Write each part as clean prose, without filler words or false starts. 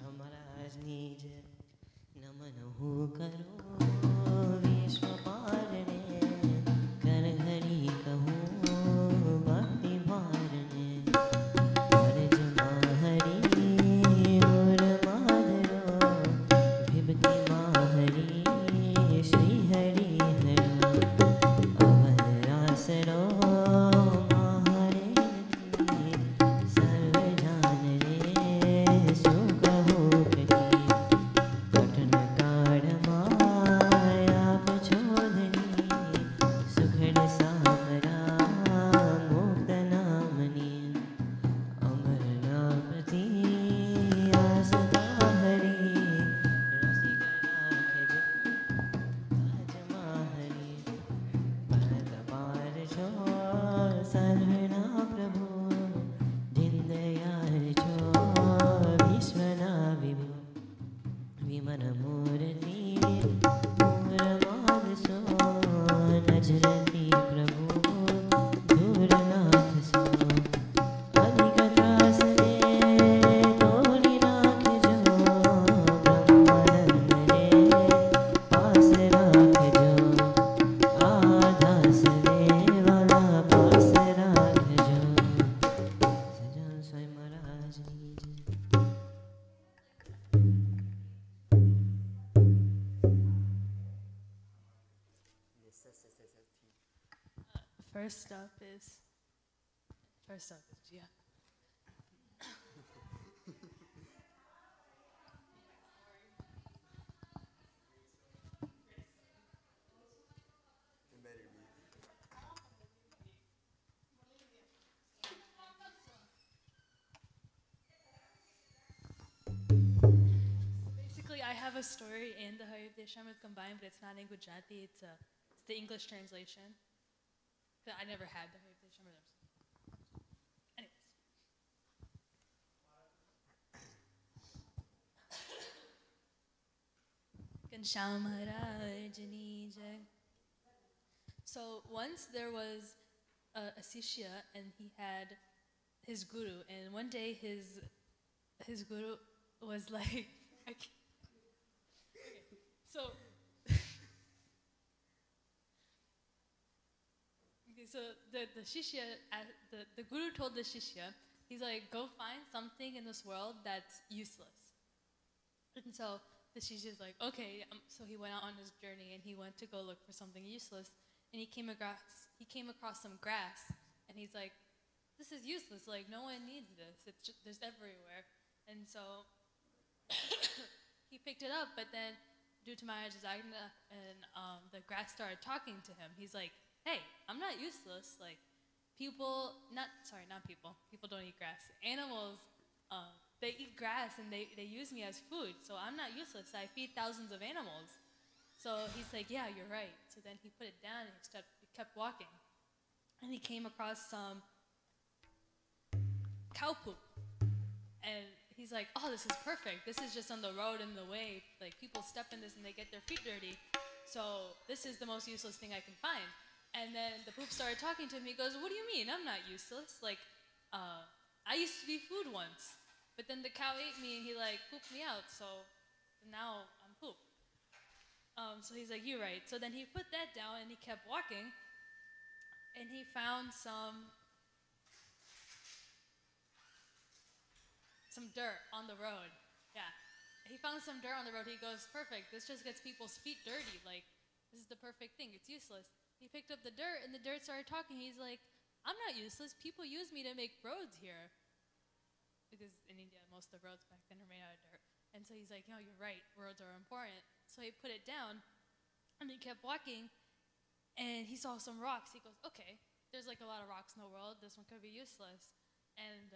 महाराजनी जय नमन हो करो विश्व पारने कर हरि कहो भक्ति भारने हरज माहरी और माधरो विभति माहरी श्री हरि हरो अवरासरो First up is Gia. Basically, I have a story in the Hari Desham combined, but it's not in Gujarati. It's the English translation. I never had the Hari Desham. So once there was a Sishya and he had his guru, and one day his guru was like, so the Shishya, the guru told the Shishya, he's like, go find something in this world that's useless. And so the Shishya is like, okay. So he went out on his journey and he went to go look for something useless. And he came across some grass. And he's like, this is useless. Like, no one needs this. It's just, there's everywhere. And so he picked it up. But then, due to Maharaj's ajna, and the grass started talking to him. He's like, hey, I'm not useless. Like, people don't eat grass. Animals, they eat grass and they use me as food, so I'm not useless. I feed thousands of animals. So he's like, yeah, you're right. So then he put it down and he kept walking. And he came across some cow poop. And he's like, oh, this is perfect. This is just on the road in the way. Like, people step in this and they get their feet dirty. So this is the most useless thing I can find. And then the poop started talking to him. He goes, what do you mean? I'm not useless. Like, I used to be food once. But then the cow ate me and he like pooped me out, so now I'm poop. So he's like, you're right. So then he put that down and he kept walking and he found some dirt on the road. Yeah. He found some dirt on the road. He goes, perfect. This just gets people's feet dirty. Like, this is the perfect thing. It's useless. He picked up the dirt and the dirt started talking. He's like, I'm not useless. People use me to make roads here. Because in India, most of the roads back then are made out of dirt. And so he's like, no, you're right, roads are important. So he put it down, and he kept walking, and he saw some rocks. He goes, okay, there's like a lot of rocks in the world, this one could be useless. And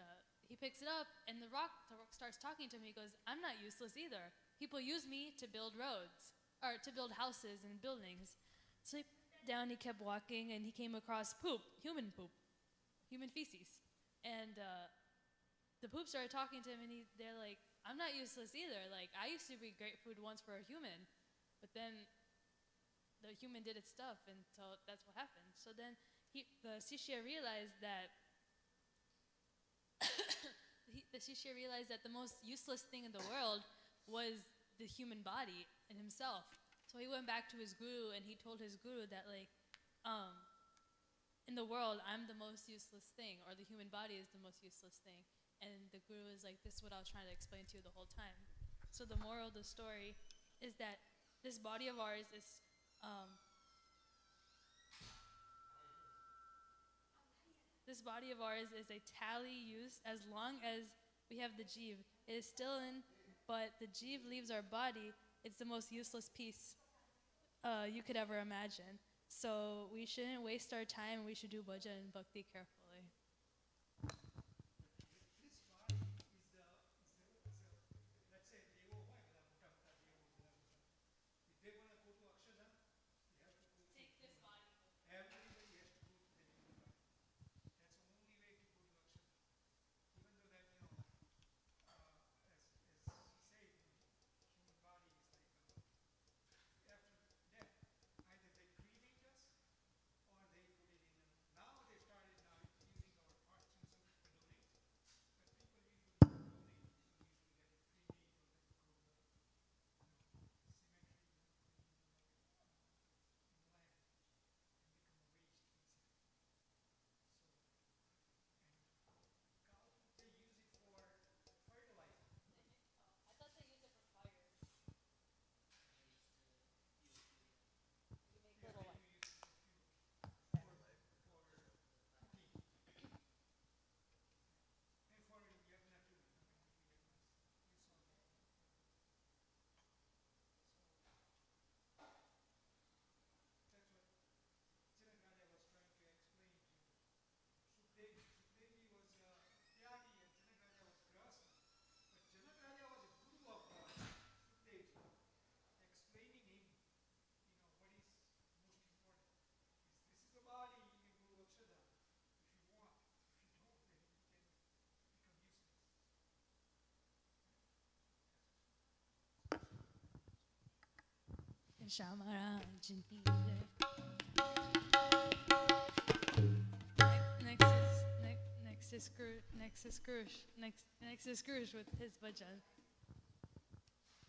he picks it up, and the rock starts talking to him. He goes, I'm not useless either. People use me to build roads, or to build houses and buildings. So he put it down, he kept walking, and he came across poop, human feces. And the poop started talking to him, and they're like, I'm not useless either. Like, I used to be great food once for a human, but then the human did its stuff, and so that's what happened. So then the Sishya realized that the Shishya realized that the most useless thing in the world was the human body and himself. So he went back to his guru and he told his guru that in the world, I'm the most useless thing, or the human body is the most useless thing. And the guru is like, this is what I was trying to explain to you the whole time. So the moral of the story is that this body of ours is a tally used as long as we have the jeev. It is still in, but the jeev leaves our body. It's the most useless piece you could ever imagine. So we shouldn't waste our time. We should do bhajan and bhakti carefully. This body let's say, Devo, if they want to go to Akshardham, they have to go to Take this body. everybody has to go to the human body. That's the only way to go to Akshardham. Even though that, as he said, human body is like after death, either they cremate us or they put it in. Now they started using our parts and so to donate. But people usually don't donate. People usually get it cremate or they go to cemetery, in the land and become a waste inside. So, and cow, they use it for fertilizer. I thought they use it for fires. Yeah, they do use it for fuel, for cooking, and for yagna too. I mean, we do yagnas. You saw that. That's what Janak Raja was trying to explain to Sukdevi. Sukdevi was Tyagi and Janak Raja was Grahastha. But Janak Raja was a guru of Sukdevi, explaining him, what is most important. This is the body, you can go to Akshardham if you want. If you don't, then you can become useless. Next is Gurush with his bhajan.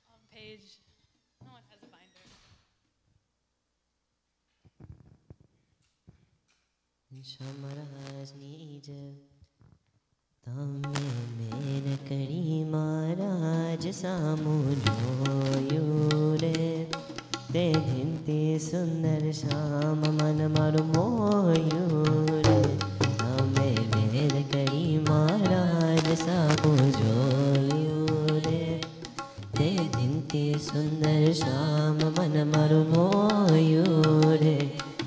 On page, no one has a binder. Shamraj nij tamme mere kari Maharaj samu joyo re te dhinti sundar sham man maru moyo re tamme mere kari Maharaj samu joyo re te dhinti sundar sham man maru moyo re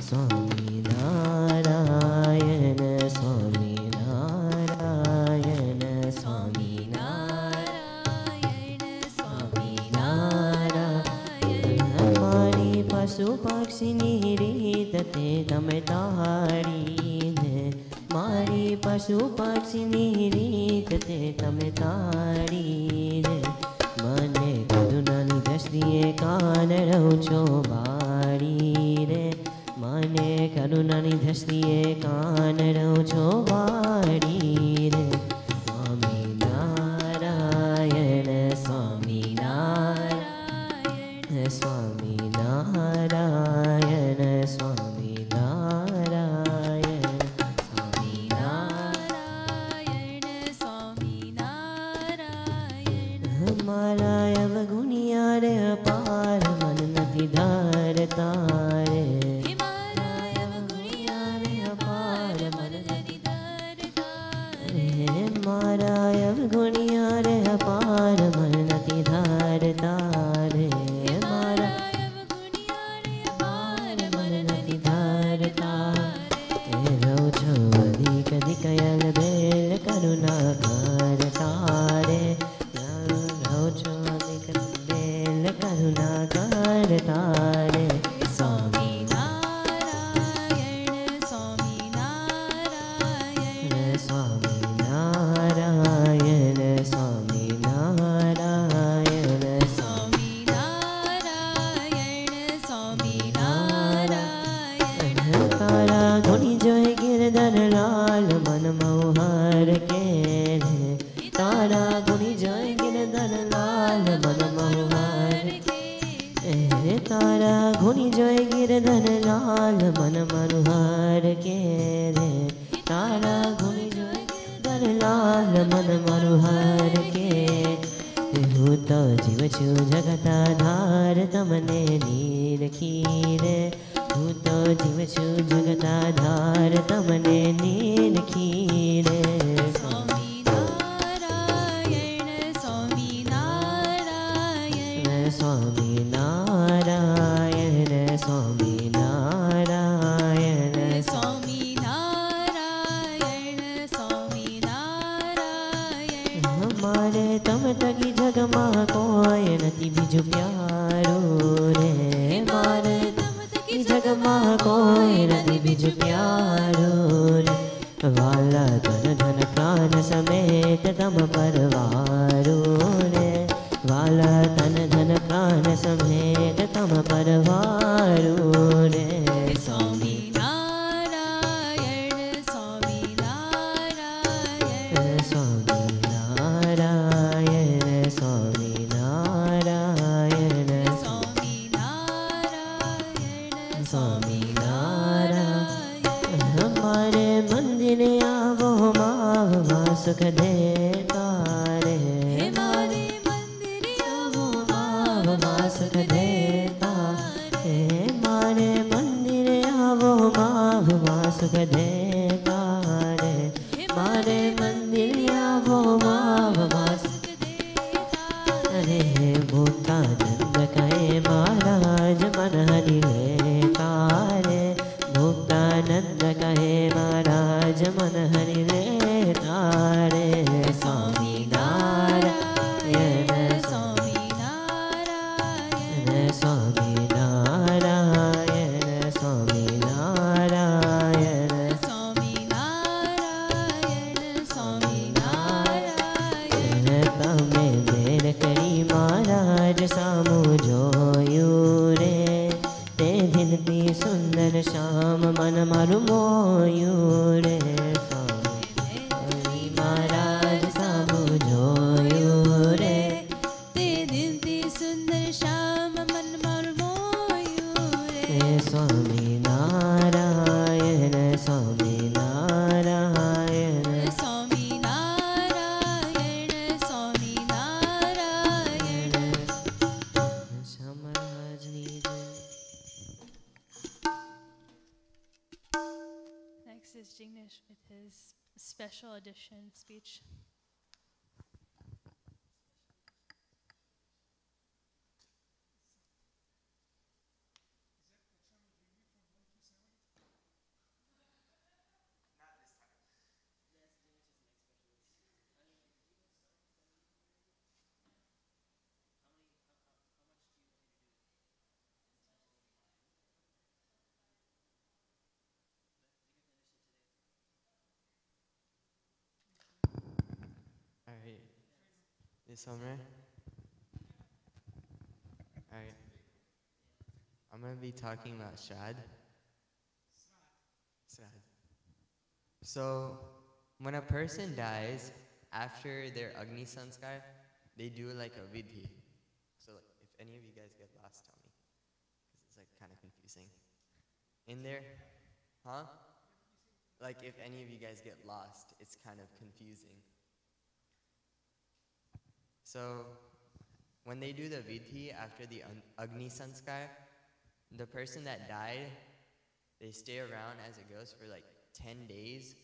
Swami Narayana, Swami Narayana, Swami Narayana, Swami Narayana. Hamari pasu pakshini reet te tame taari ne. Mari pasu pakshini reet te tame taari ne. Mane kadunani dashriye kaan rau cho baari re. Mane karunani dhasliye kaan rau cho baari re Swami Narayana, Swami Narayana, Swami Narayana, Swami Narayana, Swami Narayana, Swami Narayana. Hamara avguniya re apar man nati dharta re Maraya guniya re apar man nati dharta re Maraya guniya re apar man nati dharta re Rau chho adik dikayal bel karuna karta re Rau chho adik bel karuna karta re Swami लाल मन महुहार के तारा घुनी जोय गिरधर लाल मन मनुहार के रे तारा घुनी जोय गिरधर लाल मन मनुहार के હું તો જીવ છું જગતાધાર તમને નીરખી રે હું તો જીવ છું જગતાધાર તમને નીરખી રે સ્વામી નારાયણ સ્વામી નારાયણ સ્વામી નારાયણ સ્વામી નારાયણ સ્વામી નારાયણ સ્વામી નારાયણ અમારે તમે તગી જગમાં કોઈ નથી બીજું પ્યારું રે મારે તમતકી જગમાં કોઈ નથી બીજું પ્યારું રે વાલા ધન ધન પ્રાણ સમેત તમ પરવારું રે વાલા તન ધન પ્રાણ સમેત તમ પરવારું રે સ્વામી નારાયણ સ્વામી નારાયણ સ્વામી નારાયણ સ્વામી નારાયણ સ્વામી નારાયણ સ્વામી નારાયણ હમારે મંદિરે આવો માવવા સુખ દેતા રે હે મારે મંદિરે આવો માવવા સુખ દેતા હે મારે મંદિરે આવો માવવા સુખ દેતા રે મારે મંદિરે આવો માવવા સુખ અરે મુક્તાનંદ કહે મહારાજ મન હરિ લેતા રે મુક્તાનંદ કહે મહારાજ મન હરિ લેતા રે સ્વામી નારાયણ સ્વામી નારાયણ સ્વામી નારાયણ સ્વામી નારાયણ સ્વામી નારાયણ સ્વામી નારાયણ તમે મેર કરી મહારાજ સામું જોયું રે તે દિનથી સુંદર શ્યામ મન મારું મોયું રે સ્વામી મહારાજ સામું જોયું રે તે દિનથી સુંદર શ્યામ મન મારું મોયું રે સ્વામી નારાયણ સ્વામી નારાયણ સ્વામી નારાયણ સ્વામી નારાયણ સમરાજની જય. Next is Jignesh with his special edition speech. Alright, this summer, alright, I'm gonna be talking about Shrad. Srad. So, when a person dies, after their Agni Sanskar, they do like a vidhi. So, like, if any of you guys get lost, tell me, because it's like kind of confusing. In there, huh? Like, if any of you guys get lost, it's kind of confusing. So, when they do the vidhi after the Agni Sanskar, the person that died, they stay around as it goes for like 10 days,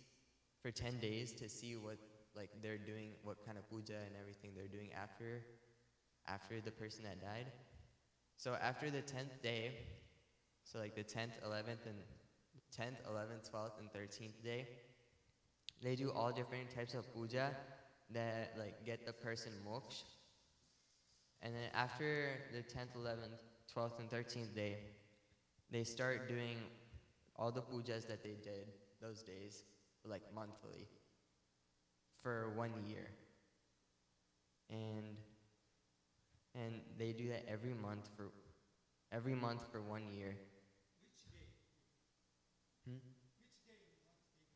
for 10 days to see what like they're doing, what kind of puja and everything they're doing after the person that died. So after the 10th day, so like the 10th, 11th, and 10th, 11th, 12th, and 13th day, they do all different types of puja that like get the person moksha. And then after the 10th, 11th, 12th, and 13th day, they start doing all the pujas that they did those days, like monthly, for 1 year. And they do that every month for 1 year. Which day? Hmm? Which day in the month they do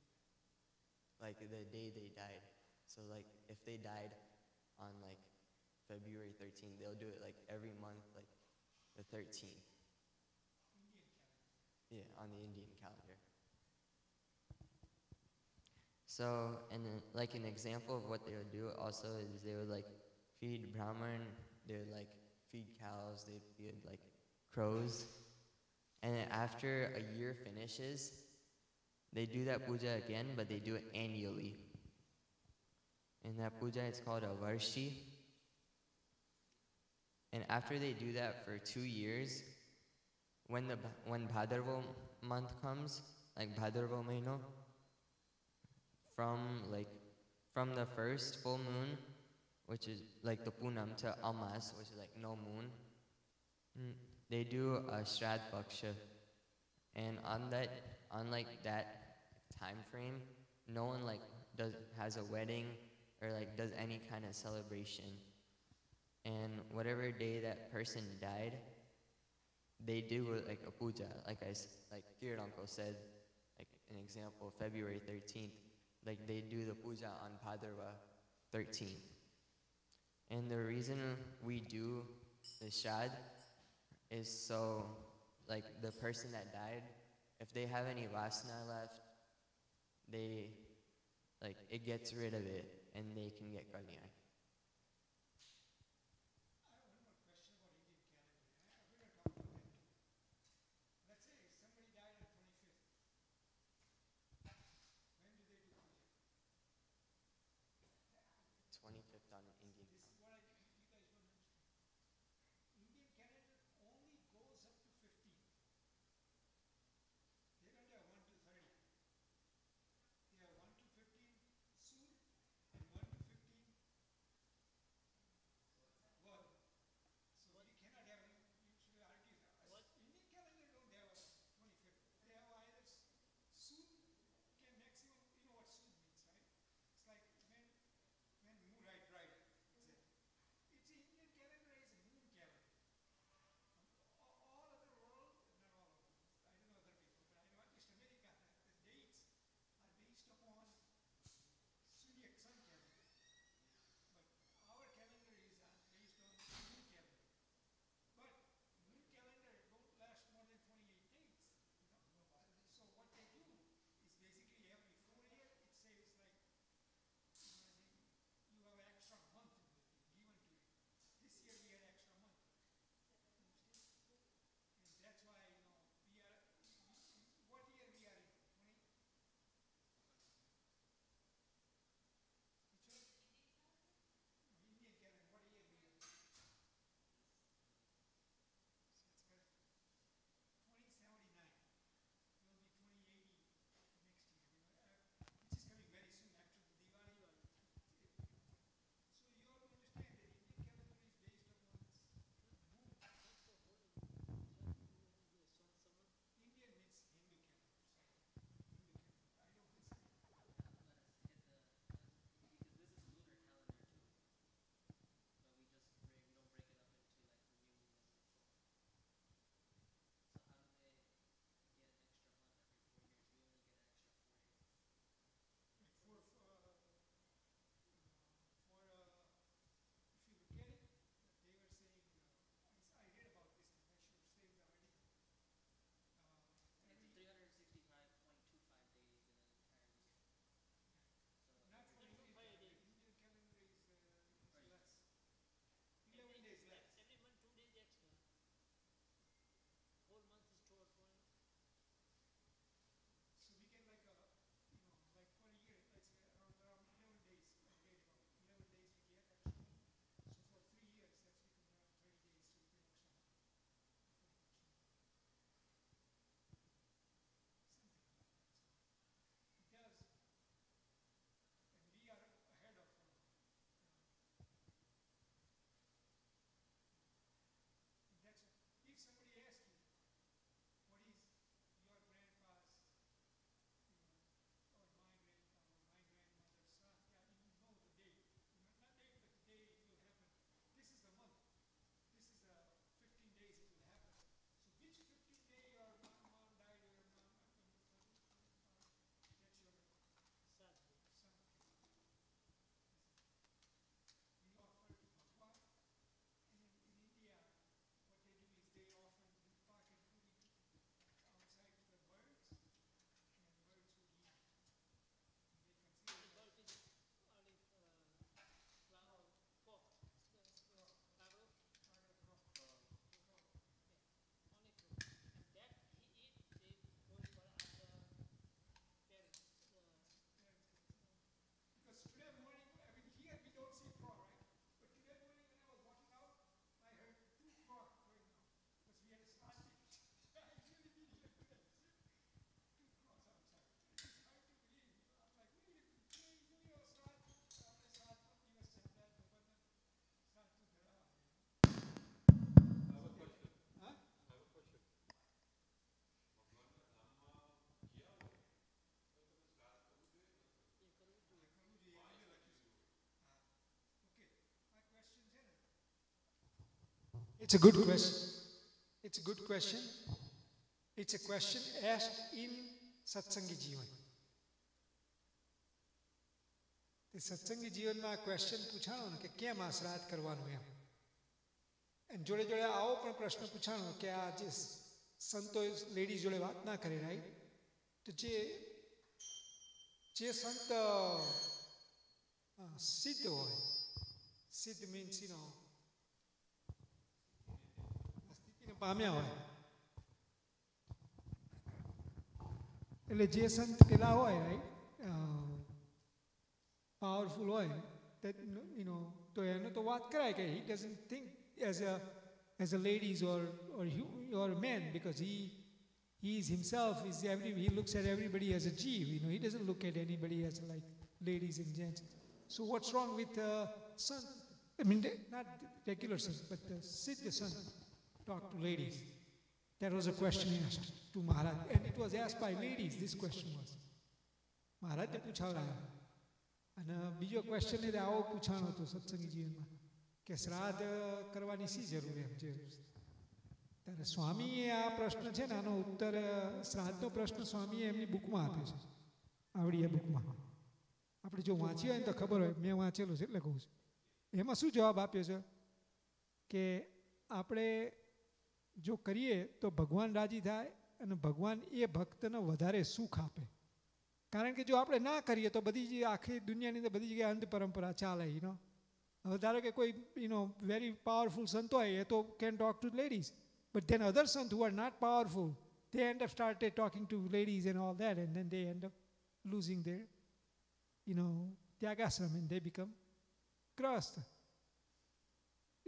that? Like the day they died. So like if they died on like February 13th. They'll do it like every month, like the 13th. Indian calendar. Yeah, on the Indian calendar. So, and then, like an example of what they would do also is they would like feed Brahman, they would like feed cows, they'd feed like crows. And then after a year finishes, they do that puja again, but they do it annually. And that puja is called a varshi. And after they do that for 2 years, when Bhadrava month comes, like Bhadrava Mahino, from the first full moon, which is like the Punam, to Amas, which is like no moon, they do a Shraddh Paksha. And on like that time frame, no one like has a wedding or like does any kind of celebration. And whatever day that person died, they do like a puja, like Kiran uncle said, like an example, February 13th, like they do the puja on Bhadrava 13th. And the reason we do the Shraddh is so, like the person that died, if they have any vasana left, they, like it gets rid of it and they can get kalyan. I have one more question about Indian calendar. We're going to talk about that too. Let's say somebody died on 25th. When do they do puja? 25th on Indian. This is what you guys don't understand. Indian calendar only goes up to 15. They don't have 1 to 30. They have 1 to 15 Sur and 1 to 15 Vad. So you cannot have, you should argue that. Indian calendar don't have a 25th. They have either Sur can maximum, you know what Sur means, right? It's like when moon right. It's a good question. It's a good question. It's a question asked in સત્સંગી જીવન. તે સત્સંગી જીવનમાં આ question પૂછાણો ને કે કેમ આ શ્રાદ્ધ કરવાનું એમ. અને જોડે જોડે આવો પણ પ્રશ્ન પૂછાણો કે આ જે સંતો લેડીઝ જોડે વાત ના કરે, રાઈટ? તો જે સંત સિદ્ધ હોય, સિદ્ધ મીન્સ સ્થિતિને પામ્યા હોય, એટલે જે સંત પેલા હોય, રાઈટ, પાવરફુલ હોય, તો એનો તો વાત કરાય કે he doesn't think as a ladies or man, because he is himself, he looks at everybody as a jeev, he doesn't look at anybody as like ladies and gents. So what's wrong with son? I mean, not regular son, but the Siddha son talk to ladies. That was a question asked to Maharaj, and it was asked by ladies. This question was Maharaj ne પૂછાવરાયો. અને બીજો question એ આવો પૂછાણો હતો સત્સંગી જીવનમાં કે શ્રાદ્ધ કરવાની શી જરૂર એમ છે. ત્યારે સ્વામીએ આ પ્રશ્ન છે ને, આનો ઉત્તર, શ્રાદ્ધનો પ્રશ્ન સ્વામીએ એમની બુકમાં આપ્યો છે, આવડી એ બુકમાં. આપણે જો વાંચ્યું હોય ને તો ખબર હોય, મેં વાંચેલું છે એટલે કહું છું. એમાં શું જવાબ આપ્યો છે કે આપણે જો કરીએ તો ભગવાન રાજી થાય અને ભગવાન એ ભક્તને વધારે સુખ આપે. કારણ કે જો આપણે ના કરીએ તો બધી આખી દુનિયાની અંદર બધી જગ્યાએ અંધ પરંપરા ચાલે. હવે ધારો કે કોઈ વેરી પાવરફુલ સંત હોય, એ તો can talk to ladies, but then other sant who are not powerful, they end up started talking to ladies and all that, and then they end up losing their ત્યાગાશ્રમ, and they become grahastha,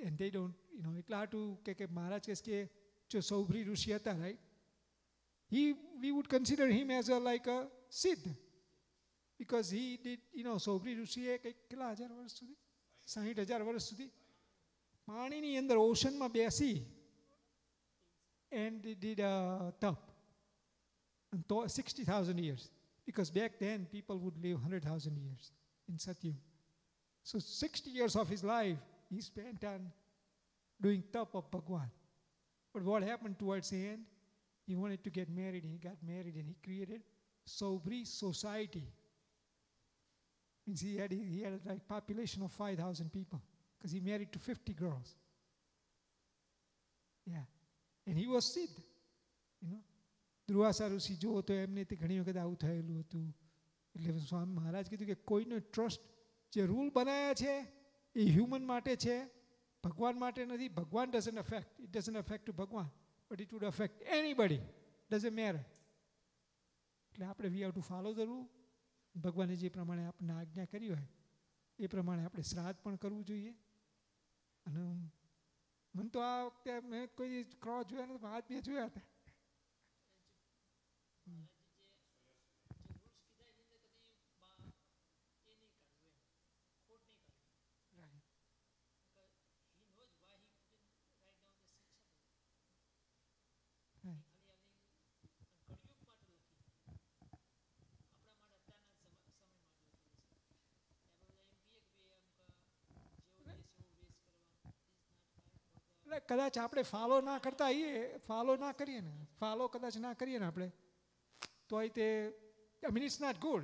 and they don't એટલા હાટું કે મહારાજ કહે કે જો સૌભરી ઋષિ હતા, right, we would consider him as like a સિદ્ધ, because he did, સૌભરી ઋષિએ કંઈક કેટલા 1000 વર્ષ સુધી, 60,000 વર્ષ સુધી પાણીની અંદર ઓશનમાં બેસી and they did a tap, and 60,000 years, because back then people would live 100,000 years in Satyam. So 60 years of his life he spent on doing tap of Bhagwan. But what happened towards the end, he wanted to get married, and he got married, and he created Sobri society. Means he had like population of 5,000 people, because he married to 50 girls. Yeah, and he was Siddh, ધ્રુવાસા ઋષિ જો તો એમને તે ઘણી વખત આવું થયેલું હતું. એટલે સ્વામી મહારાજ કીધું કે કોઈનો ટ્રસ્ટ, જે રૂલ બનાવ્યા છે એ હ્યુમન માટે છે, ભગવાન માટે નથી. ભગવાન doesn't affect to ભગવાન, but it would affect anybody, doesn't matter. એટલે આપણે we have to follow the rule. ભગવાને જે પ્રમાણે આપણને આજ્ઞા કરી હોય એ પ્રમાણે આપણે શ્રાદ્ધ પણ કરવું જોઈએ. અને મને તો આ વખતે મેં કોઈ ક્રોસ જોયા નથી, હાથ બે જોયા હતા. કદાચ આપણે ફોલો ના કરતા આવીએ, ફોલો ના કરીએ ને આપણે તો તે, I mean it's not good,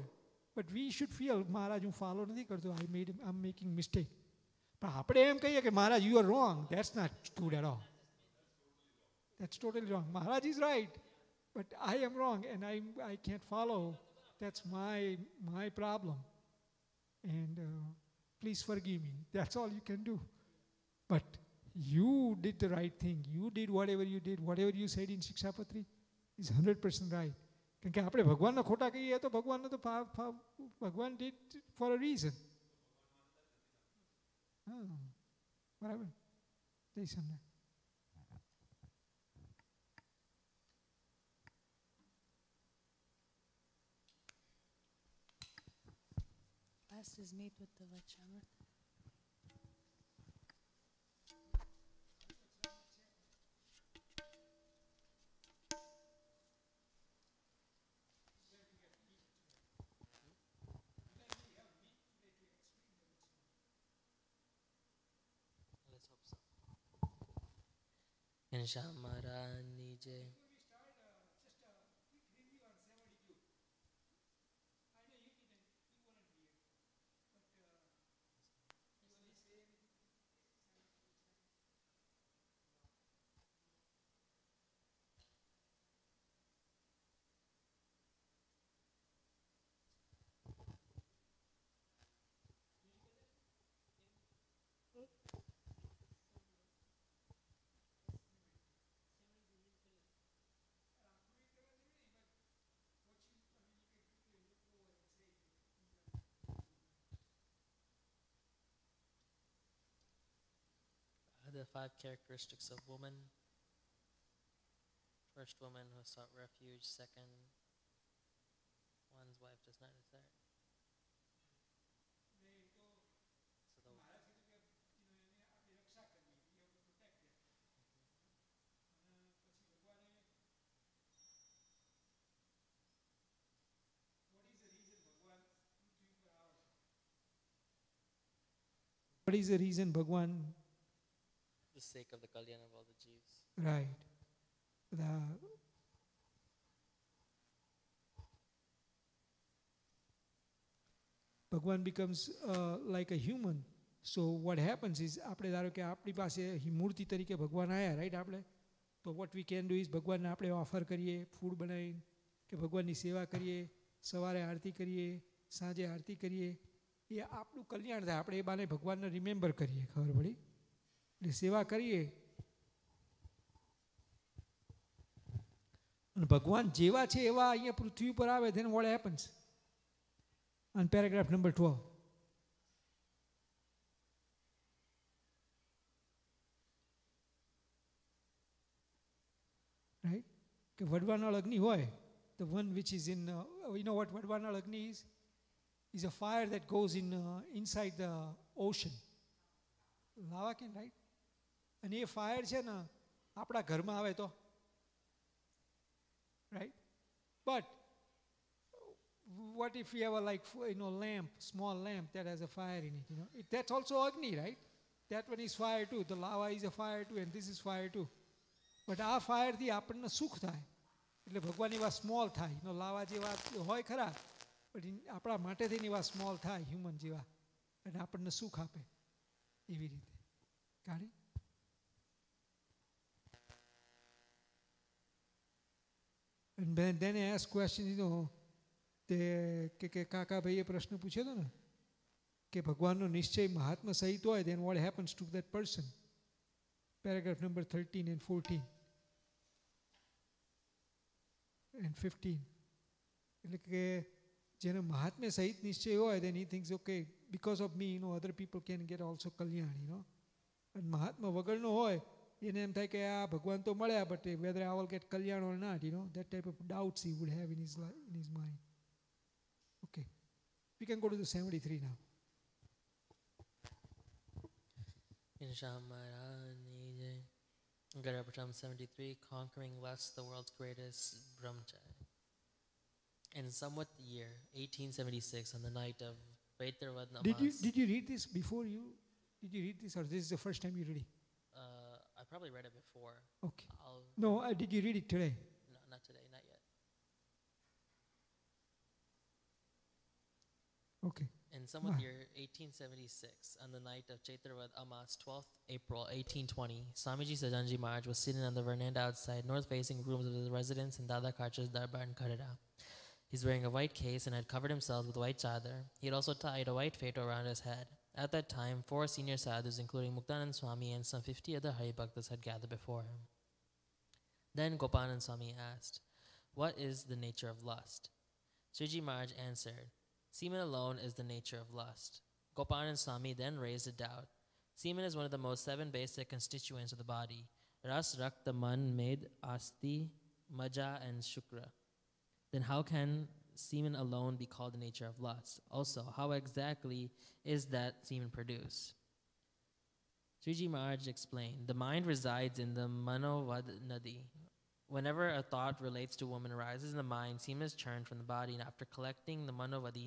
but we should feel મહારાજ હું ફોલો નથી કરતો, I'm making mistake. પણ આપણે એમ કહીએ કે મહારાજ you are wrong, that's not good at all. That's totally wrong. Maharaj is right, but I am wrong and I can't follow. That's my problem. And please forgive me. That's all you can do. But you did the right thing. You did whatever you did. Whatever you said in Shikshapatri is 100% right. કારણ કે આપણે ભગવાનના ખોટા કહીએ તો ભગવાનને તો ભગવાન did for a reason. બરાબર. જય Swaminarayan. Last is meet with the Vachamrit. Let's hope so. Ghanshyam Maharani Jai. Before we start, just a quick review on 72. I know you didn't, you weren't here, but you only say anything. The 5 characteristics of woman. First, woman who sought refuge. Second, one's wife does not desire. So the મહારાજ કીધું કે એને આપણી રક્ષા કરવી, we have to protect them. અને પછી ભગવાને what is the reason ભગવાન પૃથ્વી પર આવે છે? What is the reason ભગવાન the sake of the kalyan of all the Jews. right the ભગવાન becomes like a human. So what happens is આપણે ધારો કે આપણી પાસે મૂર્તિ તરીકે ભગવાન આવ્યા રાઈટ આપણે તો what we can do is ભગવાનને આપણે ઓફર કરીએ ફૂડ બનાવી કે ભગવાનની સેવા કરીએ સવારે આરતી કરીએ સાંજે આરતી કરીએ એ આપણું કલ્યાણ થાય આપણે એ બાને ભગવાનને રિમેમ્બર કરીએ ખબર પડી એટલે સેવા કરીએ અને ભગવાન જેવા છે એવા અહીંયા પૃથ્વી ઉપર આવે then what happens on paragraph number 12 right કે વડવાનળ અગ્નિ હોય the one which is in you know what વડવાનળ અગ્નિ is a fire that goes in inside the ocean lava can right અને એ ફાયર છે ને આપણા ઘરમાં આવે તો right but what if we have a like lamp small lamp that has a fire in it that's also agni right that one is fire too the lava is a fire too and this is fire too but આ fire થી આપણને સુખ થાય એટલે ભગવાન એવા small થાય લાવા જેવા હોય ખરા but આપણા માટે થઈને એવા સ્મોલ થાય હ્યુમન જેવા અને આપણને સુખ આપે એવી રીતે કાઢી and then I ask questions કે કાકા ભાઈએ પ્રશ્ન પૂછ્યો હતો ને કે ભગવાનનો નિશ્ચય મહાત્મા સહિત હોય then what happens to that person paragraph number 13 and 14 and 15 એટલે કે જેને મહાત્મ્ય સહિત નિશ્ચય હોય then he thinks okay because of me other people can get also kalyan and મહાત્મા વગરનો હોય એને એમ થાય કે આ ભગવાન તો મળ્યા but whether I will get kalyan or not that type of doubts he would have in his mind. Okay, we can go to the 73 now. Ghanshyam Maharani Jai. Garapatam 73, conquering lust, the world's greatest brahmachari. In somewhat the year 1876, on the night of Vaitarvad Namas. Did you read this before you? Did you read this or this is the first time you read it? I probably read it before. Okay. No, did you read it today? No, not today, not yet. Okay. In somewhat year 1876, on the night of Chaitravad Amas, 12th April 1820, Swamiji Sajanji Maharaj was sitting on the veranda outside north-facing rooms of his residence in Dada Karcha's Darbar in Karada. He's wearing a white case and had covered himself with white chadar. He had also tied a white feto around his head. At that time, 4 senior sadhus, including Muktanand Swami and some 50 other Haribhaktas, had gathered before him. Then Gopanand Swami asked, "What is the nature of lust?" Sriji Maharaj answered, "Semen alone is the nature of lust." Gopanand Swami then raised a doubt. Semen is one of the most 7 basic constituents of the body: Ras, Rakta, Man, Med, Asti, Maja, and Shukra. Then how can semen alone be called the nature of lust? Also, how exactly is that semen produced? Sriji Maharaj explained, the mind resides in the Manovad Nadi. Whenever a thought relates to a woman arises in the mind, semen is churned from the body, and after collecting the Manovaha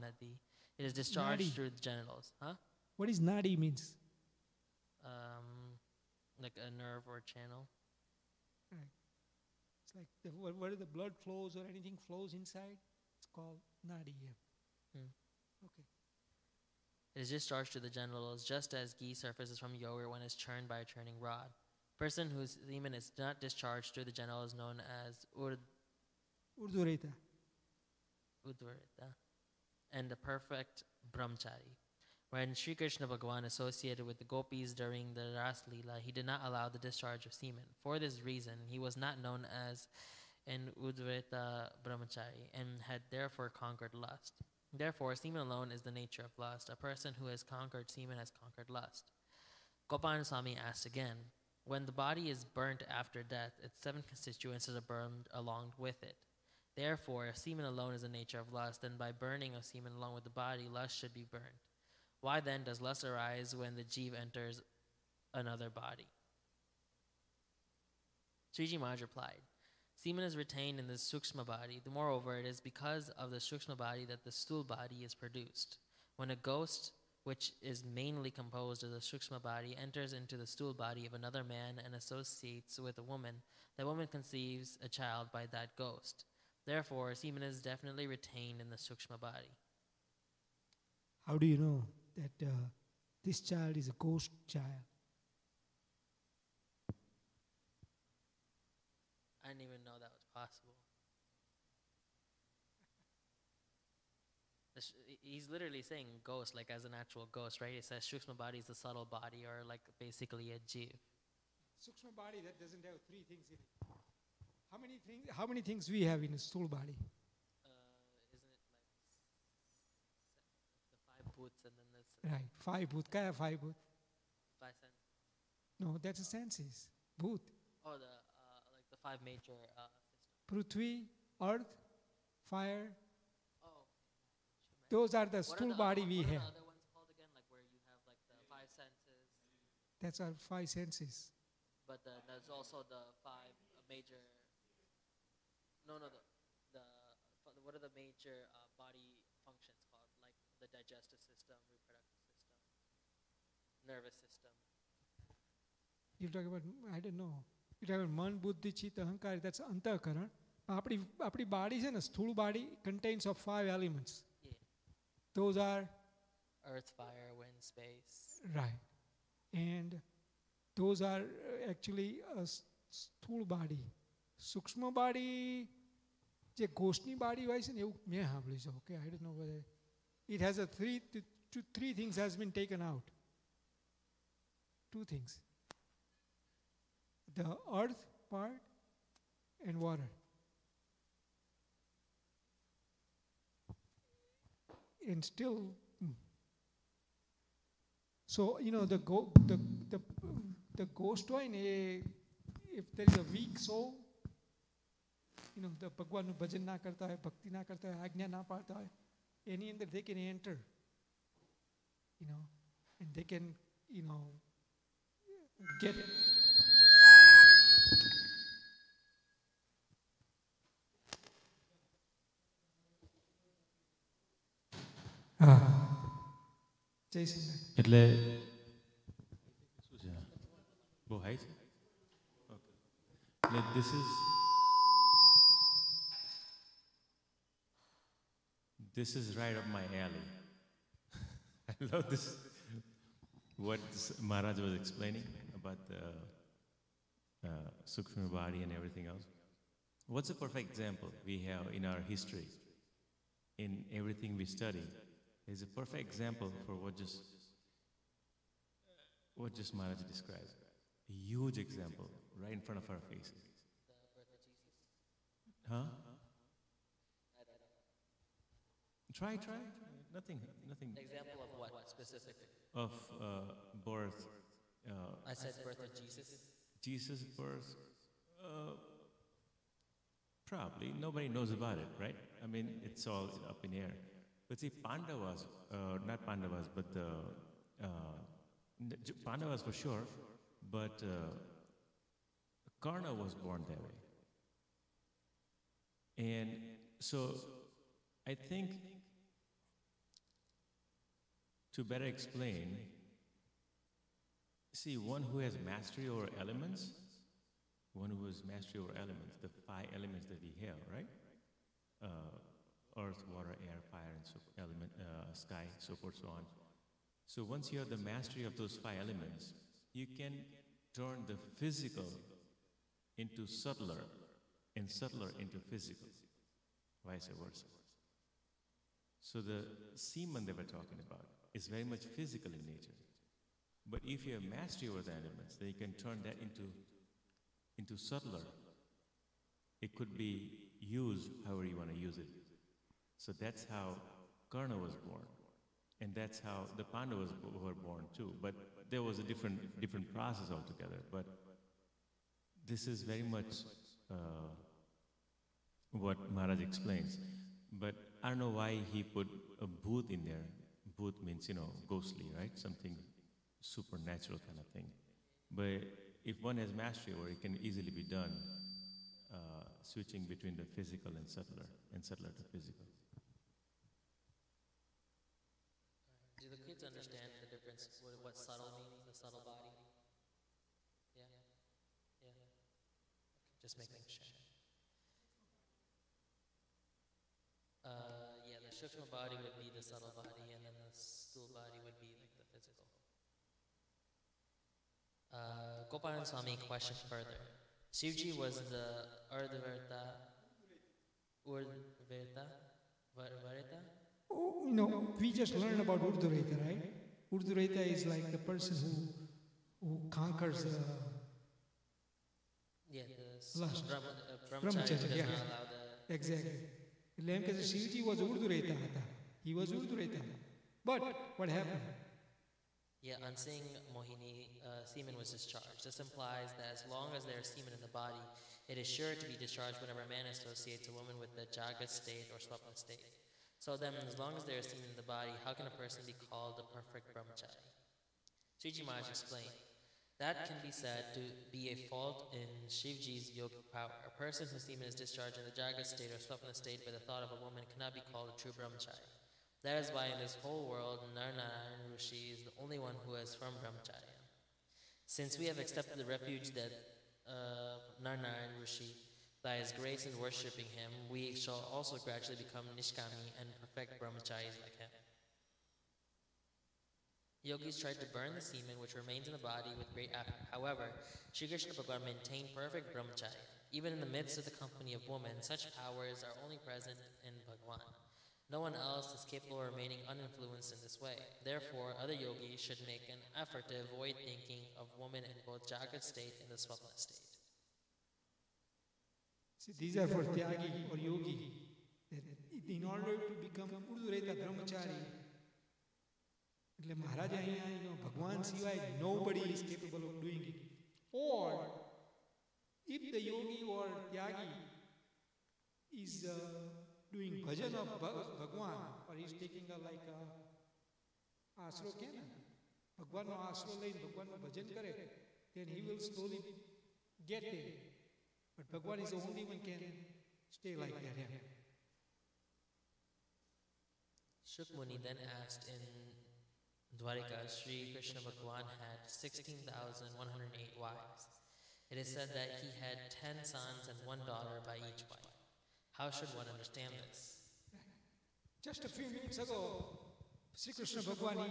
Nadi, it is discharged Nadi. through the genitals. Huh? What is nadi means? like a nerve or channel. Right. It's like where the blood flows or anything flows inside, it's called nadi. Hmm. Okay. It is discharged to the genitals just as ghee surfaces from yogurt when it's churned by a churning rod. Person whose semen is not discharged through the genital is known as Urdhvareta. udvarita and the perfect brahmachari. When Sri Krishna Bhagavan associated with the gopis during the Ras Leela, he did not allow the discharge of semen. For this reason, he was not known as an udvarita brahmachari and had therefore conquered lust. Therefore, semen alone is the nature of lust. A person who has conquered semen has conquered lust. Gopan Swami asked again, when the body is burnt after death, its 7 constituents are burned along with it. Therefore, if semen alone is the nature of lust, then by burning of semen along with the body, lust should be burned. Why then does lust arise when the jeev enters another body? Sriji Maharaj replied, semen is retained in the sukshma body. Moreover, it is because of the sukshma body that the stool body is produced. When a ghost, which is mainly composed of the sukshma body, enters into the stool body of another man and associates with a woman, that woman conceives a child by that ghost. Therefore, semen is definitely retained in the sukshma body. How do you know that this child is a ghost child? I didn't even know that was possible. He's literally saying ghost, like as an actual ghost, right? It says Shukshma body is the subtle body, or like basically a jeev. Sukshma body that doesn't have 3 things in it. How many things we have in a stool body? Isn't it like the 5 bhuts and then there's Right. 5 bhoot. Kya hai 5 bhoot? 5 senses? No, that's the senses. Bhoot. Oh, like the 5 major systems. Prithvi, earth, fire. Oh. Those are the What stool are the body other, we what are have. the other ones called again? Like where you have like the 5 senses, That's our 5 senses. but there's also the 5 major. No, what are the major body functions called? Like the digestive system, reproductive system, nervous system. You're talking about, I don't know. You're talking about man, buddhi, chitta, ahankar. That's antakaran. Apni body is a stool body contains of 5 elements. Yeah. Those are Earth, fire, wind, space. right. And those are actually a stool body. Sukshma body, જે ગોષ્ઠની બાડી હોય છે ને એવું મેં સાંભળ્યું છે. Okay, I don't know whether it has a three things has been taken out. 2 things. The earth part and water. And still, so you know the ghost one, if there is a weak soul, you know, the ભગવાનનું ભજન ના કરતા હોય, ભક્તિ ના કરતા હોય, આજ્ઞા ના પાડતા હોય, એની અંદર they can enter, you know, and they can, you know, get it. Jason. એટલે શું છે બહુ હાઈ છે ઓકે એટલે this is right up my alley. I love this what Maharaj was explaining about the Sukshma body and everything else. What's a perfect example we have in our history, in everything we study? Is a perfect example for what just Maharaj described. A huge example right in front of our faces. Huh? Try. Nothing. Example of what specifically? Of birth. I said birth of Jesus. Jesus' birth. Probably nobody knows about it, right? I mean, it's all up in the air. But see, Pandavas, not Pandavas, but Pandavas for sure, but Karna was born that way. And so I think to better explain, See, one who has mastery over elements, the 5 elements that we have, right? Earth, water, air, fire, and so sky, so forth, so on. So once you have the mastery of those 5 elements, you can turn the physical into subtler and subtler into physical, vice versa. So the semen that we're talking about is very much physical in nature. But if you have mastery over the elements, then you can turn that into subtler. It could be used however you want to use it. So that's how Karna was born. And that's how the Pandavas were born too. But there was a different process altogether. But this is very much what Maharaj explains. But I don't know why he put a bhoot in there. Bhoot means, ghostly, right? Something supernatural kind of thing. But if one has mastery over it, can easily be done, switching between the physical and subtler to physical. Do the kids understand the difference, what subtle means, the subtle body? Yeah? Yeah? Okay, just making sure. Yeah, the Shukma body would be the subtle body, and then the stool body would be like the physical. Gopalan Swami questioned further. Shivji was the Urdhvarta, Varita? Oh, we just learned about Urdhvarita, right? Urdhvarita is like the person who conquers Yeah, the lust. brahmachari does yeah. not allow the... Exactly. Because Shivji was Urdhvarita. He was Urdhvarita. But what happened? Yeah, on seeing Mohini, semen was discharged. This implies that as long as there is semen in the body, it is sure to be discharged whenever a man associates a woman with the Jagat state or Swapna state. So then, as long as there is semen in the body, how can a person be called a perfect brahmachari? Sriji Maharaj explained, that can be said to be a fault in Shivji's yogic power. A person whose semen is discharged in the Jagat state or Swapna state by the thought of a woman cannot be called a true brahmachari. That is why in this whole world, Narnarayan Rishi is the only one who is from brahmacharya. Since we have accepted the refuge that Narnarayan Rishi, by his grace in worshipping him, we shall also gradually become nishkami and perfect brahmacharis like him. Yogis tried to burn the semen which remains in the body with great effort. However, Sri Krishna Bhagavan maintained perfect brahmacharya. Even in the midst of the company of women, such powers are only present in Bhagavan. No one else is capable of remaining uninfluenced in this way. Therefore, other yogis should make an effort to avoid thinking of women in both Jagat state and the Swapna state. See, these are for Tyagi or Yogi. In order to become Urdhvarita Brahmachari, એટલે મહારાજ અહીંયા ભગવાન સિવાય nobody is capable of doing it. Or if the yogi or tyagi is doing bhajan of Bhagwan, or he's taking આશરો કે ને ભગવાનનો આશરો લઈને ભગવાનનું ભજન કરે, then he will slowly get there. But Bhagwan is the only one can stay like that. Yeah. Shukmuni then asked in Dwarika, Sri Krishna Bhagavan had 16,108 wives. It is said that he had 10 sons and 1 daughter by each wife. How should one understand this? Just a few minutes ago, Sri Krishna Bhagavan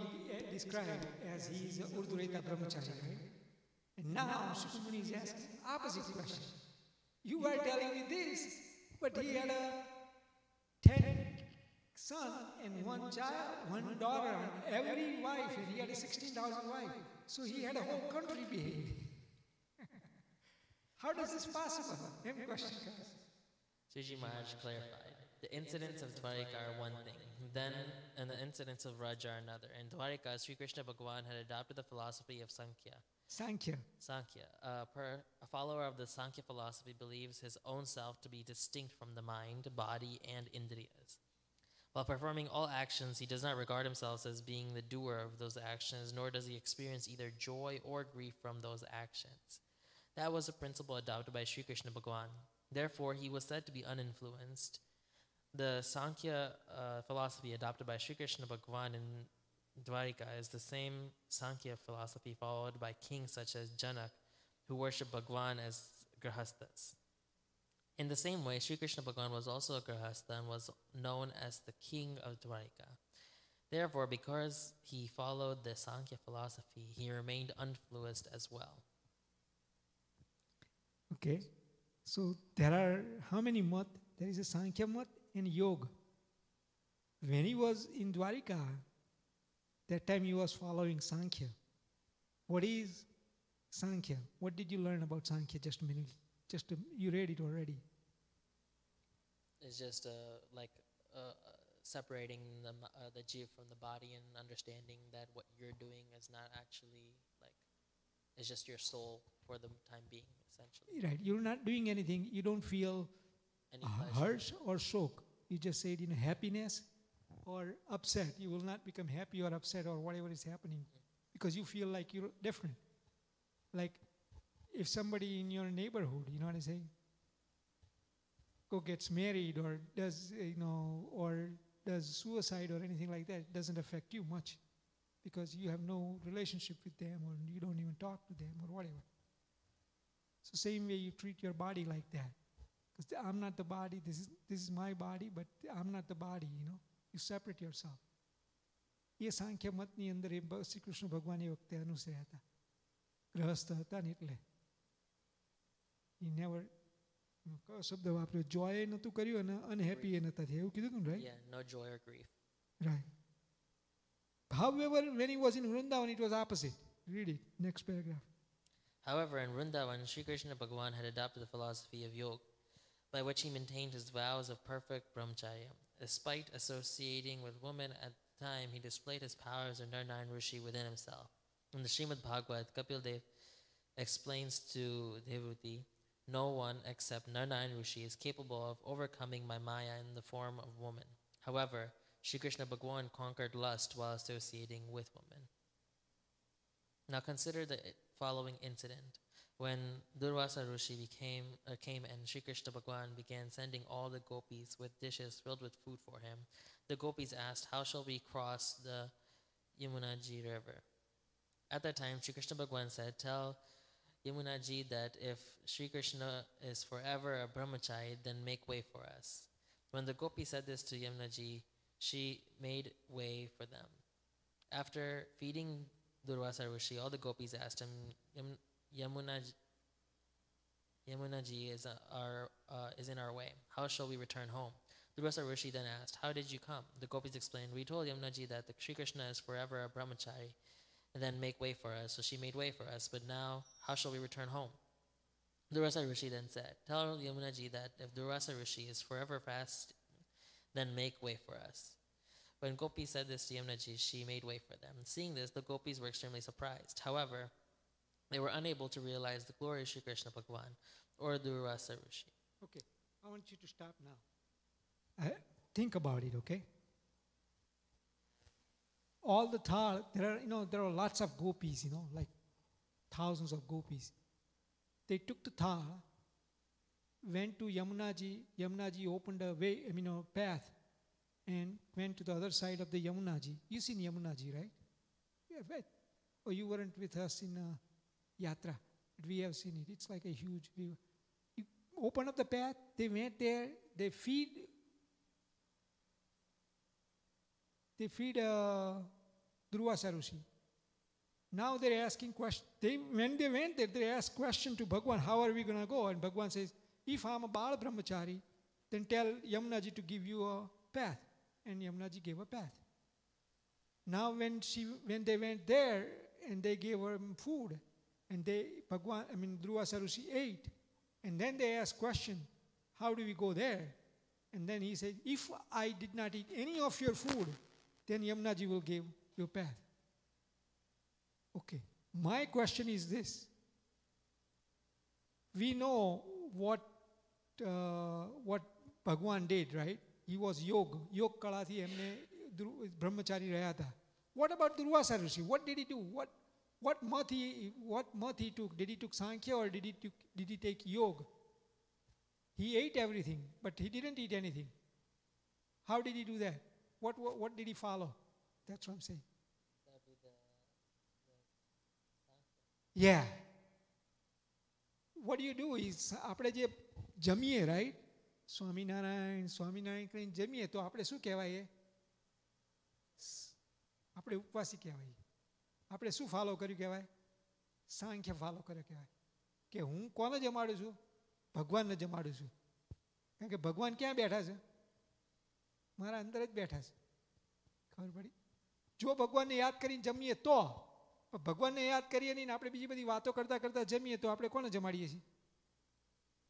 described as he is Urdhvarita Brahmachari, right? And now Shukmuni is asking opposite question. You are telling me this, but he had 10 son and 1 child, 1 daughter, and every wife, and he had 16,000 wives. So he had a whole country behaving. How does this possible? Any question, guys? Sriji Maharaj clarified. The incidents of Dwarika are one thing, then and the incidents of Raja are another. In Dwarika, Sri Krishna Bhagavan had adopted the philosophy of Sankhya. Sankhya. A follower of the Sankhya philosophy believes his own self to be distinct from the mind, body, and indriyas. While performing all actions, he does not regard himself as being the doer of those actions, nor does he experience either joy or grief from those actions. That was a principle adopted by Sri Krishna Bhagavan. Therefore, he was said to be uninfluenced. The Sankhya philosophy adopted by Sri Krishna Bhagavan Dwarika is the same Sankhya philosophy followed by kings such as Janak, who worship Bhagwan as Grahasthas. In the same way, Sri Krishna Bhagwan was also a Grahastha and was known as the king of Dwarika. Therefore, because he followed the Sankhya philosophy, he remained unfluenced as well. Okay. So there are how many mat? There is a Sankhya mat and Yoga. When he was in Dwarika, that time he was following Sankhya. What is Sankhya? What did you learn about Sankhya just a minute? You read it already. It's just separating the jiva from the body and understanding that what you're doing is not actually it's just your soul for the time being, essentially. Right. You're not doing anything. You don't feel Any pleasure. harsh or shock. You just said, happiness or upset. You will not become happy or upset or whatever is happening because you feel like you're different. Like if somebody in your neighborhood, you know what I'm saying, gets married or does, or does suicide or anything like that, it doesn't affect you much because you have no relationship with them or you don't even talk to them or whatever. So same way you treat your body like that. Because I'm not the body, this is my body, but I'm not the body, You separate yourself. ये सांख्य मत ની અંદર શ્રી કૃષ્ણ ભગવાન એ વખતે અનુસર્યા હતા. ગ્રહસ્થ હતા ને એટલે. He never કયો શબ્દ વાપર્યો? જોય નતું કર્યું અને અનહેપી એ નતા થયા. એવું કીધું ને, right? Yeah, no joy or grief. Right. However, when he was in Vrindavan, it was opposite. Read it, next paragraph. However, in Vrindavan, Sri Krishna Bhagavan had adopted the philosophy of yoga, by which he maintained his vows of perfect brahmacharya. Despite associating with women at the time, he displayed his powers of Narnayan Rishi within himself. In the Srimad Bhagavad, Kapil Dev explains to Devuti, no one except Narnayan Rishi is capable of overcoming my maya in the form of woman. However, Sri Krishna Bhagavan conquered lust while associating with women. Now consider the following incident. When Durvasa Rishi came and Sri Krishna Bhagavan began sending all the gopis with dishes filled with food for him, the gopis asked, how shall we cross the Yamunaji river? At that time, Sri Krishna Bhagavan said, tell Yamunaji that if Sri Krishna is forever a brahmachari, then make way for us. When the gopi said this to Yamunaji, she made way for them. After feeding Durvasa Rishi, all the gopis asked him, Yamunaji is in our way. How shall we return home? Durvasa Rishi then asked, how did you come? The gopis explained, we told Yamunaji that the Sri Krishna is forever a brahmachari, and then make way for us. So she made way for us, but now how shall we return home? Durvasa Rishi then said, tell Yamunaji that if Durvasa Rishi is forever fasting, then make way for us. When Gopi said this to Yamunaji, she made way for them. Seeing this, the gopis were extremely surprised. However, they were unable to realize the glory of Sri Krishna Bhagavan or Durvasa Rishi. Okay, I want you to stop now. Think about it, okay? All the there are lots of gopis, like thousands of gopis. They took the Thar, went to Yamunaji. Yamunaji opened a way, path, and went to the other side of the Yamunaji. You've seen Yamunaji, right? Yeah, right. Oh, you weren't with us in Yatra. But we have seen it. It's like a huge river. You open up the path, they went there, they feed Durvasa Rishi. Now they're asking questions. When they went there, they asked question to Bhagwan, how are we going to go? And Bhagwan says, if I'm a Bala Brahmachari, then tell Yamunaji to give you a path. And Yamunaji gave a path. Now when they went there and they gave her food, and Durvasa Rishi ate, and then they asked question, how do we go there? And then he said, if I did not eat any of your food, then Yamunaji will give you a path. Okay, my question is this. We know what Bhagwan did, right? He was Yog Kalathi Brahmachari Rayata. What about Durvasa Rishi? What did he do? What math he took? Did he took Sankhya or did he take Yoga? He ate everything, but he didn't eat anything. How did he do that? What did he follow? That's what I'm saying. Yeah. What do is આપણે જે જમીએ right Swaminarayan Swaminarayan કરીને જમીએ તો આપણે શું કહેવાય આપણે ઉપવાસી કહેવાય. આપણે શું ફોલો કર્યું કહેવાય? સાંખ્ય ફોલો કર્યો કહેવાય કે હું કોને જમાડું છું? ભગવાનને જમાડું છું. કારણ કે ભગવાન ક્યાં બેઠા છે? મારા અંદર જ બેઠા છે. ખબર પડી? જો ભગવાનને યાદ કરીને જમીએ તો, ભગવાનને યાદ કરીએ નહીં ને આપણે બીજી બધી વાતો કરતા કરતા જમીએ તો આપણે કોને જમાડીએ છીએ?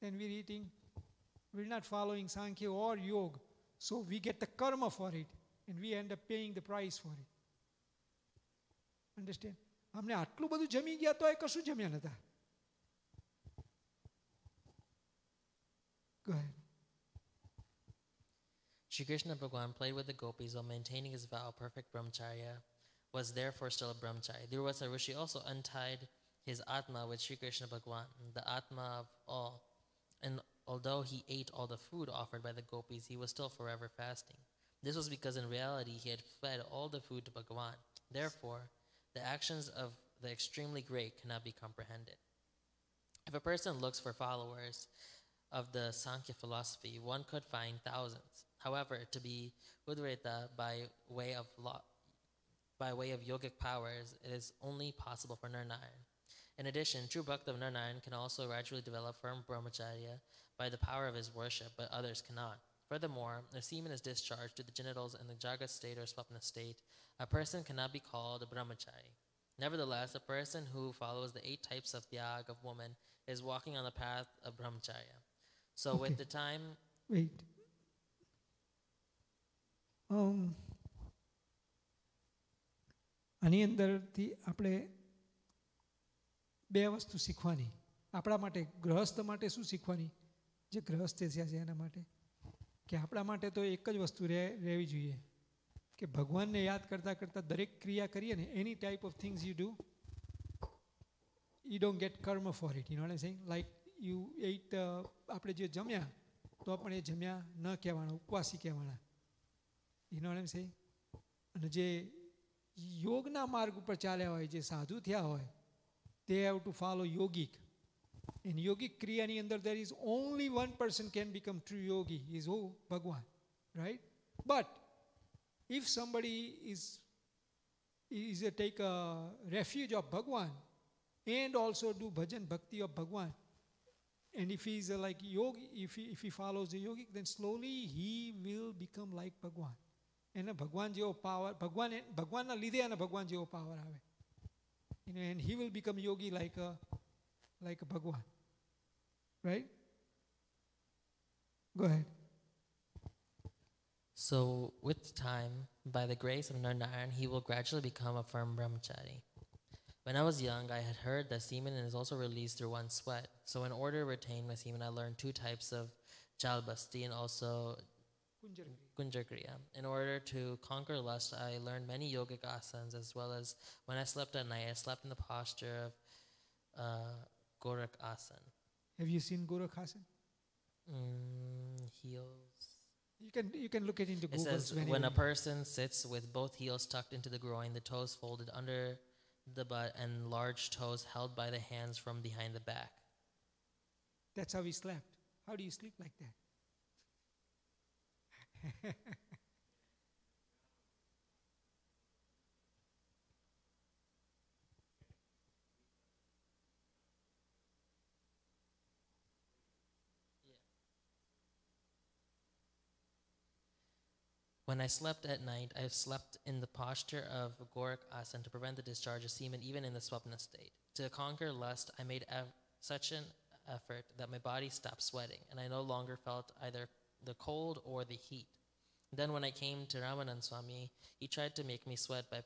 Then we're eating, we're not following Sankhya or Yoga. So we get the karma for it and we end up paying the price for it. Understand? અમને આટલું બધું જમી ગયા તો એ કશું જમ્યા નતા. Go ahead. Shri Krishna Bhagwan played with the gopis while maintaining his vow of perfect brahmacharya, was therefore still a brahmachari. Durvasa Rishi also untied his Atma with Shri Krishna Bhagwan, the Atma of all. And although he ate all the food offered by the gopis, he was still forever fasting. This was because in reality he had fed all the food to Bhagwan. Therefore, the actions of the extremely great cannot be comprehended. If a person looks for followers of the Sankhya philosophy, one could find thousands. However, to be Udvarita by way of yogic powers, it is only possible for Narayan. In addition, true bhakta of Narayan can also gradually develop firm brahmacharya by the power of his worship, but others cannot. Furthermore, if semen is discharged to the genitals in the jagat state or swapna state, a person cannot be called a brahmachari. Nevertheless, a person who follows the 8 types of tyag of woman is walking on the path of brahmacharya. So Okay. with the time... Wait. આની અંદરથી આપણે બે વસ્તુ શીખવાની. આપણા માટે ગૃહસ્થ માટે શું શીખવાની? જે ગૃહસ્થ છે એના માટે કે આપણા માટે તો એક જ વસ્તુ રહેવી જોઈએ કે ભગવાનને યાદ કરતાં કરતાં દરેક ક્રિયા કરીએ ને, એની type of things you do, you don't get karma for it. You know what I'm saying? Like you ate, આપણે જે જમ્યા તો આપણે એ જમ્યા ન કહેવાના, ઉપવાસી કહેવાના. You know what I'm saying? અને જે યોગના માર્ગ ઉપર ચાલ્યા હોય, જે સાધુ થયા હોય, they have to follow yogic. In yogic kriyaની અંદર there is only one person can become true yogi. Is who? Bhagwan. Right? But if somebody is take a refuge of Bhagwan and also do bhajan bhakti of Bhagwan, and if he is like yogi, if he follows the yogic, then slowly he will become like Bhagwan. And Bhagwan જેવો power, ભગવાનના લીધે અને ભગવાન જેવો power આવે. You know, and he will become yogi like a Bhagwan. Right? Go ahead. So with time, by the grace of Narayan, he will gradually become a firm brahmachari. When I was young, I had heard that semen is also released through one's sweat. So in order to retain my semen, I learned 2 types of jalbasti and also kunjakriya. In order to conquer lust, I learned many yogic asanas, as well as when I slept at night, I slept in the posture of Gorak asana. Have you seen Gorak asana? Heels. You can look it into It Google. says when a person sits with both heels tucked into the groin, the toes folded under the butt, and large toes held by the hands from behind the back. That's how he slept. How do you sleep like that? When I slept at night, I slept in the posture of Gorak asana to prevent the discharge of semen even in the swapna state. To conquer lust, I made such an effort that my body stopped sweating, and I no longer felt either the cold or the heat. Then when I came to Ramanand Swami, he tried to make me sweat by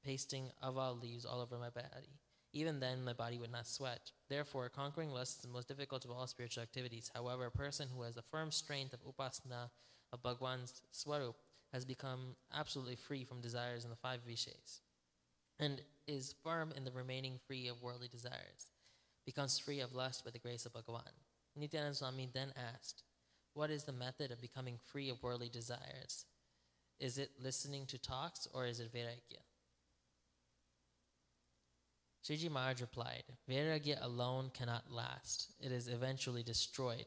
pasting aval leaves all over my body. Even then, my body would not sweat. Therefore, conquering lust is the most difficult of all spiritual activities. However, a person who has the firm strength of upasana of Bhagwan's Swarup has become absolutely free from desires in the 5 vishayas and is firm in the remaining free of worldly desires, becomes free of lust by the grace of Bhagwan. Nityananda Swami then asked, what is the method of becoming free of worldly desires? Is it listening to talks or is it Vairagya? Sriji Maharaj replied, Vairagya alone cannot last. It is eventually destroyed.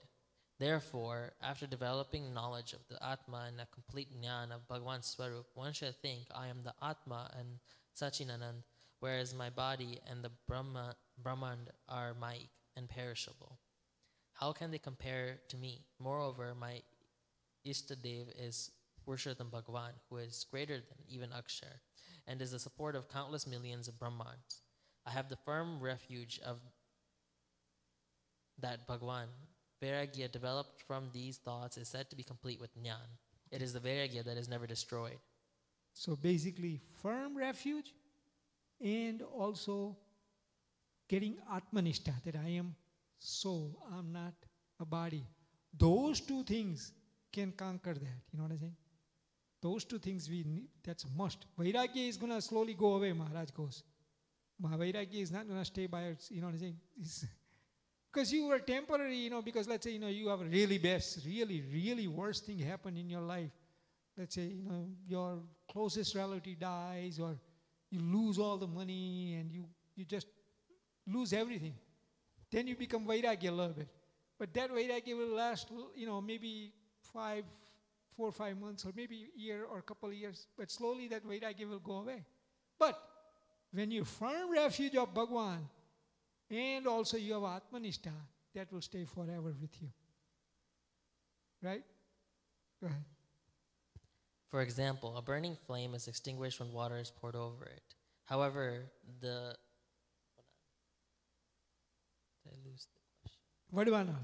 Therefore, after developing knowledge of the Atma and a complete jnana of Bhagavan's Swarup, one should think, I am the Atma and Sachinanand, whereas my body and the Brahman are Maik and perishable. How can they compare to me? Moreover, my Ishtadev is Purushottam Bhagavan, who is greater than even Akshar, and is the support of countless millions of Brahmans. I have the firm refuge of that Bhagavan. Vairagya developed from these thoughts is said to be complete with Jnana. It is the Vairagya that is never destroyed. So basically, firm refuge and also getting Atmanishta, that I am soul, I'm not a body. Those two things can conquer that. You know what I'm saying? Those two things we need, that's a must. Vairagya is going to slowly go away, Maharaj goes. Vairagya is not going to stay by its, you know what I'm saying? Because you were temporary, because let's say, you have a really best, really worst thing happen in your life. Let's say, your closest relative dies, or you lose all the money and you just lose everything. Then you become Vairagya a little bit. But that Vairagya will last, maybe 4 or 5 months, or maybe a year or a couple of years. But slowly that Vairagya will go away. But when you firm refuge of Bhagwan, and also you have Atmanishta, that will stay forever with you. Right? Go ahead. For example, a burning flame is extinguished when water is poured over it. However, did I lose the question? Vadvana.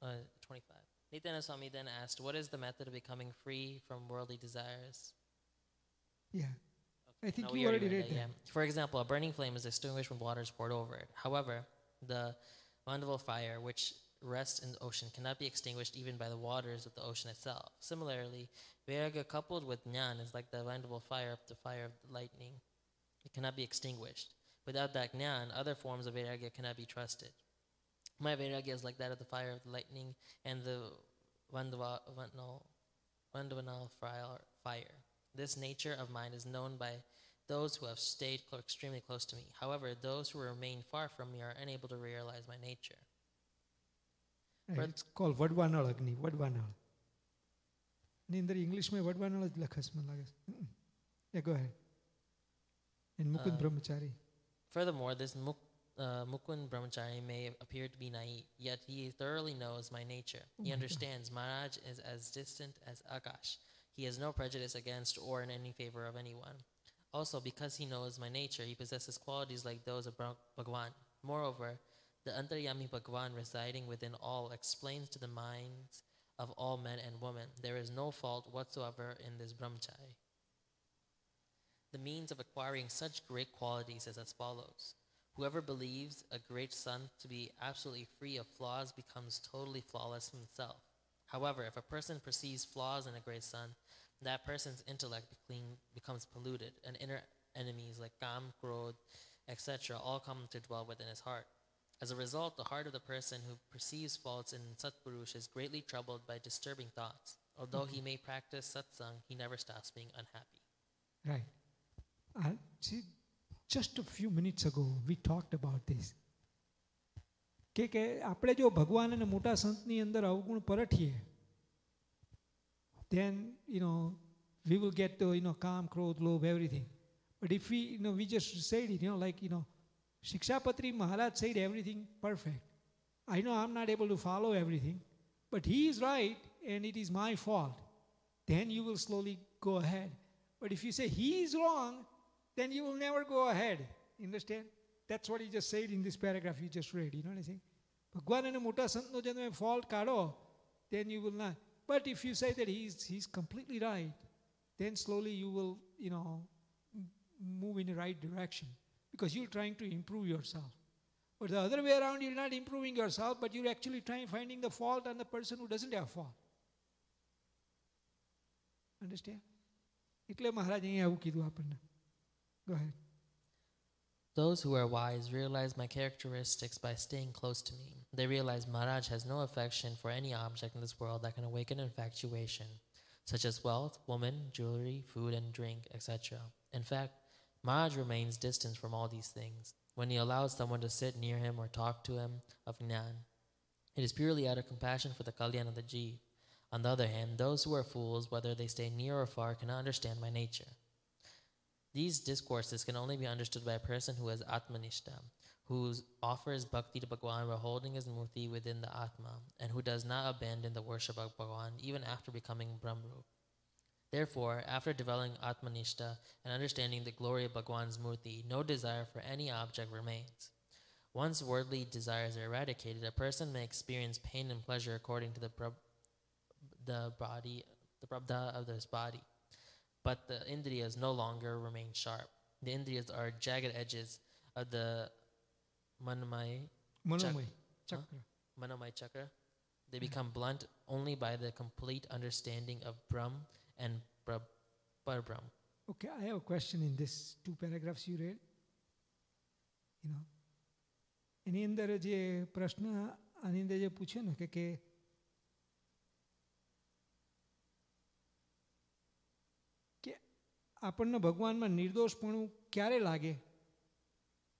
25. Nityananda Swami then asked, what is the method of becoming free from worldly desires? Yeah. I think No, we you already read that. Yeah. For example, a burning flame is extinguished when water is poured over it. However, the Mandaval fire, which rests in the ocean, cannot be extinguished even by the waters of the ocean itself. Similarly, Vairagya coupled with Jnana is like the Mandaval fire, the fire of the lightning. It cannot be extinguished. Without that Jnana, other forms of Vairagya cannot be trusted. My Vairagya is like that of the fire of the lightning and the Vandavanal fire. This nature of mine is known by those who have stayed extremely close to me. However, those who remain far from me are unable to realize my nature. Right, it's called Vadvanal Agni, Vadvanal. In the English, Vadvanal is lakhas man lagas. Yeah, go ahead. And Mukund Brahmachari. Furthermore, this Mukund Brahmachari may appear to be naive, yet he thoroughly knows my nature. He understands Maharaj is as distant as Akash. He has no prejudice against or in any favor of anyone. Also, because he knows my nature, he possesses qualities like those of Bhagavan. Moreover, the Antaryami Bhagavan residing within all explains to the minds of all men and women. There is no fault whatsoever in this brahmachari. The means of acquiring such great qualities is as follows. Whoever believes a great son to be absolutely free of flaws becomes totally flawless himself. However, if a person perceives flaws in a great son, that person's intellect becomes polluted, and inner enemies like Kam, Krodh, etc. all come to dwell within his heart. As a result, the heart of the person who perceives faults in Satpurush is greatly troubled by disturbing thoughts. Although he may practice Satsang, he never stops being unhappy. Right. See, just a few minutes ago, we talked about this. કે આપણે જો ભગવાન અને મોટા સંતની અંદર અવગુણ પરઠીએ, then we will get to calm, krodh, lobh, everything. But if we just said it, like Shikshapatri Maharaj said everything perfect. I know I'm not able to follow everything, but he is right and it is my fault. Then you will slowly go ahead. But if you say he is wrong, then you will never go ahead. Understand? That's what he just said in this paragraph you just read. You know what I'm saying? Bhagwan and Mota Santno Janme fault kado, then you will not. But if you say that he's completely right, then slowly you will, move in the right direction. Because you're trying to improve yourself. But the other way around, you're not improving yourself, but you're actually finding the fault on the person who doesn't have fault. Understand? એટલે મહારાજ અહીંયા આવું કીધું આપણને. Go ahead. Those who are wise realize my characteristics by staying close to me. They realize Maharaj has no affection for any object in this world that can awaken infatuation, such as wealth, woman, jewelry, food and drink, etc. In fact, Maharaj remains distant from all these things. When he allows someone to sit near him or talk to him of Gnan, it is purely out of compassion for the Kalyan of the Jeev. On the other hand, those who are fools, whether they stay near or far, cannot understand my nature. These discourses can only be understood by a person who has Atmanishta, who offers bhakti to Bhagwan while holding his murti within the Atma, and who does not abandon the worship of Bhagwan even after becoming Brahmrup. Therefore, after developing Atmanishta and understanding the glory of Bhagwan's murti, no desire for any object remains. Once worldly desires are eradicated, a person may experience pain and pleasure according to the prabdha of his body. But the indriyas no longer remain sharp. The indriyas are jagged edges of the Manomai chakra. They become blunt only by the complete understanding of Brahm and Parbrahm. Okay, I have a question in this 2 paragraphs you read. એની અંદર જે પ્રશ્ન આની અંદર જે પૂછ્યો ને કે આપણને ભગવાનમાં નિર્દોષપણું ક્યારે લાગે?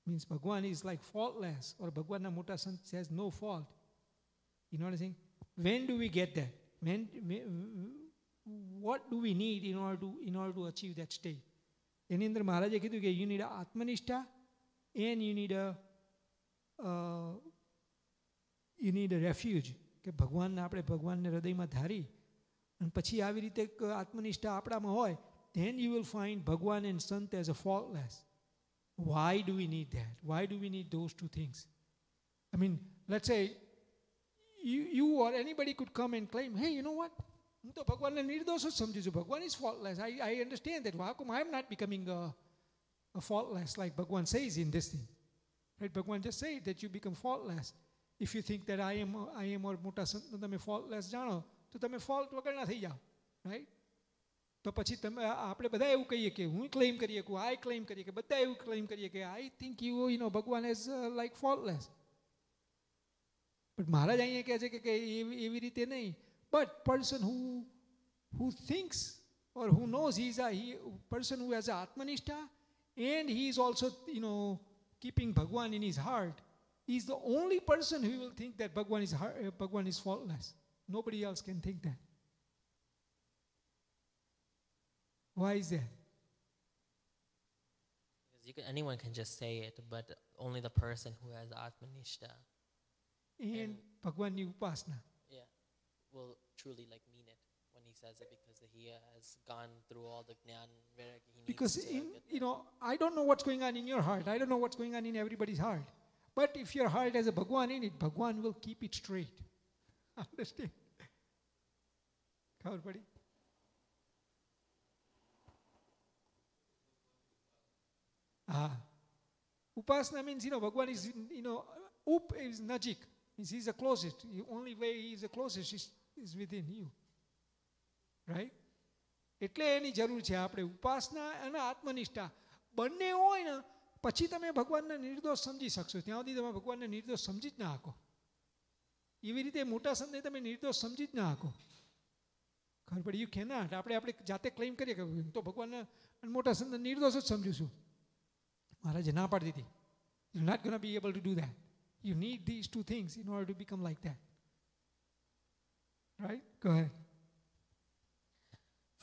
Means Bhagwan is like faultless, or Bhagwanના મોટા સંત says no fault. You know what I'm saying? When do we get that? What do we need in order to achieve that state? એની અંદર મહારાજે કીધું કે you need આત્મનિષ્ઠા and you need a refuge. કે ભગવાનને આપણે ભગવાનને હૃદયમાં ધારી અને પછી આવી રીતે આત્મનિષ્ઠા આપણામાં હોય, then you will find Bhagwan and Sant as a faultless. Why do we need that? Why do we need those 2 things? I mean, let's say you or anybody could come and claim, hey, you know what? હું તો ભગવાનને નિર્દોષ જ સમજુ છું. Bhagwan is faultless. I understand that. How come I am not becoming a faultless like Bhagwan says in this thing? Right? Bhagwan just said that you become faultless. If you think that I am or મોટા સંતને તમે faultless જાણો તો તમે fault વગરના થઈ જાઓ. Right? તો પછી તમે આપણે બધા એવું કહીએ કે હું ક્લેમ કરીએ કે I claim કરીએ કે બધા એવું ક્લેમ કરીએ કે I think you know Bhagwan is like faultless. But મહારાજ અહીંયા કહે છે કે એવી રીતે નહીં. But person who thinks or who knows he is a person who has Atmanishta and he is also keeping Bhagwan in his heart, he is the only person who will think that Bhagwan is faultless. Nobody else can think that. Why is that? Because anyone can just say it, but only the person who has Atmanishta and Bhagwan ni upasna will truly mean it when he says it, because he has gone through all the Gnan where he needs because to I don't know what's going on in your heart. I don't know what's going on in everybody's heart. But if your heart has a Bhagwan in it, Bhagwan will keep it straight. Understand? ખબર પડી? Upasana means, Bhagwan is, Up is Najik. Means he's the closest. The only way he is the closest is within you. Right? એટલે એની જરૂર છે. આપણે ઉપાસના અને આત્મનિષ્ઠા બંને હોય ને પછી તમે ભગવાનને નિર્દોષ સમજી શકશો. ત્યાં સુધી તમે ભગવાનને નિર્દોષ સમજી જ ના શકો. એવી રીતે મોટા સંતને તમે નિર્દોષ સમજી જ ના શકો. ખબર પડી? You cannot. આપણે જાતે ક્લેમ કરીએ કે હું તો ભગવાનને મોટા સંતને નિર્દોષ જ સમજુ છું. મહારાજે ના પાડી દીધી. You're not going to be able to do that. You need these 2 things in order to become like that. Right? Go ahead.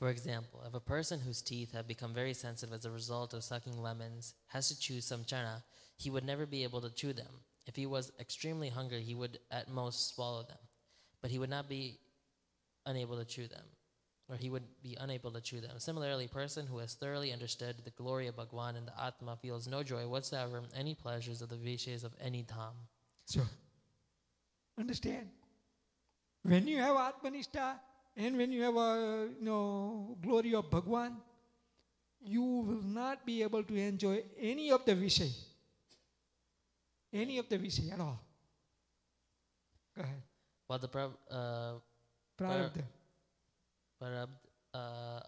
For example, if a person whose teeth have become very sensitive as a result of sucking lemons has to chew some chana, he would never be able to chew them. If he was extremely hungry, he would at most swallow them, but he would not be unable to chew them, or he would be unable to chew them. Similarly, a person who has thoroughly understood the glory of Bhagwan and the Atma feels no joy whatsoever in any pleasures of the Vishayas of any dham. So, understand, when you have Atmanishta and when you have a glory of Bhagwan, you will not be able to enjoy any of the Vishay. Any of the Vishay at all. Go ahead. While the Prarabdha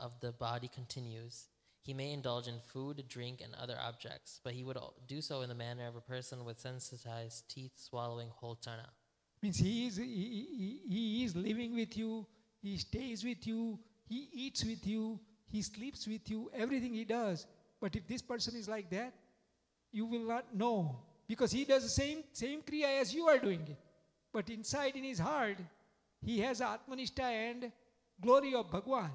of the body continues, he may indulge in food, drink, and other objects, but he would do so in the manner of a person with sensitized teeth swallowing whole chana. Means he is living with you, he stays with you, he eats with you, he sleeps with you, everything he does But if this person is like that, you will not know, because he does the same kriya as you are doing it. But inside in his heart, he has Atmanishta and glory of Bhagwan.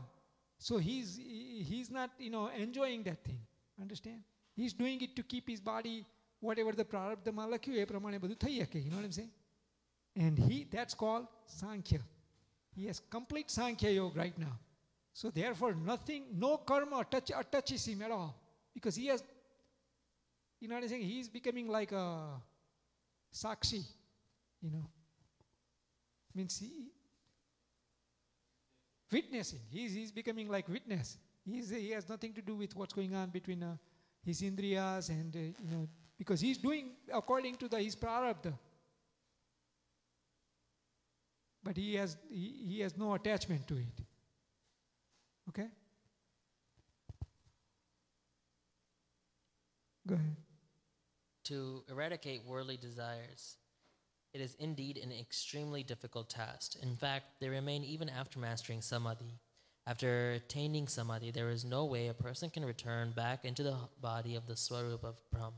So he's not, enjoying that thing. Understand? He's doing it to keep his body, whatever the prarabdha lakhyu, e pramane badhu thai શકે. You know what I'm saying? And that's called Sankhya. He has complete Sankhya Yoga right now. So therefore nothing, no karma touches him at all. Because he has, you know what I'm saying? He's becoming like a Sakshi, Means witnessing. He's becoming like witness. He has nothing to do with what's going on between his indriyas and, because he's doing according to his prarabdha. But he has no attachment to it. Okay? Go ahead. To eradicate worldly desires, it is indeed an extremely difficult task. In fact, they remain even after mastering samadhi. After attaining samadhi, there is no way a person can return back into the body of the Swarup of Brahm.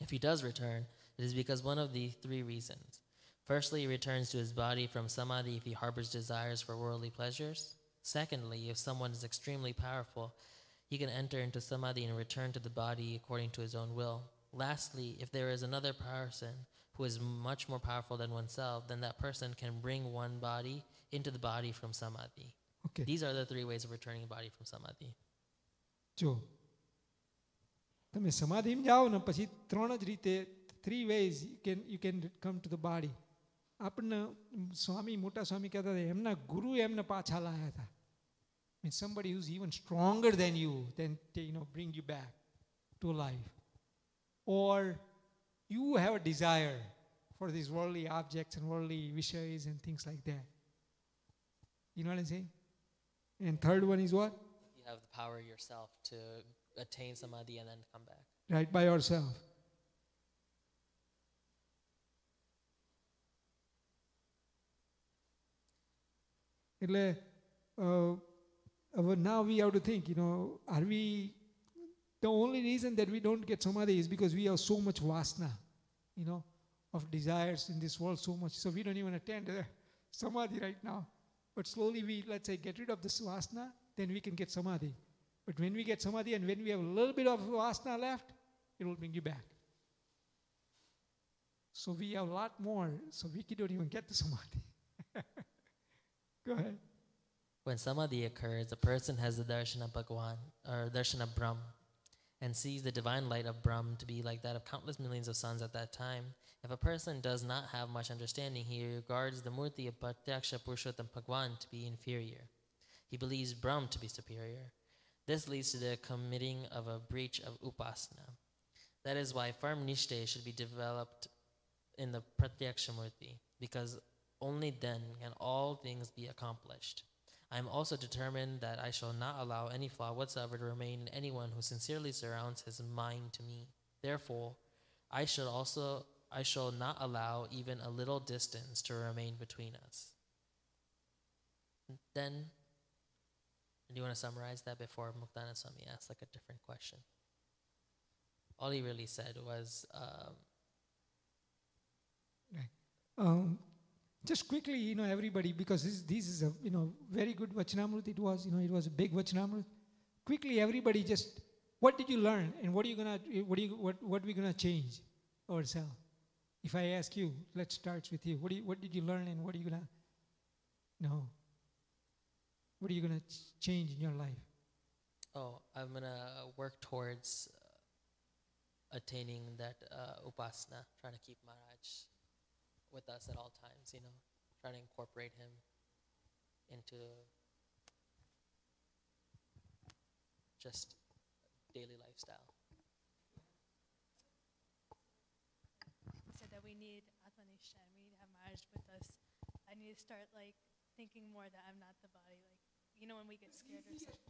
If he does return, it is because one of the three reasons. Firstly, he returns to his body from samadhi if he harbors desires for worldly pleasures. Secondly, if someone is extremely powerful, he can enter into samadhi and return to the body according to his own will. Lastly, if there is another person who is much more powerful than oneself, then that person can bring one body into the body from samadhi. Okay. These are the three ways of returning a body from samadhi. જો તમે સમાધિમાં જાઓ ને પછી ત્રણ જ રીતે, 3 ways you can come to the body. આપણને સ્વામી, મોટા સ્વામી કહેતા હતા, એમના ગુરુ એમને પાછા લાયા હતા. Means somebody who's even stronger than you, then bring you back to life. Or you have a desire for these worldly objects and worldly vishayas and things like that. You know what I'm saying? And third one is what? You have the power yourself to attain samadhi and then come back. Right, by yourself. Now we have to think, are we, the only reason that we don't get samadhi is because we have so much vasana, of desires in this world, so much. So we don't even attend samadhi right now. But slowly we, let's say, get rid of this vasana, then we can get samadhi. But when we get samadhi and when we have a little bit of vasana left, it will bring you back. So we have a lot more, so we don't even get the samadhi. Go ahead. When samadhi occurs, a person has the darshan of Bhagwan, or darshan of Brahm, and sees the divine light of Brahm to be like that of countless millions of suns at that time. If a person does not have much understanding, he regards the murti of Pratyaksha Purushottam Bhagwan to be inferior. He believes Brahm to be superior. This leads to the committing of a breach of upasana. That is why firm nishtha should be developed in the Pratyaksha Murti, because only then can all things be accomplished. I am also determined that I shall not allow any flaw whatsoever to remain in anyone who sincerely surrounds his mind to me. Therefore, I shall not allow even a little distance to remain between us. Then, do you want to summarize that before Muktana Swami asks like a different question? All he really said was, just quickly, everybody, because this is a very good Vachanamrut. It was a big Vachanamrut. Quickly, everybody, just what did you learn, and what we gonna change ourselves? If I ask you, let's start with you. What did you learn, and what are you gonna know? What are you gonna change in your life? I'm gonna work towards attaining that upasana, trying to keep Maharaj with us at all times, trying to incorporate him into just daily lifestyle. He said that we need Atmanishta and we need to have Maharaj with us. I need to start thinking more that I'm not the body. When we get scared or something.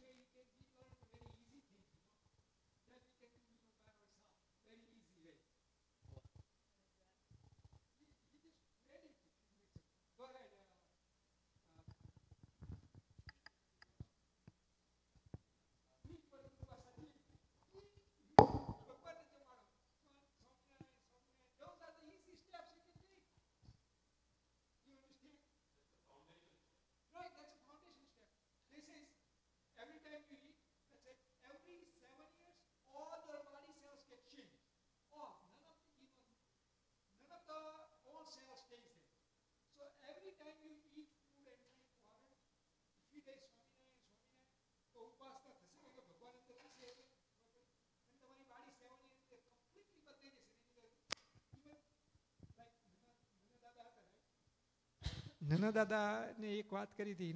નાના દાદાને એક વાત કરી હતી,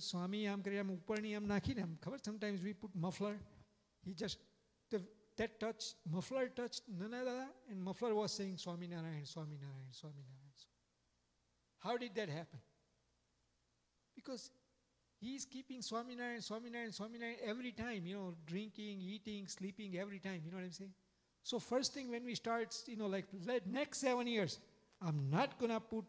સ્વામી આમ કરી આમ ઉપરની આમ નાખીને આમ ખબર, sometimes we put muffler, he just that touch, muffler touched Nana Dada, and muffler was saying Swami Narayan, Swami Narayan, Swami Narayan. How did that happen? Because he is keeping Swami Narayan, Swami Narayan, Swami Narayan every time, drinking, eating, sleeping, every time, you know what I'm saying? So first thing when we start, like next 7 years, I'm not gonna put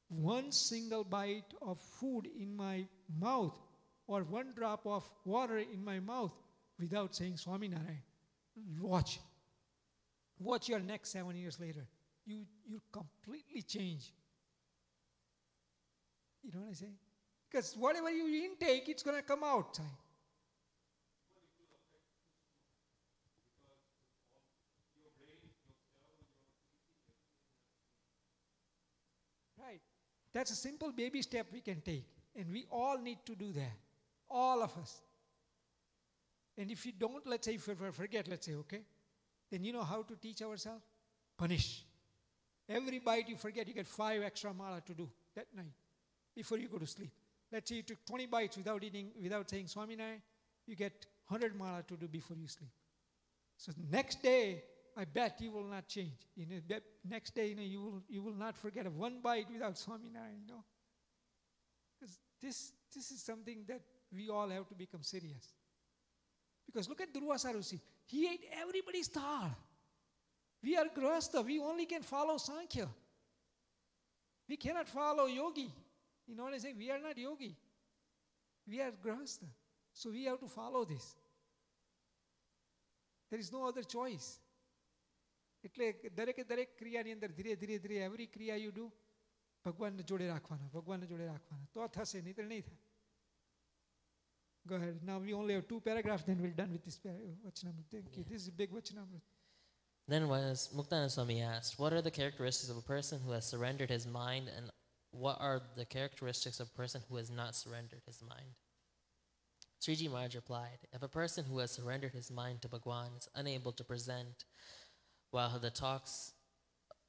one single bite of food in my mouth or one drop of water in my mouth without saying Swami Narayan. Watch your next 7 years later. You completely change. You know what I'm saying? Because whatever you intake, it's going to come outside. Right. That's a simple baby step we can take. And we all need to do that. All of us. And if you don't, let's say, if you forget, let's say, okay, then you know how to teach ourselves? Punish. Every bite you forget, you get 5 extra mala to do that night before you go to sleep. Let's say you took 20 bites without eating, without saying Swami Narayan, you get 100 mala to do before you sleep. So the next day, I bet you will not change. That next day, you will not forget one bite without Swami Narayan, Because this is something that we all have to become serious. Because look at Durvasa Rusi. He ate everybody's thal. We are grahastha. We only can follow Sankhya. We cannot follow yogi. You know what I say? We are not yogi. We are grahastha. So we have to follow this. There is no other choice. એટલે દરેકે દરેક ક્રિયાની અંદર ધીરે ધીરે ધીરે every ક્રિયા you do ભગવાનને જોડે રાખવાના, ભગવાનને જોડે રાખવાના, તો થશે, નહીં તો નહીં થાય. Go ahead. Now we only have 2 paragraphs, then we're done with this Vachanamrita. Thank you. This is a big Vachanamrita. Then Muktananda Swami asked, what are the characteristics of a person who has surrendered his mind, and what are the characteristics of a person who has not surrendered his mind? Sriji Maharaj replied, if a person who has surrendered his mind to Bhagwan is unable to present while the talks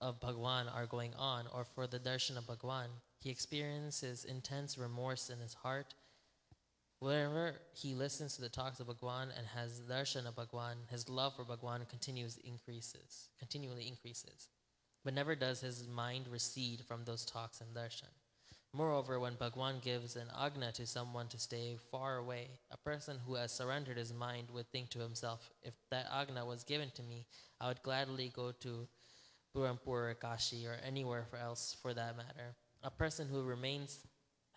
of Bhagwan are going on, or for the darshan of Bhagwan, he experiences intense remorse in his heart. Whenever he listens to the talks of Bhagwan and has darshan of Bhagwan, his love for Bhagwan continually increases, but never does his mind recede from those talks and darshan. Moreover, when Bhagwan gives an agna to someone to stay far away, a person who has surrendered his mind would think to himself, if that agna was given to me, I would gladly go to Burampur or Kashi or anywhere else for that matter. A person who remains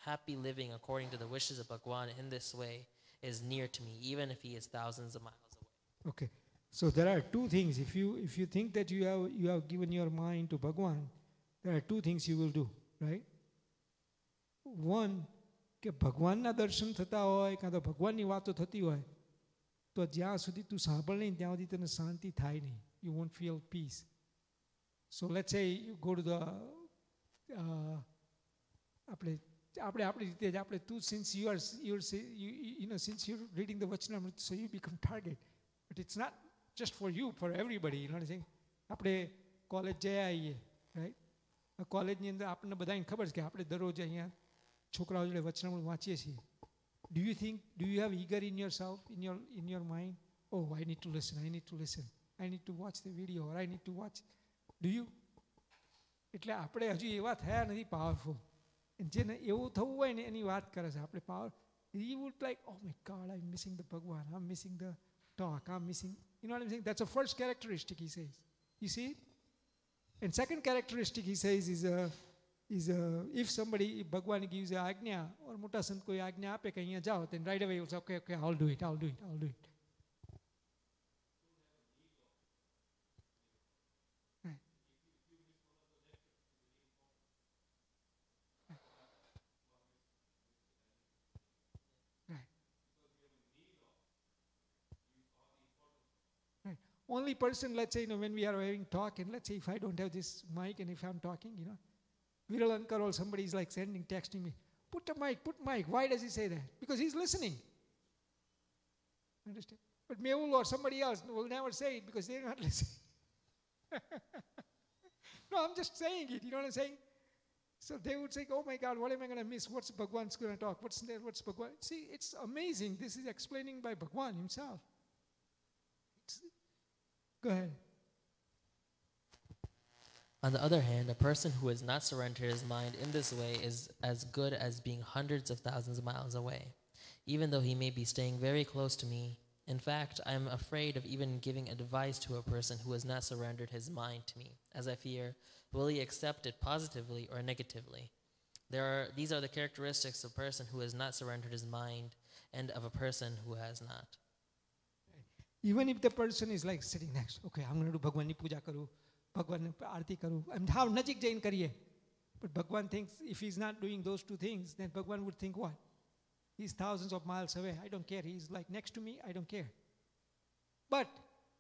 happy living according to the wishes of Bhagwan in this way is near to me, even if he is thousands of miles away. Okay. So there are 2 things. If you think that you have given your mind to Bhagwan, there are 2 things you will do, right? One, કે ભગવાનના દર્શન થતા હોય કાં તો ભગવાનની વાતો થતી હોય તો જ્યાં સુધી તું સાંભળ નહીં ત્યાં સુધી તને શાંતિ થાય નહીં. You won't feel peace. So let's say you go to the આપણી રીતે જ આપણે તું since since you're reading the Vachanamrita, so you become target. But it's not just for you, for everybody. You know what I'm saying? આપણે college જઈ આવીએ, right? કોલેજની અંદર આપણને બધાને ખબર છે કે આપણે દરરોજ અહીંયા છોકરાઓ જોડે વચનામૃત વાંચીએ છીએ. Do you have eager in yourself, in your mind? Oh, I need to listen, I need to listen. I need to watch the video, or I need to watch. Do you? એટલે આપણે હજુ એવા થયા નથી powerful. જેને એવું થવું હોય ને એની વાત કરે છે આપણે power. You would like, oh my God, I'm missing the Bhagwan, I'm missing the talk, I'm missing, you know what I'm saying? That's the first characteristic he says. You see it? And second characteristic he says is if somebody, if Bhagwan gives a agnya, or mota sant koi agnya ape ke અહીંયા જાઓ, then right away you say, okay, I'll do it. Right. Right. Right. Only person, let's say, when we are having talk, and let's say if I don't have this mic and if I'm talking, Viral Ankar or somebody is like texting me, put mic. Why does he say that? Because he's listening. Understand? But Mehul or somebody else will never say it because they're not listening. No, I'm just saying it. You know what I'm saying? So they would say, oh my God, what am I going to miss? What's Bhagwan's going to talk? What's Bhagwan? See, it's amazing. This is explaining by Bhagwan himself. Go ahead. On the other hand, a person who has not surrendered his mind in this way is as good as being hundreds of thousands of miles away, even though he may be staying very close to me. In fact, I am afraid of even giving advice to a person who has not surrendered his mind to me, as I fear, will he accept it positively or negatively? These are the characteristics of a person who has not surrendered his mind and of a person who has not. Even if the person is like sitting next, okay, I'm going to do Bhagwan ni puja karu, Bhagwan ni aarti karu, and how najik jain kariye. But Bhagwan thinks if he's not doing those two things, then Bhagwan would think what? He's thousands of miles away. I don't care. He's like next to me. I don't care. But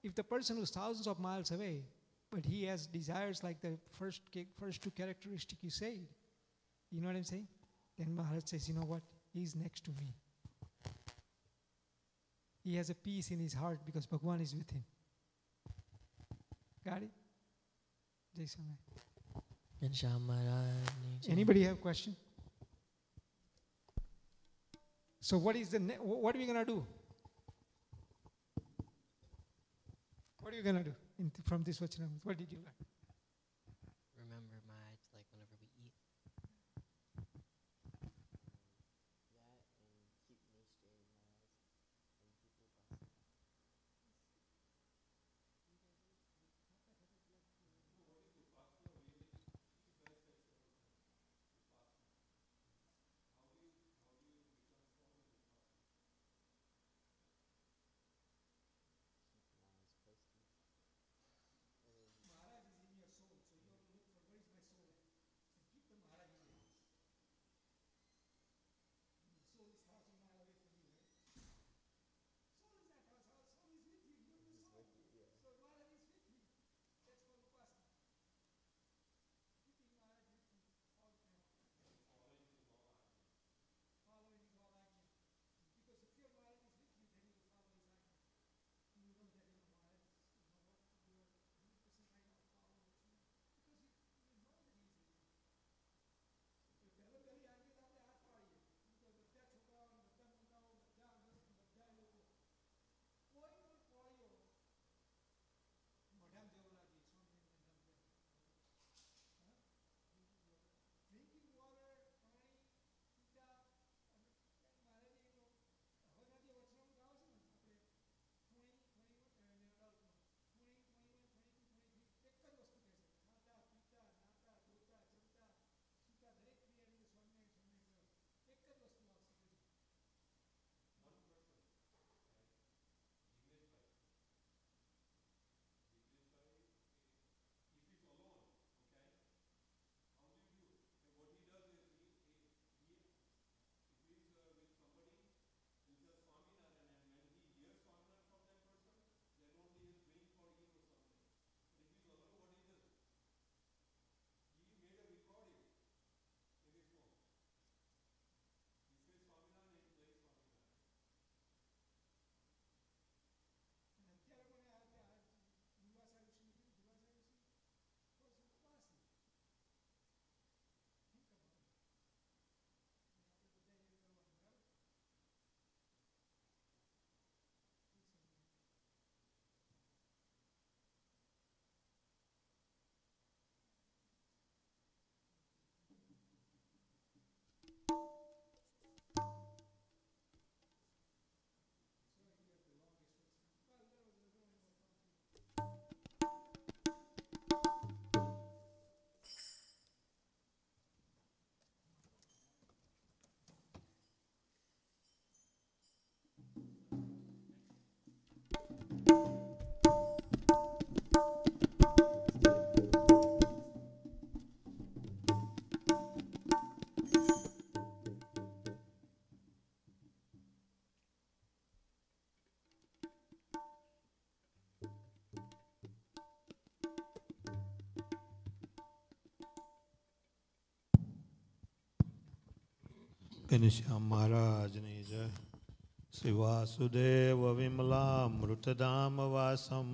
if the person who's thousands of miles away, but he has desires like the first two characteristics you said, you know what I'm saying? Then Maharaj says, you know what? He's next to me. He has a peace in his heart because Bhagwan is with him. Got it? Jai Samay. Anybody have a question? So what are we going to do? What are you going to do from this Vachanamrita? What did you learn? Remember like whenever we eat. Ghanshyam महाराज ने जय। श्री वासुदेव विमलामृतधाम वासम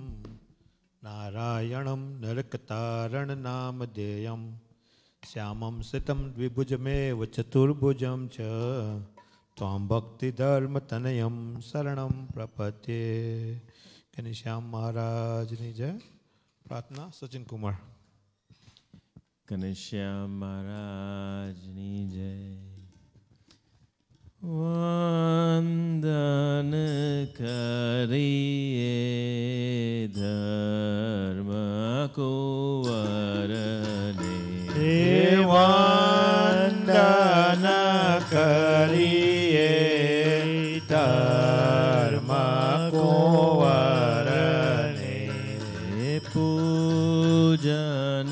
नारायणं नरकतारण नामधेयं श्यामं सितं द्विभुजमेव चतुर्भुजं च त्वां भक्तिधर्मतनयं शरणं प्रपद्ये. घनश्याम महाराजની જય. પ્રાર્થના સચિન કુમાર. ઘનશ્યામ મહારાજની જય. વંદન કરીએ ધર્મ કુંવરને. વંદન કરીએ ધર્મ કુંવરને. પૂજન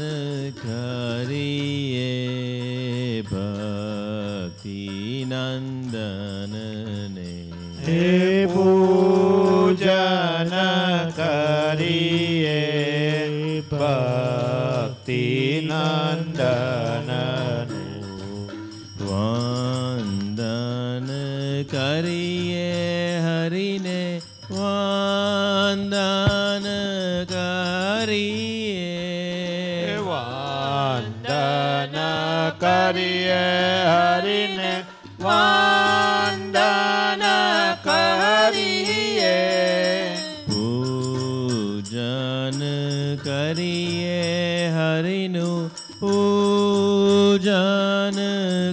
કરીએ ભક્તિ નંદનને. પૂજન કરીએ ભક્તિ નંદનનું. વંદન કરીએ હરિને વંદન કરીએ. વંદન કરીએ હરિને વંદન કરીએ. પૂજન કરીએ હરિનું પૂજન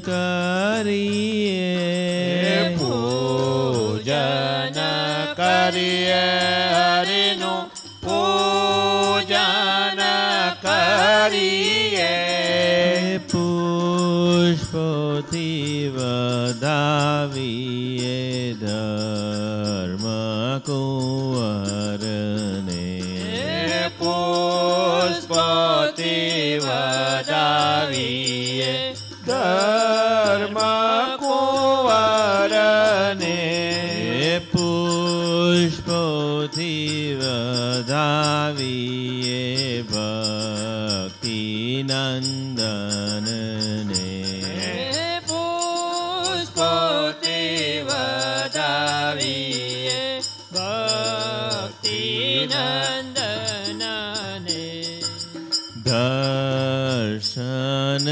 કરીએ. પૂજન કરીએ હરિનું પૂજન કરીએ. પુષ્પોથી વધાવીએ ધર્મ કુંવરને. પુષ્પોથી વધાવીએ ધર્મ કુંવરને. પુષ્પોથી વધાવીએ ભક્તિ નંદનને. પુષ્પોથી વધાવીએ ભક્તિ નંદનને. દર્શન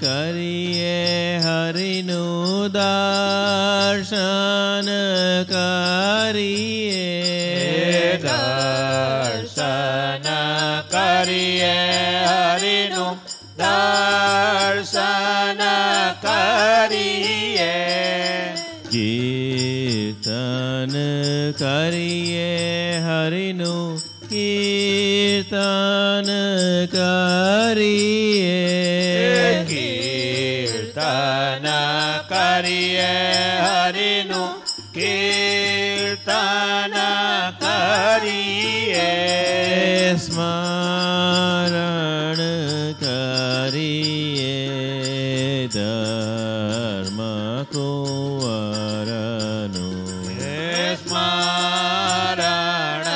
કરીએ હરિનું દર્શન કરીએ. દર્શન કરીએ હરિનું દર્શન કરીએ. કીર્તન કરીએ હરિનું કીર્તન કરીએ. કીર્તન કરીએ હરિનું કીર્તન કરીએ. સ્મરણ કરીએ ધર્મ કુંવરનું. સ્મરણ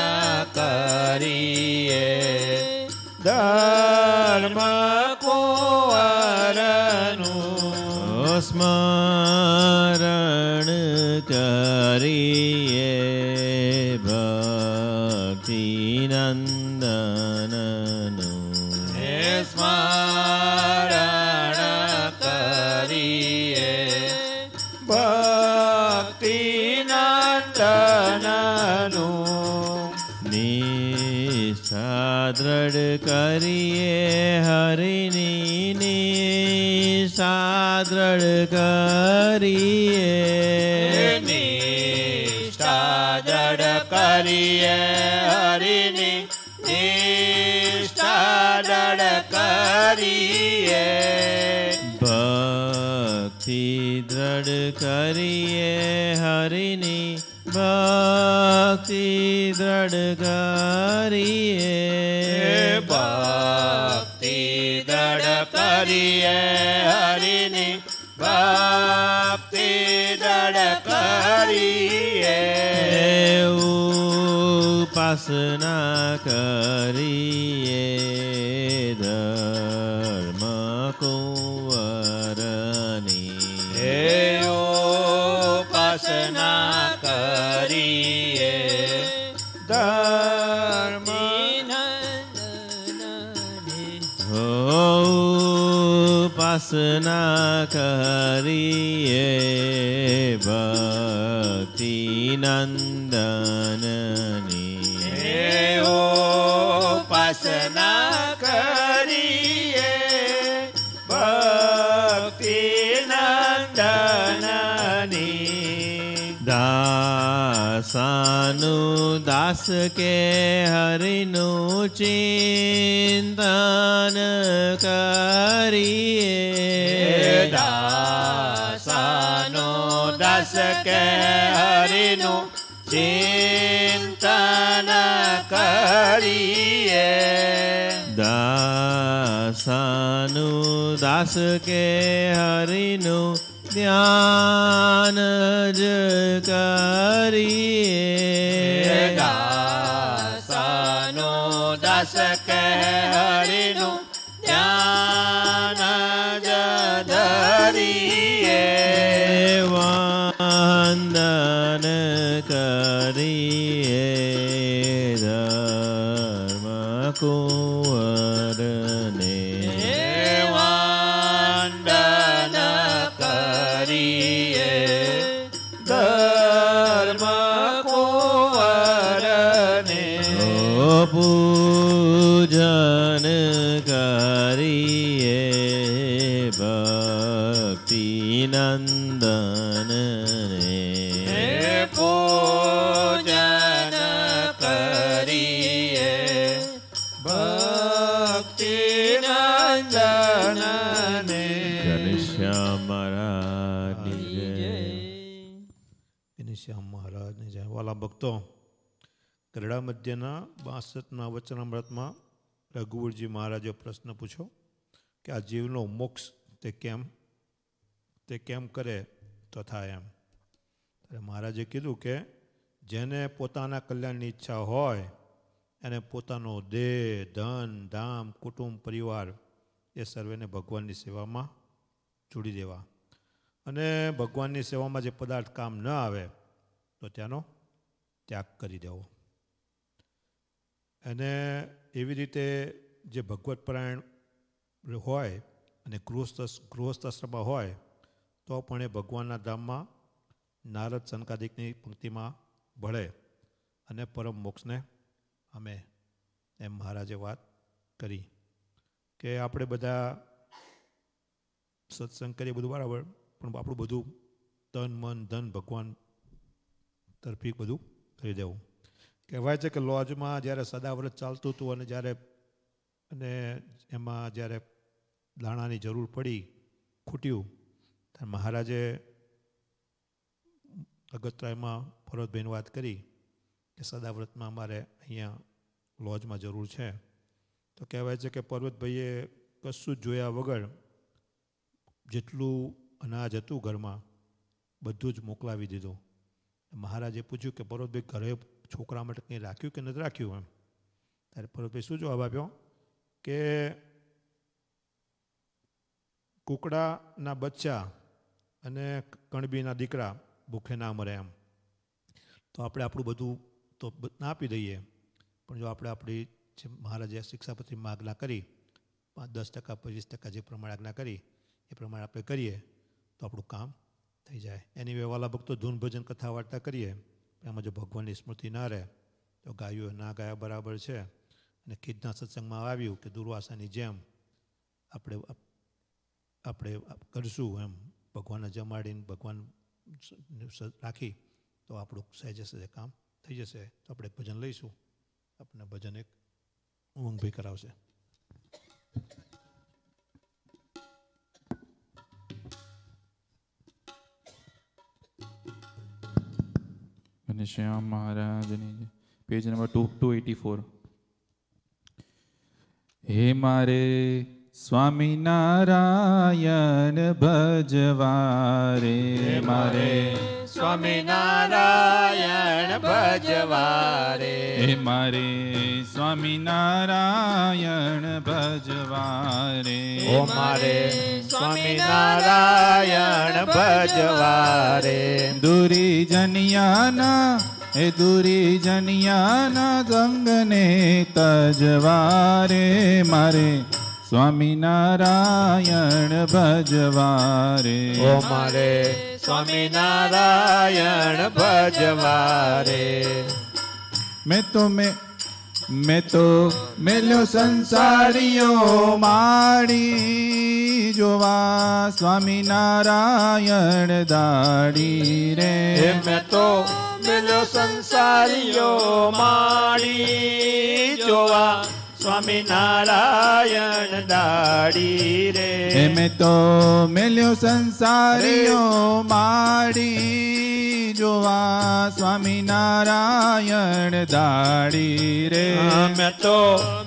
કરીએ ધર્મ કુંવરનું. સ્મરણ કરીએ ભક્તિ નંદનનું. સ્મરણ કરીએ ભક્તિ નંદનનું. નિષ્ઠા દ્રઢ કરીએ હરિની નિષ્ઠા દ્રઢ કરીએ. નિષ્ઠા દ્રઢ કરીએ હરિની નિષ્ઠા દ્રઢ કરીએ. ભક્તિ દ્રઢ કરીએ હરિની ભક્તિ દ્રઢ કરીએ. ભક્તિ દ્રઢ કરીએ હરિની ભક્તિ દ્રઢ કરીએ. ઉપાસના કરીએ ધર્મ કુંવરની. ઉપાસના કરીએ ધર્મ ઉપાસના કરીએ ભક્તિ નંદનની ઉપાસના કરીએ ભક્તિ નંદનની દાસાનું દાસ કે હરિનું ચિંતન કરીએ દાસાનો દાસ કે હરિનું ચિંતન કરીએ દાસાનું દાસ કે હરિનું ધ્યાન જ કરીએ દાસાનો દાસ કે હરિનું ધ્યાન જ ધરીએ વંદન કરીએ ધર્મ કુંવરને વંદન કરીએ ધર્મ કુંવરને પૂજન કરીએ ભક્તિ નંદનને પૂજન કરીએ ભક્તિ નંદનને ઘનશ્યામ મહારાજની જય. ઘનશ્યામ મહારાજની જય. વાલા ભક્તો, ગરડા મધ્યના 62ના વચનામૃતમાં રઘુવીરજી મહારાજે પ્રશ્ન પૂછ્યો કે આ જીવનો મોક્ષ તે કેમ કરે તો થાય એમ. ત્યારે મહારાજે કીધું કે જેને પોતાના કલ્યાણની ઈચ્છા હોય એને પોતાનો દેહ, ધન, ધામ, કુટુંબ, પરિવાર એ સર્વેને ભગવાનની સેવામાં જોડી દેવા અને ભગવાનની સેવામાં જે પદાર્થ કામ ન આવે તો ત્યાંનો ત્યાગ કરી દેવો. અને એવી રીતે જે ભગવતપરાયણ હોય અને ગૃહસ્થાશ્રમમાં હોય તો પણ એ ભગવાનના ધામમાં નારદ સનકાદિકની પંક્તિમાં ભળે અને પરમ મોક્ષને અમે એમ મહારાજે વાત કરી કે આપણે બધા સત્સંગ કરીએ બધું બરાબર, પણ આપણું બધું તન મન ધન ભગવાન તરફી બધું કરી દેવું. કહેવાય છે કે લોજમાં જ્યારે સદાવ્રત ચાલતું હતું અને એમાં જ્યારે દાણાની જરૂર પડી, ખૂટ્યું, ત્યારે મહારાજે અગત્યામાં ફરોજભાઈને વાત કરી કે સદાવ્રતમાં અમારે અહીંયા લોજમાં જરૂર છે. તો કહેવાય છે કે પર્વતભાઈએ કશું જ જોયા વગર જેટલું અનાજ હતું ઘરમાં બધું જ મોકલાવી દીધું. મહારાજે પૂછ્યું કે પર્વતભાઈ ઘરે છોકરા માટે કંઈ રાખ્યું કે નથી રાખ્યું એમ. ત્યારે પર્વતભાઈ શું જવાબ આપ્યો કે કુકડાના બચ્ચા અને કણબીના દીકરા ભૂખે ના મરે એમ. તો આપણે આપણું બધું તો ના આપી દઈએ, પણ જો આપણે આપણી જે મહારાજે શિક્ષાપત્રીમાં આજ્ઞા કરી 10% 25% જે પ્રમાણે આજ્ઞા કરી એ પ્રમાણે આપણે કરીએ તો આપણું કામ થઈ જાય. એની વેવાલા ભક્તો ધૂન ભજન કથા વાર્તા કરીએ, એમાં જો ભગવાનની સ્મૃતિ ના રહે તો ગાયો ના ગાયા બરાબર છે. અને કીધના સત્સંગમાં આવ્યું કે દુર્વાસાની જેમ આપણે કરશું એમ ભગવાનને જમાડીને ભગવાન રાખી તો આપણું સહેજે સહેજે કામ થઈ જશે. તો આપણે ભજન લઈશું, આપણને ભજન એક ઉમંગભાઈ કરાવશે. ઘનશ્યામ મહારાજની પેજ નંબર 284. હે મારે સ્વામિનારાયણ ભજવારે, મારે સ્વામિનારાયણ ભજવારે, મારે સ્વામિનારાયણ ભજવારે, ઓ મારે સ્વામિનારાયણ ભજવારે. દુરી જનિયાના એ દુરી જનિયાના ગંગને તજવારે, મારે સ્વામિનારાયણ ભજવા રે. ઓ મારે સ્વામિનારાયણ ભજવા રે. મેં તો મેલ્યો સંસારીઓ માડી જોવા સ્વામિનારાયણ દાડી રે. મેં તો મેલ્યો સંસારીઓ માડી જોવા સ્વામિનારાયણ દાડી રે. મેં તો મેલ્યો સંસારીઓ માડી જોવા સ્વામિનારાયણ દાડી રે. મેં તો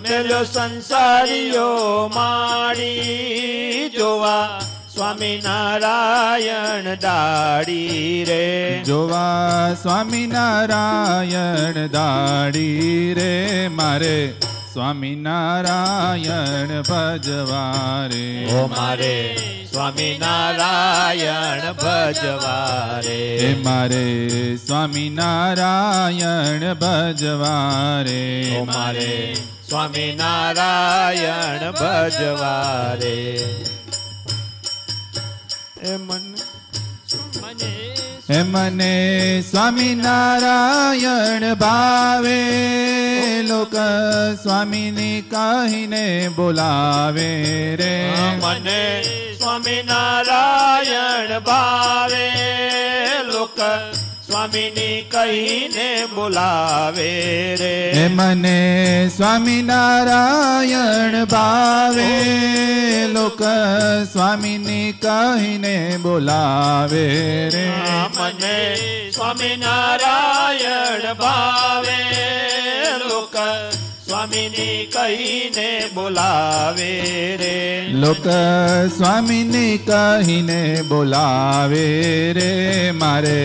મેલ્યો સંસારીઓ માડી જોવા સ્વામિનારાયણ દાડી રે. જોવા સ્વામિનારાયણ દાડી રે. મારે સ્વામિનારાયણ ભજવા રે. ઓ મારે સ્વામિનારાયણ ભજવા રે. મારે સ્વામિનારાયણ ભજવા રે. ઓ મારે સ્વામિનારાયણ ભજવા રે. મને સ્વામિનારાયણ ભાવે લોક સ્વામીની કહીને બોલાવે રે. મને સ્વામિનારાયણ ભાવે લોક સ્વામીની કહીને બોલાવે રે. મને સ્વામિનારાયણ ભાવે લોક સ્વામીની કહીને બોલાવે રે. મને સ્વામિનારાયણ ભાવે લોક સ્વામીની કહીને બોલાવે રે. લોક સ્વામીની કહીને બોલાવે રે. મારે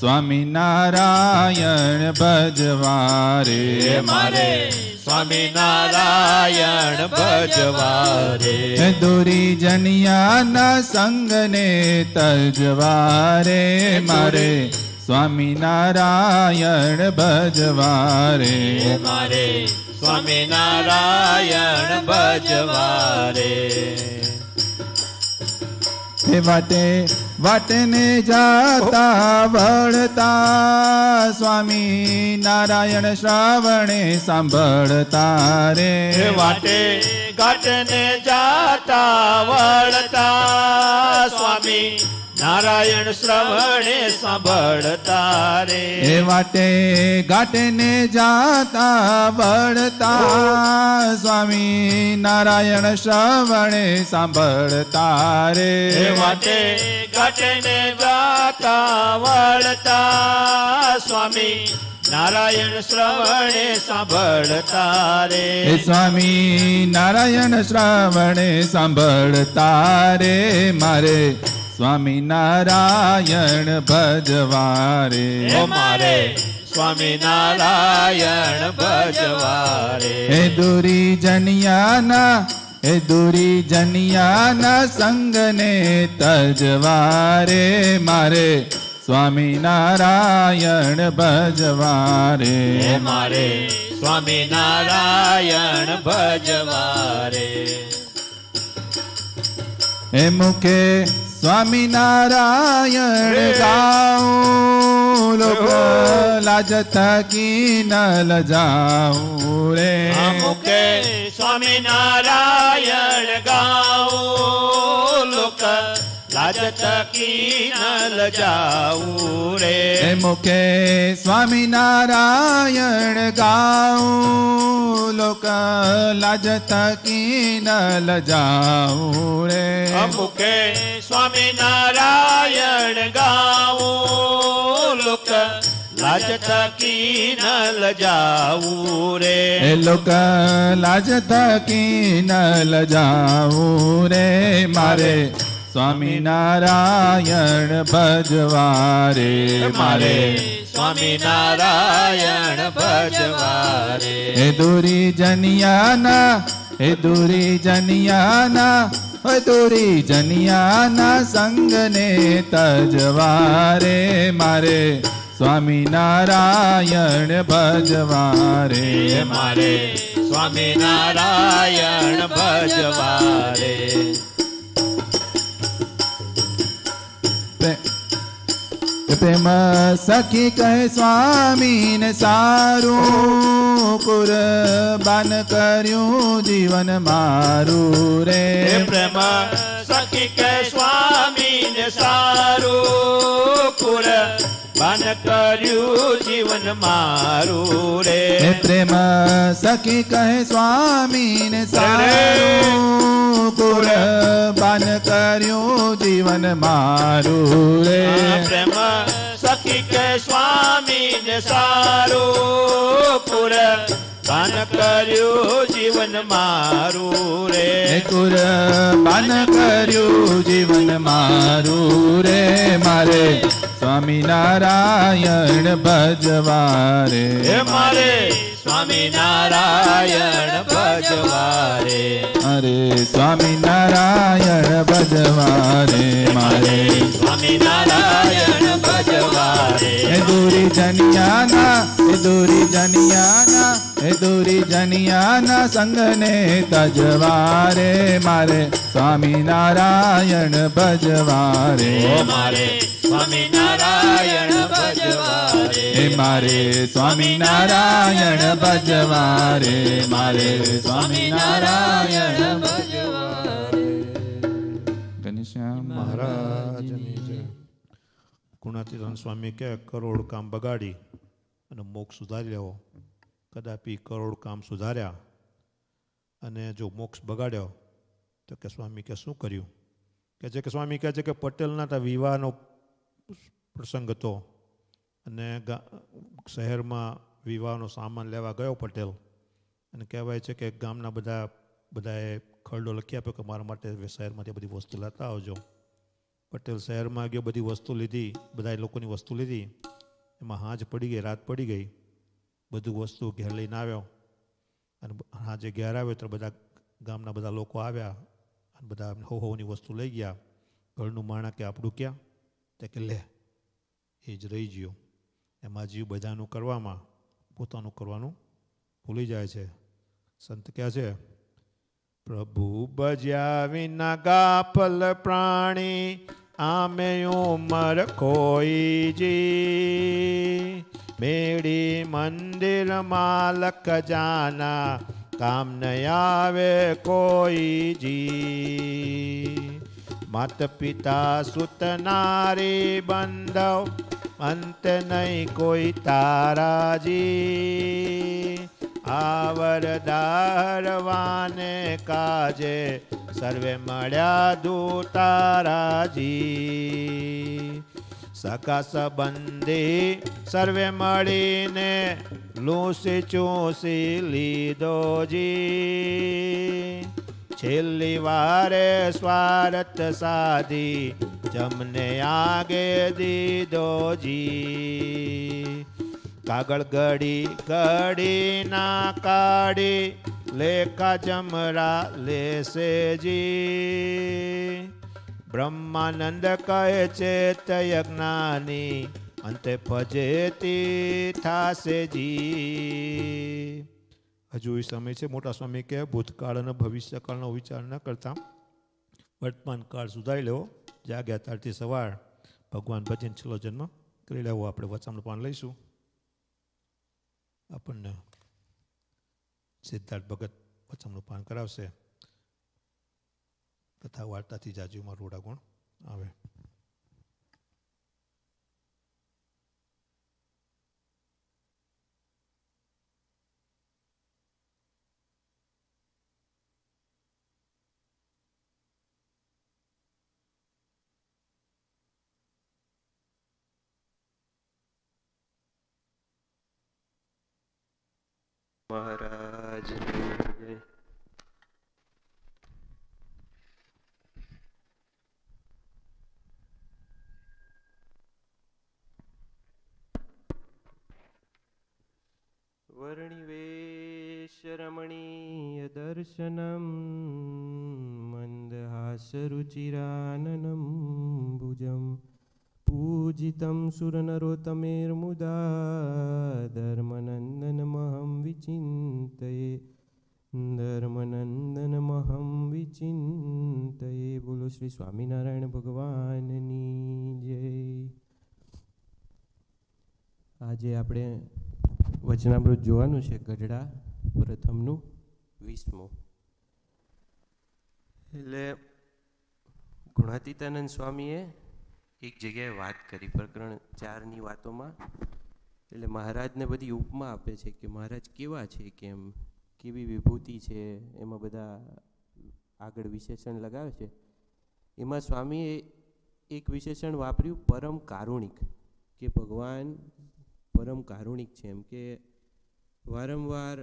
સ્વામિનારાયણ ભજવા રે. મારે સ્વામિનારાયણ ભજવા રે. દોરી જનિયાના સંગને તજવા રે. મારે સ્વામિનારાયણ ભજવા રે. મારે સ્વામિનારાયણ ભજવા રે. વાટને જાતા વળતા સ્વામી નારાયણ શ્રાવણે સાંભળતા રે. વાટે ઘાટને જાતા વળતા સ્વામી નારાયણ શ્રવણે સાંભળતા રે. વાટે ઘાટને જાતા વળતા સ્વામી નારાયણ શ્રવણે સાંભળતા રે. વાટે ઘાટને જાતા વળતા સ્વામી નારાયણ શ્રવણે સાંભળતા રે. સ્વામી નારાયણ શ્રવણે સાંભળતા રે. મારે સ્વામિનારાયણ ભજવા રે. મારે સ્વામિનારાયણ ભજવા રે. દૂરી જનિયાના સંગને તજવા રે. મારે સ્વામિનારાયણ ભજવા રે. મારે સ્વામિનારાયણ ભજવા રે. મુખે સ્વામિનારાયણ ગાઉં લોક લાજ થકી ન લજાઉં રે. મુખે સ્વામિનારાયણ ગાઉં લોક લાજ થકી ન લજાઉં રે. મુખે સ્વામિનારાયણ ગાઉં લોક લાજ થકી ન લજાઉં રે. મુખે સ્વામિનારાયણ ગાઉં લોક લાજ થકી ન લજાઉં રે. લોક લાજ થકી ન લજાઉં રે. મારે સ્વામિનારાયણ ભજવા રે. મારે સ્વામિનારાયણ ભજવા રે. દૂરી જનિયાના સંગને તજવા રે. મારે સ્વામિનારાયણ ભજવા રે. મારે સ્વામિનારાયણ ભજવા પ્રેમ સખી કહે સ્વામીને સારું કુરબાન કર્યું જીવન મારું રે. પ્રેમ સખી કે સ્વામીને સારું કુરબાન કર્યું જીવન મારું રે. પ્રેમ સખી કહે સ્વામીને સારું કુરબાન કર્યું જીવન મારું રે. પ્રેમ સખી કે સ્વામીને સારું કુરબાન કર્યું જીવન મારું રે. કુરબાન કર્યું જીવન મારું રે. મારે સ્વામિનારાયણ ભજવા રે. મારે સ્વામિનારાયણ ભજવા રે. અરે સ્વામિનારાયણ ભજવા રે. મારે સ્વામિનારાયણ ભજવા રે. એ દૂરી જનિયાના એ દૂરી જનિયાના એ દૂરી જનિયાના સંગને તજવા રે. મારે સ્વામિનારાયણ ભજવા રે. મારે સ્વામિનારાયણ ભજવા રે. મારે સ્વામિનારાયણ ભજવા રે. મારે સ્વામિનારાયણ ભજવા રે. ઘનશ્યામ મહારાજની જય. ગુણાતીતાનંદ સ્વામી કહે કરોડ કામ બગાડી અને મોક્ષ સુધારી લેવો. કદાપી કરોડ કામ સુધાર્યા અને જો મોક્ષ બગાડ્યો તો કે સ્વામી કે શું કર્યું? કહે છે કે સ્વામી કહે છે કે પટેલના ત્યાં વિવાહનો પ્રસંગ હતો અને શહેરમાં વિવાહનો સામાન લેવા ગયો પટેલ અને કહેવાય છે કે ગામના બધાએ ખરડો લખી આપ્યો કે મારા માટે શહેરમાંથી બધી વસ્તુ લેતા આવજો. પટેલ શહેરમાં ગયો, બધી વસ્તુ લીધી, બધા લોકોની વસ્તુ લીધી. એમાં હાંજ પડી ગઈ, રાત પડી ગઈ. બધું વસ્તુ ઘેર લઈને આવ્યો અને હાજે ઘેર આવ્યો તો બધા ગામના બધા લોકો આવ્યા અને બધા હોની વસ્તુ લઈ ગયા. ઘરનું માણા કે આપણું ક્યાં? તે કે લે એ જ રહી ગયું. એમાં જીવ બધાનું કરવામાં પોતાનું કરવાનું ભૂલી જાય છે. સંત ક્યાં છે? પ્રભુ ભજ્યા વિના ગાફલ પ્રાણી આમે ઉમર ખોઈજી. મેળી મંદિર માલક જાના કામ ન આવે કોઈજી. માત પિતા સુત નારી બંધવ અંત નહીં કોઈ તારાજી. આવરદારવાને કાજે સર્વે મળ્યા દૂતારાજી. સગા સંબંધી સર્વે મળીને લૂસી ચૂસી લીધોજી. છેલ્લી વારે સ્વાર્થ સાધી જમને આગે દીધોજી. કાગળ ઘડી ઘડી ના કાઢી લેખા જમરા લેસેજી. બ્રહ્માનંદ કહે છે તય જ્ઞાની અંતે ફજેતી થાશેજી. હજુ એ સમય છે. મોટા સ્વામી કહે ભૂતકાળ અને ભવિષ્યકાળનો વિચાર ન કરતા વર્તમાન કાળ સુધારી લેવો. જાગ્યા ત્યારથી સવાર ભગવાન ભજન છેલ્લો જન્મ કરી લેવો. આપણે વચનનું પાન લઈશું. આપણને સિદ્ધાર્થ ભગત વચનનું પાન કરાવશે. કથા વાર્તાથી જાજુમાં રોડા ગુણ આવે. મહારાજ વર્ણિવેશ રમણીય દર્શનમ મંદહાસરુચિરાનનમ ભુજમ પૂજિતમ સુરનરોતમેર્મુદા ધર્મનંદનમહં વિચિંતયે ધર્મનંદનમહં વિચિંતયે. બોલો શ્રી સ્વામિનારાયણ ભગવાનની જય. આજે આપણે વચનામૃત જોવાનું છે, ગઢડા પ્રથમનું 20મું. એટલે ગુણાતીતાનંદ સ્વામીએ એક જગ્યાએ વાત કરી પ્રકરણ 4ની વાતોમાં. એટલે મહારાજને બધી ઉપમા આપે છે કે મહારાજ કેવા છે, કેમ કેવી વિભૂતિ છે, એમાં બધા આગળ વિશેષણ લગાવે છે. એમાં સ્વામીએ એક વિશેષણ વાપર્યું પરમ કારુણિક, કે ભગવાન પરમ કારુણિક છે. એમ કે વારંવાર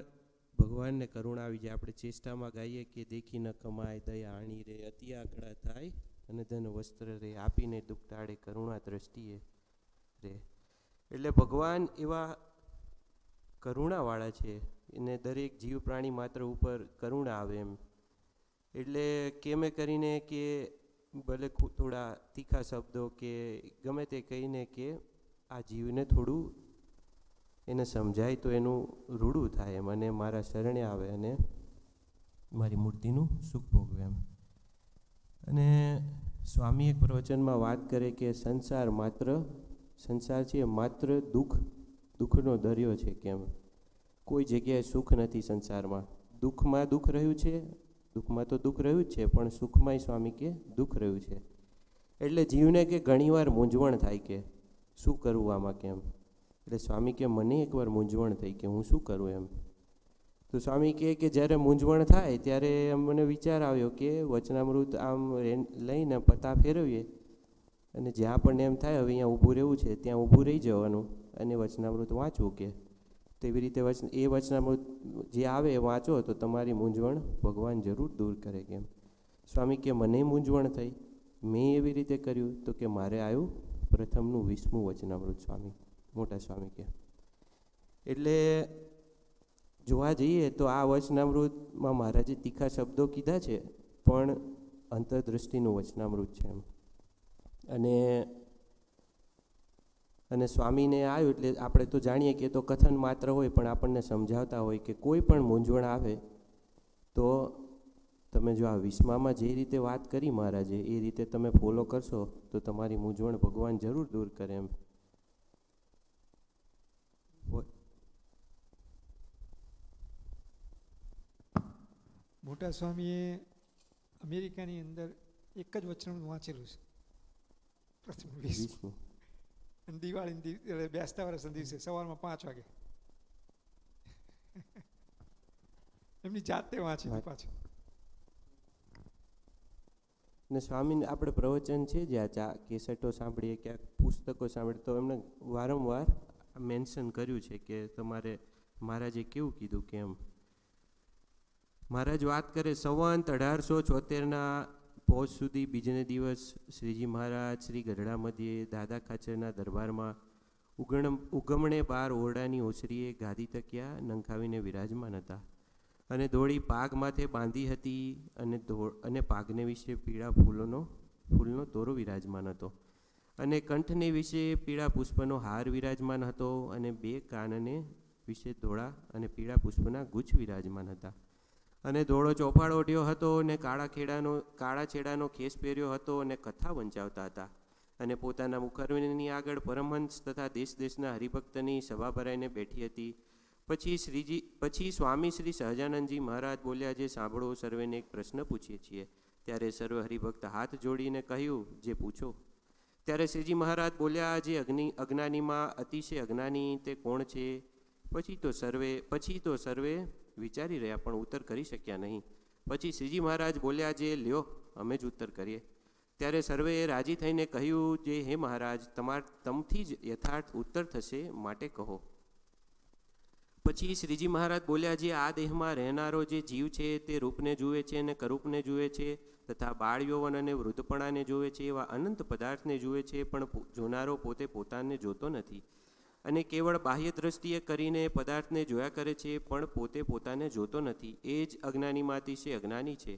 ભગવાનને કરુણા આવી જાય. આપણે ચેષ્ટામાં ગાઈએ કે દેખી ન કમાય દયા આણી રે, અતિ આંકડા થાય અને ધન વસ્ત્ર રે, આપીને દુઃખ ટાળે કરુણા દ્રષ્ટિએ રે. એટલે ભગવાન એવા કરુણાવાળા છે, એને દરેક જીવ પ્રાણી માત્ર ઉપર કરુણા આવે એમ. એટલે કેમે કરીને કે ભલે થોડા તીખા શબ્દો કે ગમે તે કહીને કે આ જીવને થોડું એને સમજાય તો એનું રૂડું થાય એમ, અને મારા શરણે આવે અને મારી મૂર્તિનું સુખ ભોગવે એમ. અને સ્વામી એક પ્રવચનમાં વાત કરે કે સંસાર છે માત્ર દુઃખનો દરિયો છે. કેમ કોઈ જગ્યાએ સુખ નથી સંસારમાં. દુઃખમાં દુઃખ રહ્યું છે, દુઃખમાં તો દુઃખ રહ્યું જ છે, પણ સુખમાંય સ્વામી કે દુઃખ રહ્યું છે. એટલે જીવને કે ઘણીવાર મૂંઝવણ થાય કે શું કરવું આમાં કેમ. એટલે સ્વામી કે મને એકવાર મૂંઝવણ થઈ કે હું શું કરું એમ. તો સ્વામી કહે કે જ્યારે મૂંઝવણ થાય ત્યારે મને વિચાર આવ્યો કે વચનામૃત આમ લઈને પતા ફેરવીએ અને જ્યાં આપણને એમ થાય હવે અહીંયા ઊભું રહેવું છે ત્યાં ઊભું રહી જવાનું અને વચનામૃત વાંચવું. કે તેવી રીતે એ વચનામૃત જે આવે એ વાંચો તો તમારી મૂંઝવણ ભગવાન જરૂર દૂર કરે. કેમ સ્વામી કે મને મૂંઝવણ થઈ, મેં એવી રીતે કર્યું તો કે મારે આવ્યું પ્રથમનું 20મું વચનામૃત. સ્વામી મોટા સ્વામી કે એટલે જોવા જઈએ તો આ વચનામૃતમાં મહારાજે તીખા શબ્દો કીધા છે, પણ અંતરદૃષ્ટિનું વચનામૃત છે એમ. અને સ્વામીને આવ્યું એટલે આપણે તો જાણીએ કે તો કથન માત્ર હોય, પણ આપણને સમજાવતા હોય કે કોઈ પણ મૂંઝવણ આવે તો તમે જો આ 20માં જે રીતે વાત કરી મહારાજે એ રીતે તમે ફોલો કરશો તો તમારી મૂંઝવણ ભગવાન જરૂર દૂર કરે એમ. મોટા સ્વામીએ અમેરિકાની અંદર એક જ વચનામૃત વાંચેલું છે, પ્રથમ 20. અને દિવાળી બેસતા વર્ષના દિવસે સવારમાં 5 વાગે એમની જાતે વાંચી પાછું. ને સ્વામીને આપણે પ્રવચન છે જ્યાં કેસેટો સાંભળીએ, ક્યાંક પુસ્તકો સાંભળીએ, તો એમને વારંવાર મેન્શન કર્યું છે કે તમારે મહારાજે કેવું કીધું કેમ. મહારાજ વાત કરે સંવંત 1876ના પૌષ સુધી બીજને દિવસ શ્રીજી મહારાજ શ્રી ગઢડા મધ્યે દાદા ખાચરના દરબારમાં ઉગમણે 12 ઓરડાની ઓસરીએ ગાદી તકિયા નંખાવીને વિરાજમાન હતા. અને ધોળી પાગ માથે બાંધી હતી અને પાગને વિશે પીળા ફૂલનો તોરો વિરાજમાન હતો. અને કંઠને વિશે પીળા પુષ્પનો હાર વિરાજમાન હતો. અને 2 કાનને વિશે ધોળા અને પીળા પુષ્પના ગુચ્છ વિરાજમાન હતા. અને ધોળો ચોપાડ ઓઢ્યો હતો અને કાળા છેડાનો ખેસ પહેર્યો હતો અને કથા વંચાવતા હતા. અને પોતાના મુખારવિંદની આગળ પરમહંસ તથા દેશ દેશના હરિભક્તની સભા ભરાઈને બેઠી હતી. પછી સ્વામી શ્રી સહજાનંદજી મહારાજ બોલ્યા, જે સાંભળો સર્વેને એક પ્રશ્ન પૂછીએ છીએ. ત્યારે સર્વ હરિભક્ત હાથ જોડીને કહ્યું, જે પૂછો. ત્યારે શ્રીજી મહારાજ બોલ્યા, જે અજ્ઞાનીમાં અતિશય અજ્ઞાની તે કોણ છે? પછી તો સર્વે વિચારી રહ્યા પણ ઉત્તર કરી શક્યા નહીં. પછી શ્રીજી મહારાજ બોલ્યા, જે લ્યો અમે જ ઉત્તર કરીએ. ત્યારે સર્વેએ રાજી થઈને કહ્યું, જે હે મહારાજ તમથી જ યથાર્થ ઉત્તર થશે, માટે કહો. પછી શ્રીજી મહારાજ બોલ્યા, જે આ દેહમાં રહેનારો જે જીવ છે તે રૂપને જુએ છે અને કરૂપને જુએ છે તથા બાળ યૌવન અને વૃદ્ધપણાને જુએ છે, એવા અનંત પદાર્થને જુએ છે, પણ જોનારો પોતે પોતાને જોતો નથી. અને કેવળ બાહ્ય દ્રષ્ટિએ કરીને પદાર્થને જોયા કરે છે, પણ પોતે પોતાને જોતો નથી. એ જ અજ્ઞાનીમાંથી છે અજ્ઞાની છે.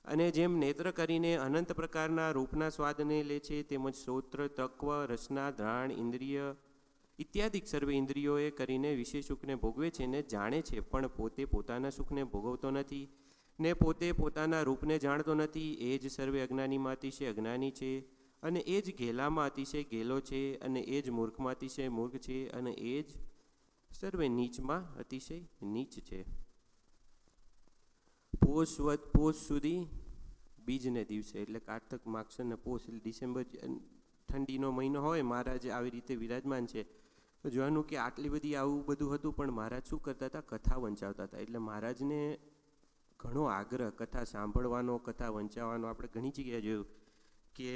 અને જેમ નેત્ર કરીને અનંત પ્રકારના રૂપના સ્વાદને લે છે, તેમજ શ્રોત્ર, તક્વ, રસના, ઘ્રાણ, ઇન્દ્રિય ઇત્યાદિક સર્વે ઇન્દ્રિયોએ કરીને વિષય સુખને ભોગવે છે ને જાણે છે, પણ પોતે પોતાના સુખને ભોગવતો નથી ને પોતે પોતાના રૂપને જાણતો નથી. એ જ સર્વે અજ્ઞાનીમાંથી છે અજ્ઞાની છે. અને એ જ ઘેલામાં અતિશય ઘેલો છે, અને એ જ મૂર્ખમાં અતિશય મૂર્ખ છે, અને એ જ સર્વે નીચમાં અતિશય નીચ છે. પોષ સુધી બીજને દિવસે, એટલે કારતક માગસર ને પોષ, એટલે ડિસેમ્બર ઠંડીનો મહિનો હોય, મહારાજ આવી રીતે વિરાજમાન છે. તો જોવાનું કે આટલી બધી આવું બધું હતું, પણ મહારાજ શું કરતા હતા? કથા વંચાવતા હતા. એટલે મહારાજને ઘણો આગ્રહ કથા સાંભળવાનો, કથા વંચાવવાનો. આપણે ઘણી જગ્યાએ જોયું કે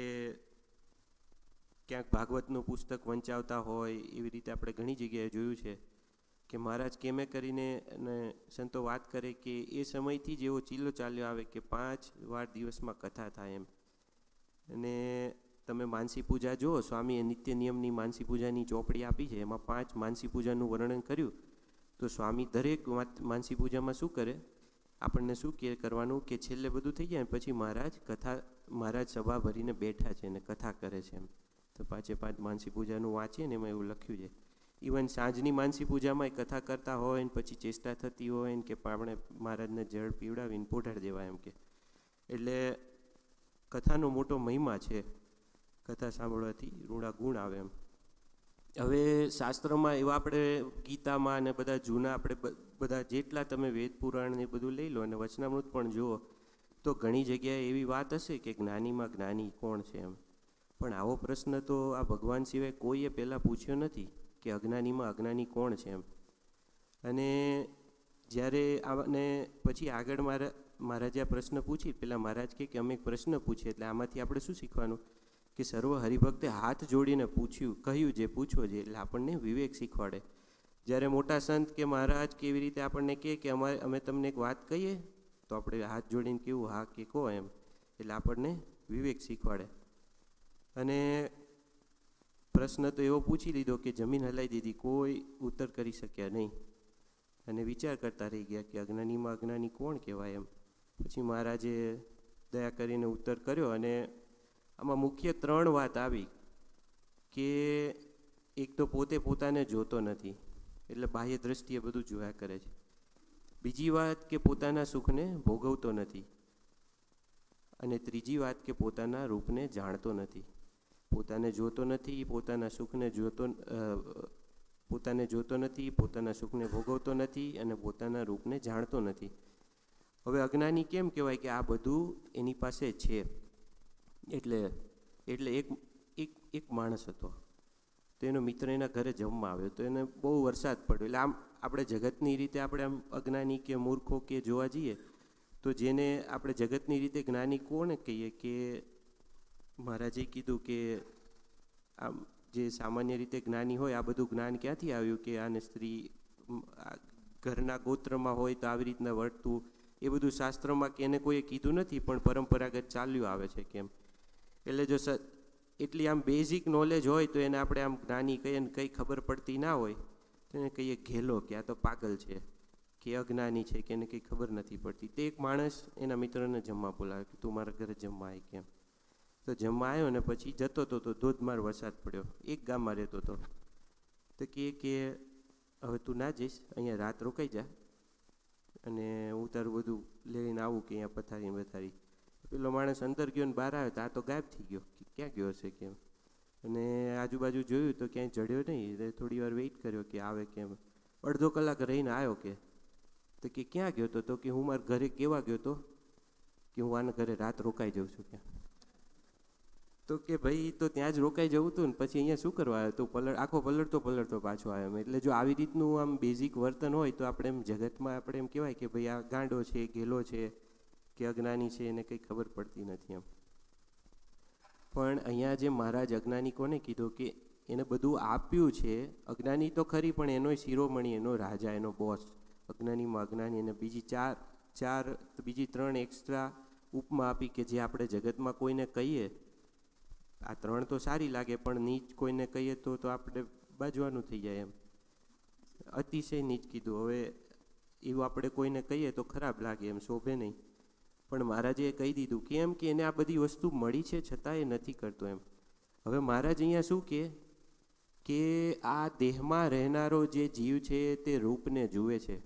ક્યાંક ભાગવતનું પુસ્તક વંચાવતા હોય, એવી રીતે આપણે ઘણી જગ્યાએ જોયું છે કે મહારાજ કેમે કરીને અને સંતો વાત કરે કે એ સમયથી જ એવો ચીલો ચાલ્યો આવે કે 5 વાર દિવસમાં કથા થાય એમ. અને તમે માનસી પૂજા જુઓ, સ્વામીએ નિત્ય નિયમની માનસી પૂજાની ચોપડી આપી છે, એમાં 5 માનસી પૂજાનું વર્ણન કર્યું. તો સ્વામી દરેક માનસી પૂજામાં શું કરે, આપણને શું કરવાનું કે છેલ્લે બધું થઈ જાય પછી મહારાજ સભા ભરીને બેઠા છે અને કથા કરે છે એમ. તો 5 માનસી પૂજાનું વાંચીએ ને એમાં એવું લખ્યું છે. ઇવન સાંજની માનસી પૂજામાં કથા કરતા હોય ને પછી ચેષ્ટા થતી હોય ને કે આપણે મહારાજને જળ પીવડાવીને પોઢાડી દેવા એમ કે. એટલે કથાનો મોટો મહિમા છે. કથા સાંભળવાથી રૂડા ગુણ આવે એમ. હવે શાસ્ત્રમાં એવા આપણે ગીતામાં અને બધા જૂના આપણે બધા જેટલા તમે વેદ પુરાણ ને બધું લઈ લો અને વચનામૃત પણ જુઓ, તો ઘણી જગ્યાએ એવી વાત હશે કે જ્ઞાનીમાં જ્ઞાની કોણ છે એમ. પણ આવો પ્રશ્ન તો આ ભગવાન સિવાય કોઈએ પહેલાં પૂછ્યો નથી કે અજ્ઞાનીમાં અજ્ઞાની કોણ છે એમ. અને જ્યારે આને પછી આગળ મહારાજે આ પ્રશ્ન પૂછી, પેલા મહારાજ કે અમે એક પ્રશ્ન પૂછીએ, એટલે આમાંથી આપણે શું શીખવાનું કે સર્વ હરિભક્તે હાથ જોડીને પૂછ્યું, કહ્યું જે પૂછો છે, એટલે આપણને વિવેક શીખવાડે. જ્યારે મોટા સંત કે મહારાજ કેવી રીતે આપણને કહે કે અમે તમને એક વાત કહીએ તો આપણે હાથ જોડીને કેવું હા કે કહો એમ, એટલે આપણને વિવેક શીખવાડે. અને પ્રશ્ન તો એવો પૂછી લીધો કે જમીન હલાવી દીધી, કોઈ ઉત્તર કરી શક્યા નહીં. અને વિચાર કરતા રહી ગયા કે અજ્ઞાનીમાં અજ્ઞાની કોણ કહેવાય એમ. પછી મહારાજે દયા કરીને ઉત્તર કર્યો. અને આમાં મુખ્ય 3 વાત આવી કે એક તો પોતે પોતાને જોતો નથી, એટલે બાહ્ય દ્રષ્ટિએ બધું જોયા કરે છે. બીજી વાત કે પોતાના સુખને ભોગવતો નથી. અને ત્રીજી વાત કે પોતાના રૂપને જાણતો નથી. પોતાને જોતો નથી, પોતાના સુખને પોતાને જોતો નથી, પોતાના સુખને ભોગવતો નથી અને પોતાના રૂપને જાણતો નથી. હવે અજ્ઞાની કેમ કહેવાય કે આ બધું એની પાસે છે. એટલે એક માણસ હતો, તો એનો મિત્ર એના ઘરે જમવા આવ્યો. તો એને બહુ વરસાદ પડ્યો. એટલે આમ આપણે જગતની રીતે આપણે આમ અજ્ઞાની કે મૂર્ખો કે જોવા જઈએ તો જેને આપણે જગતની રીતે જ્ઞાની કોને કહીએ કે મહારાજે કીધું કે આમ જે સામાન્ય રીતે જ્ઞાની હોય, આ બધું જ્ઞાન ક્યાંથી આવ્યું કે આને સ્ત્રી ઘરના ગોત્રમાં હોય તો આવી રીતના વર્તવું, એ બધું શાસ્ત્રમાં કે એને કોઈએ કીધું નથી, પણ પરંપરાગત ચાલ્યું આવે છે કેમ. એટલે જો એટલી આમ બેઝિક નોલેજ હોય તો એને આપણે આમ જ્ઞાની કહીએ, ને કંઈ ખબર પડતી ના હોય તો એને કહીએ ઘેલો કે આ તો પાગલ છે કે અજ્ઞાની છે કે એને કંઈ ખબર નથી પડતી. તે એક માણસ એના મિત્રને જમવા બોલાવે કે તું મારા ઘરે જમવા આવી કેમ. તો જમવા આવ્યો ને પછી જતો હતો તો ધોધમાર વરસાદ પડ્યો. એક ગામમાં રહેતો હતો. તો કે હવે તું ના જઈશ, અહીંયા રાત રોકાઈ જા અને હું તારું બધું લઈને આવું કે અહીંયા પથારી. પેલો માણસ અંદર ગયો ને બહાર આવ્યો તો આ તો ગાયબ થઈ ગયો. ક્યાં ગયો હશે કેમ. અને આજુબાજુ જોયું તો ક્યાંય જડ્યો નહીં. એટલે થોડી વાર વેઇટ કર્યો કે આવે કેમ. અડધો કલાક રહીને આવ્યો કે તો કે ક્યાં ગયો તો કે હું મારા ઘરે કેવા ગયો તો કે હું આના ઘરે રાત રોકાઈ જાઉં છું કે. તો કે ભાઈ તો ત્યાં જ રોકાઈ જવું હતું ને પછી અહીંયા શું કરવા આવ્યો? તો આખો પલળતો પાછો આવ્યો. એટલે જો આવી રીતનું આમ બેઝિક વર્તન હોય તો આપણે એમ જગતમાં આપણે એમ કહેવાય કે ભાઈ આ ગાંડો છે, ઘેલો છે કે અજ્ઞાની છે, એને કંઈ ખબર પડતી નથી એમ. પણ અહીંયા જે મહારાજ અજ્ઞાની કોને કીધું કે એને બધું આપ્યું છે. અજ્ઞાની તો ખરી પણ એનો શિરોમણી, એનો રાજા, એનો બોસ. અજ્ઞાનીમાં અજ્ઞાની. અને બીજી 3 એક્સ્ટ્રા ઉપમા આપી કે જે આપણે જગતમાં કોઈને કહીએ, આ 3 તો સારી લાગે પણ નીચ કોઈને કહીએ તો આપણે બાજવાનું થઈ જાય એમ. અતિશય નીચ કીધું. હવે એવું આપણે કોઈને કહીએ તો ખરાબ લાગે એમ, શોભે નહીં. પણ મહારાજે કહી દીધું કેમ કે એને આ બધી વસ્તુ મળી છે છતાં એ નથી કરતો એમ. હવે મહારાજ અહીંયા શું કે આ દેહમાં રહેનારો જે જીવ છે તે રૂપને જુએ છે.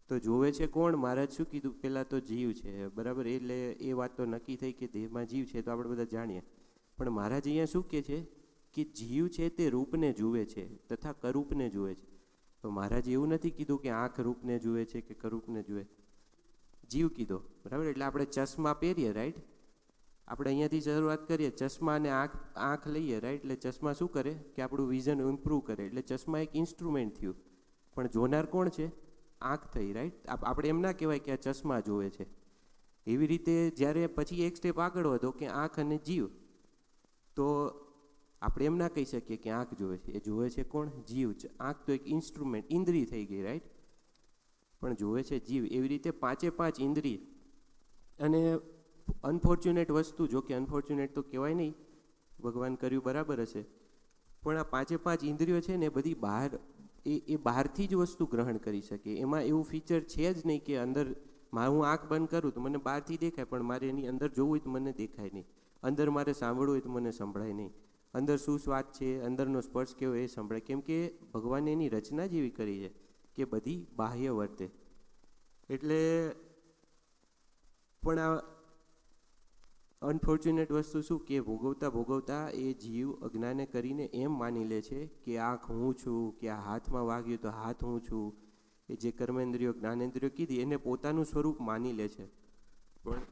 તો જોવે છે કોણ? મહારાજ શું કીધું? પહેલાં તો જીવ છે, બરાબર. એટલે એ વાત તો નક્કી થઈ કે દેહમાં જીવ છે તો આપણે બધા જાણીએ. પણ મહારાજ અહીંયા શું કહે છે કે જીવ છે તે રૂપને જુએ છે તથા કરૂપને જુએ છે. તો મહારાજે એવું નથી કીધું કે આંખ રૂપને જુએ છે કે કરૂપને જુએ, જીવ કીધો, બરાબર. એટલે આપણે ચશ્મા પહેરીએ, રાઈટ, આપણે અહીંયાથી શરૂઆત કરીએ, ચશ્મા અને આંખ લઈએ, રાઈટ. એટલે ચશ્મા શું કરે કે આપણું વિઝન ઇમ્પ્રૂવ કરે, એટલે ચશ્મા એક ઇન્સ્ટ્રુમેન્ટ થયું, પણ જોનાર કોણ છે? આંખ થઈ, રાઈટ. આપણે એમ ના કહેવાય કે આ ચશ્મા જોવે છે. એવી રીતે જ્યારે પછી એક સ્ટેપ આગળ વધો કે આંખ અને જીવ, તો આપણે એમ ના કહી શકીએ કે આંખ જોવે છે, એ જોવે છે કોણ? જીવ. આંખ તો એક ઇન્સ્ટ્રુમેન્ટ, ઇન્દ્રિય થઈ ગઈ, રાઈટ, પણ જોવે છે જીવ. એવી રીતે 5 ઇન્દ્રિય. અને અનફોર્ચ્યુનેટ વસ્તુ, જો કે અનફોર્ચ્યુનેટ તો કહેવાય નહીં, ભગવાન કર્યું બરાબર હશે, પણ આ 5 ઇન્દ્રિયો છે ને એ બધી બહાર, એ બહારથી જ વસ્તુ ગ્રહણ કરી શકે. એમાં એવું ફીચર છે જ નહીં કે અંદર હું આંખ બંધ કરું તો મને બહારથી દેખાય, પણ મારે એની અંદર જોવું હોય તો મને દેખાય નહીં, અંદર મારે સાંભળવું હોય તો મને સંભળાય નહીં, અંદર શું સ્વાદ છે, અંદરનો સ્પર્શ કેવો એ સંભળાય, કેમ કે ભગવાને એની રચના જ એવી કરી છે કે બધી બાહ્ય વર્તે. એટલે પણ આ અનફોર્ચ્યુનેટ વસ્તુ શું કે ભોગવતા એ જીવ અજ્ઞાને કરીને એમ માની લે છે કે આંખ હું છું, કે આ હાથમાં વાગ્યું તો હાથ હું છું, એ જે કર્મેન્દ્રિયો જ્ઞાનેન્દ્રિયો કીધી એને પોતાનું સ્વરૂપ માની લે છે. પણ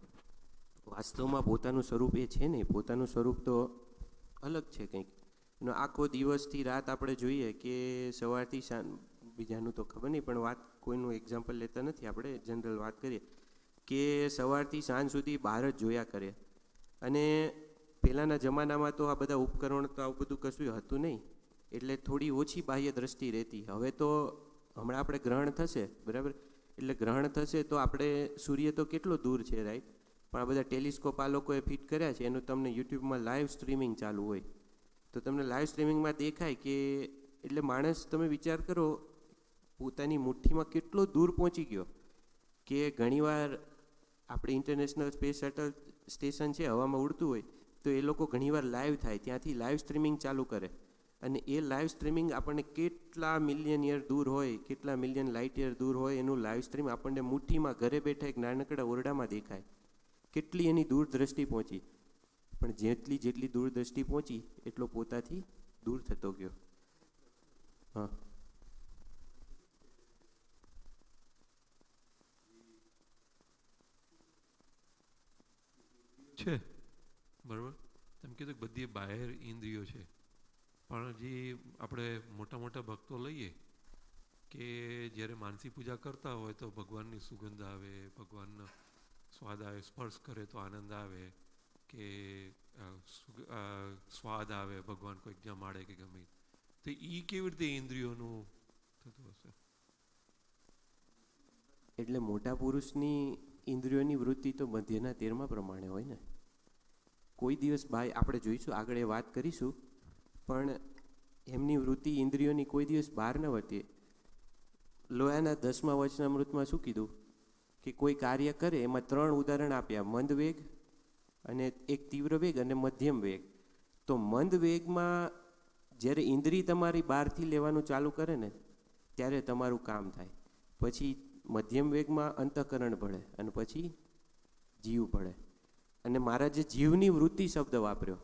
વાસ્તવમાં પોતાનું સ્વરૂપ એ છે નહીં, પોતાનું સ્વરૂપ તો અલગ છે કંઈક. એનો આખો દિવસથી રાત આપણે જોઈએ કે સવારથી બીજાનું તો ખબર નહીં, પણ વાત કોઈનું એક્ઝામ્પલ લેતા નથી, આપણે જનરલ વાત કરીએ કે સવારથી સાંજ સુધી બહાર જ જોયા કરે. અને પહેલાંના જમાનામાં તો આ બધા ઉપકરણ તો આવું બધું કશું હતું નહીં, એટલે થોડી ઓછી બાહ્ય દ્રષ્ટિ રહેતી. હવે તો હમણાં આપણે ગ્રહણ થશે, બરાબર, એટલે ગ્રહણ થશે તો આપણે સૂર્ય તો કેટલો દૂર છે, રાઈટ, પણ આ બધા ટેલિસ્કોપ આ લોકોએ ફિટ કર્યા છે, એનું તમને યુટ્યુબમાં લાઈવ સ્ટ્રીમિંગ ચાલુ હોય તો તમને લાઈવ સ્ટ્રીમિંગમાં દેખાય કે, એટલે માણસ, તમે વિચાર કરો પોતાની મુઠ્ઠીમાં કેટલો દૂર પહોંચી ગયો કે ઘણીવાર આપણે ઇન્ટરનેશનલ સ્પેસ શટલ સ્ટેશન છે, હવામાં ઉડતું હોય તો એ લોકો ઘણીવાર લાઈવ થાય, ત્યાંથી લાઈવ સ્ટ્રીમિંગ ચાલુ કરે, અને એ લાઈવ સ્ટ્રીમિંગ આપણને કેટલા મિલિયન યર દૂર હોય, કેટલા મિલિયન લાઇટ યર દૂર હોય, એનું લાઈવ સ્ટ્રીમ આપણને મુઠ્ઠીમાં ઘરે બેઠા એક નાનકડા ઓરડામાં દેખાય. કેટલી એની દૂરદ્રષ્ટિ પહોંચી, પણ જેટલી દૂરદ્રષ્ટિ પહોંચી એટલો પોતાથી દૂર થતો ગયો. હા, છે બરાબર. તેમ કીધું કે બધી બાહેર ઇન્દ્રિયો છે, પણ જે આપણે મોટા ભક્તો લઈએ કે જ્યારે માનસી પૂજા કરતા હોય તો ભગવાનની સુગંધ આવે, ભગવાનનો સ્વાદ આવે, સ્પર્શ કરે તો આનંદ આવે, કે સ્વાદ આવે, ભગવાન કોઈક જમાડે કે ગમે, તો એ કેવી રીતે ઇન્દ્રિયોનું થતું હશે? એટલે મોટા પુરુષની ઇન્દ્રિયોની વૃત્તિ તો મધ્યના 13મા પ્રમાણે હોય ને. કોઈ દિવસ ભાઈ આપણે જોઈશું, આગળ એ વાત કરીશું, પણ એમની વૃત્તિ ઇન્દ્રિયોની કોઈ દિવસ બહાર ન વર્તી. લોયાના 10મા વચનામૃતમાં શું કીધું કે કોઈ કાર્ય કરે એમાં 3 ઉદાહરણ આપ્યા, મંદ વેગ, અને એક તીવ્ર વેગ અને મધ્યમ વેગ. તો મંદ વેગમાં જ્યારે ઇન્દ્રિય તમારી બહારથી લેવાનું ચાલુ કરે ને ત્યારે તમારું કામ થાય, પછી મધ્યમ વેગમાં અંતઃકરણ ભળે, અને પછી જીવ ભળે. અને મારા જે જીવની વૃત્તિ શબ્દ વાપર્યો,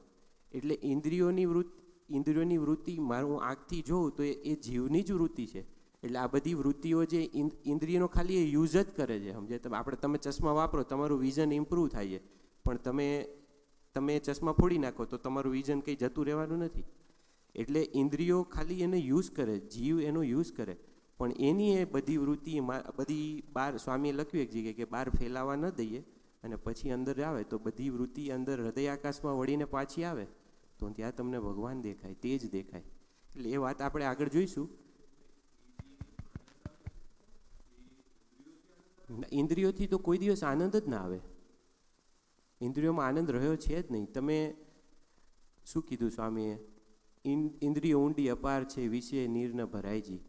એટલે ઇન્દ્રિયોની વૃત્તિ મારું આંખથી જોઉં તો એ જીવની જ વૃત્તિ છે. એટલે આ બધી વૃત્તિઓ જે ઇન્દ્રિયનો ખાલી એ યુઝ જ કરે છે, સમજે? તમે ચશ્મા વાપરો, તમારું વિઝન ઇમ્પ્રૂવ થાય છે, પણ તમે ચશ્મા ફોડી નાખો તો તમારું વિઝન કંઈ જતું રહેવાનું નથી. એટલે ઇન્દ્રિયો ખાલી એને યુઝ કરે, જીવ એનો યુઝ કરે, પણ એની એ બધી વૃત્તિ બધી બહાર, સ્વામીએ લખ્યું એક જગ્યાએ કે બહાર ફેલાવા ન દઈએ, અને પછી અંદર આવે તો બધી વૃત્તિ અંદર હૃદય આકાશમાં વળીને પાછી આવે તો ત્યાં તમને ભગવાન દેખાય, તે જ દેખાય. એટલે એ વાત આપણે આગળ જોઈશું. ઇન્દ્રિયોથી તો કોઈ દિવસ આનંદ જ ના આવે, ઇન્દ્રિયોમાં આનંદ રહ્યો છે જ નહીં. તમે શું કીધું સ્વામીએ? ઇન્દ્રિયો ઊંડી અપાર છે, વિશે નીર ન ભરાયજી.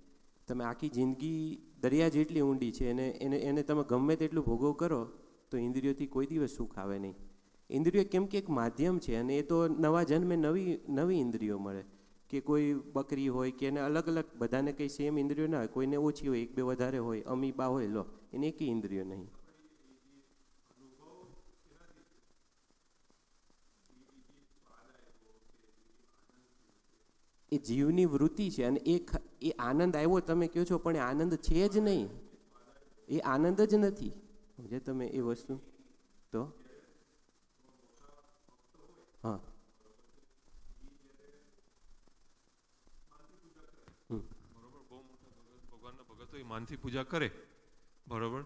તમે આખી જિંદગી દરિયા જેટલી ઊંડી છે, એને તમે ગમે તેટલું ભોગવ કરો તો ઇન્દ્રિયોથી કોઈ દિવસ સુખ આવે નહીં. ઇન્દ્રિયો કેમ કે એક માધ્યમ છે, અને એ તો નવા જન્મે નવી ઇન્દ્રિયો મળે. કે કોઈ બકરી હોય કે એને અલગ અલગ, બધાને કંઈ સેમ ઇન્દ્રિયો ના હોય, કોઈને ઓછી હોય, 1-2 વધારે હોય, અમીબા હોય, લો એને એકેય ઇન્દ્રિયો નહીં. એ જીવની વૃત્તિ છે અને એ આનંદ આવ્યો તમે કહો છો, પણ એ આનંદ છે જ નહીં, એ આનંદ જ નથી. સમજે તમે એ વસ્તુ? તો હા, ભગવાનના ભગતો એ માનસી પૂજા કરે, બરોબર,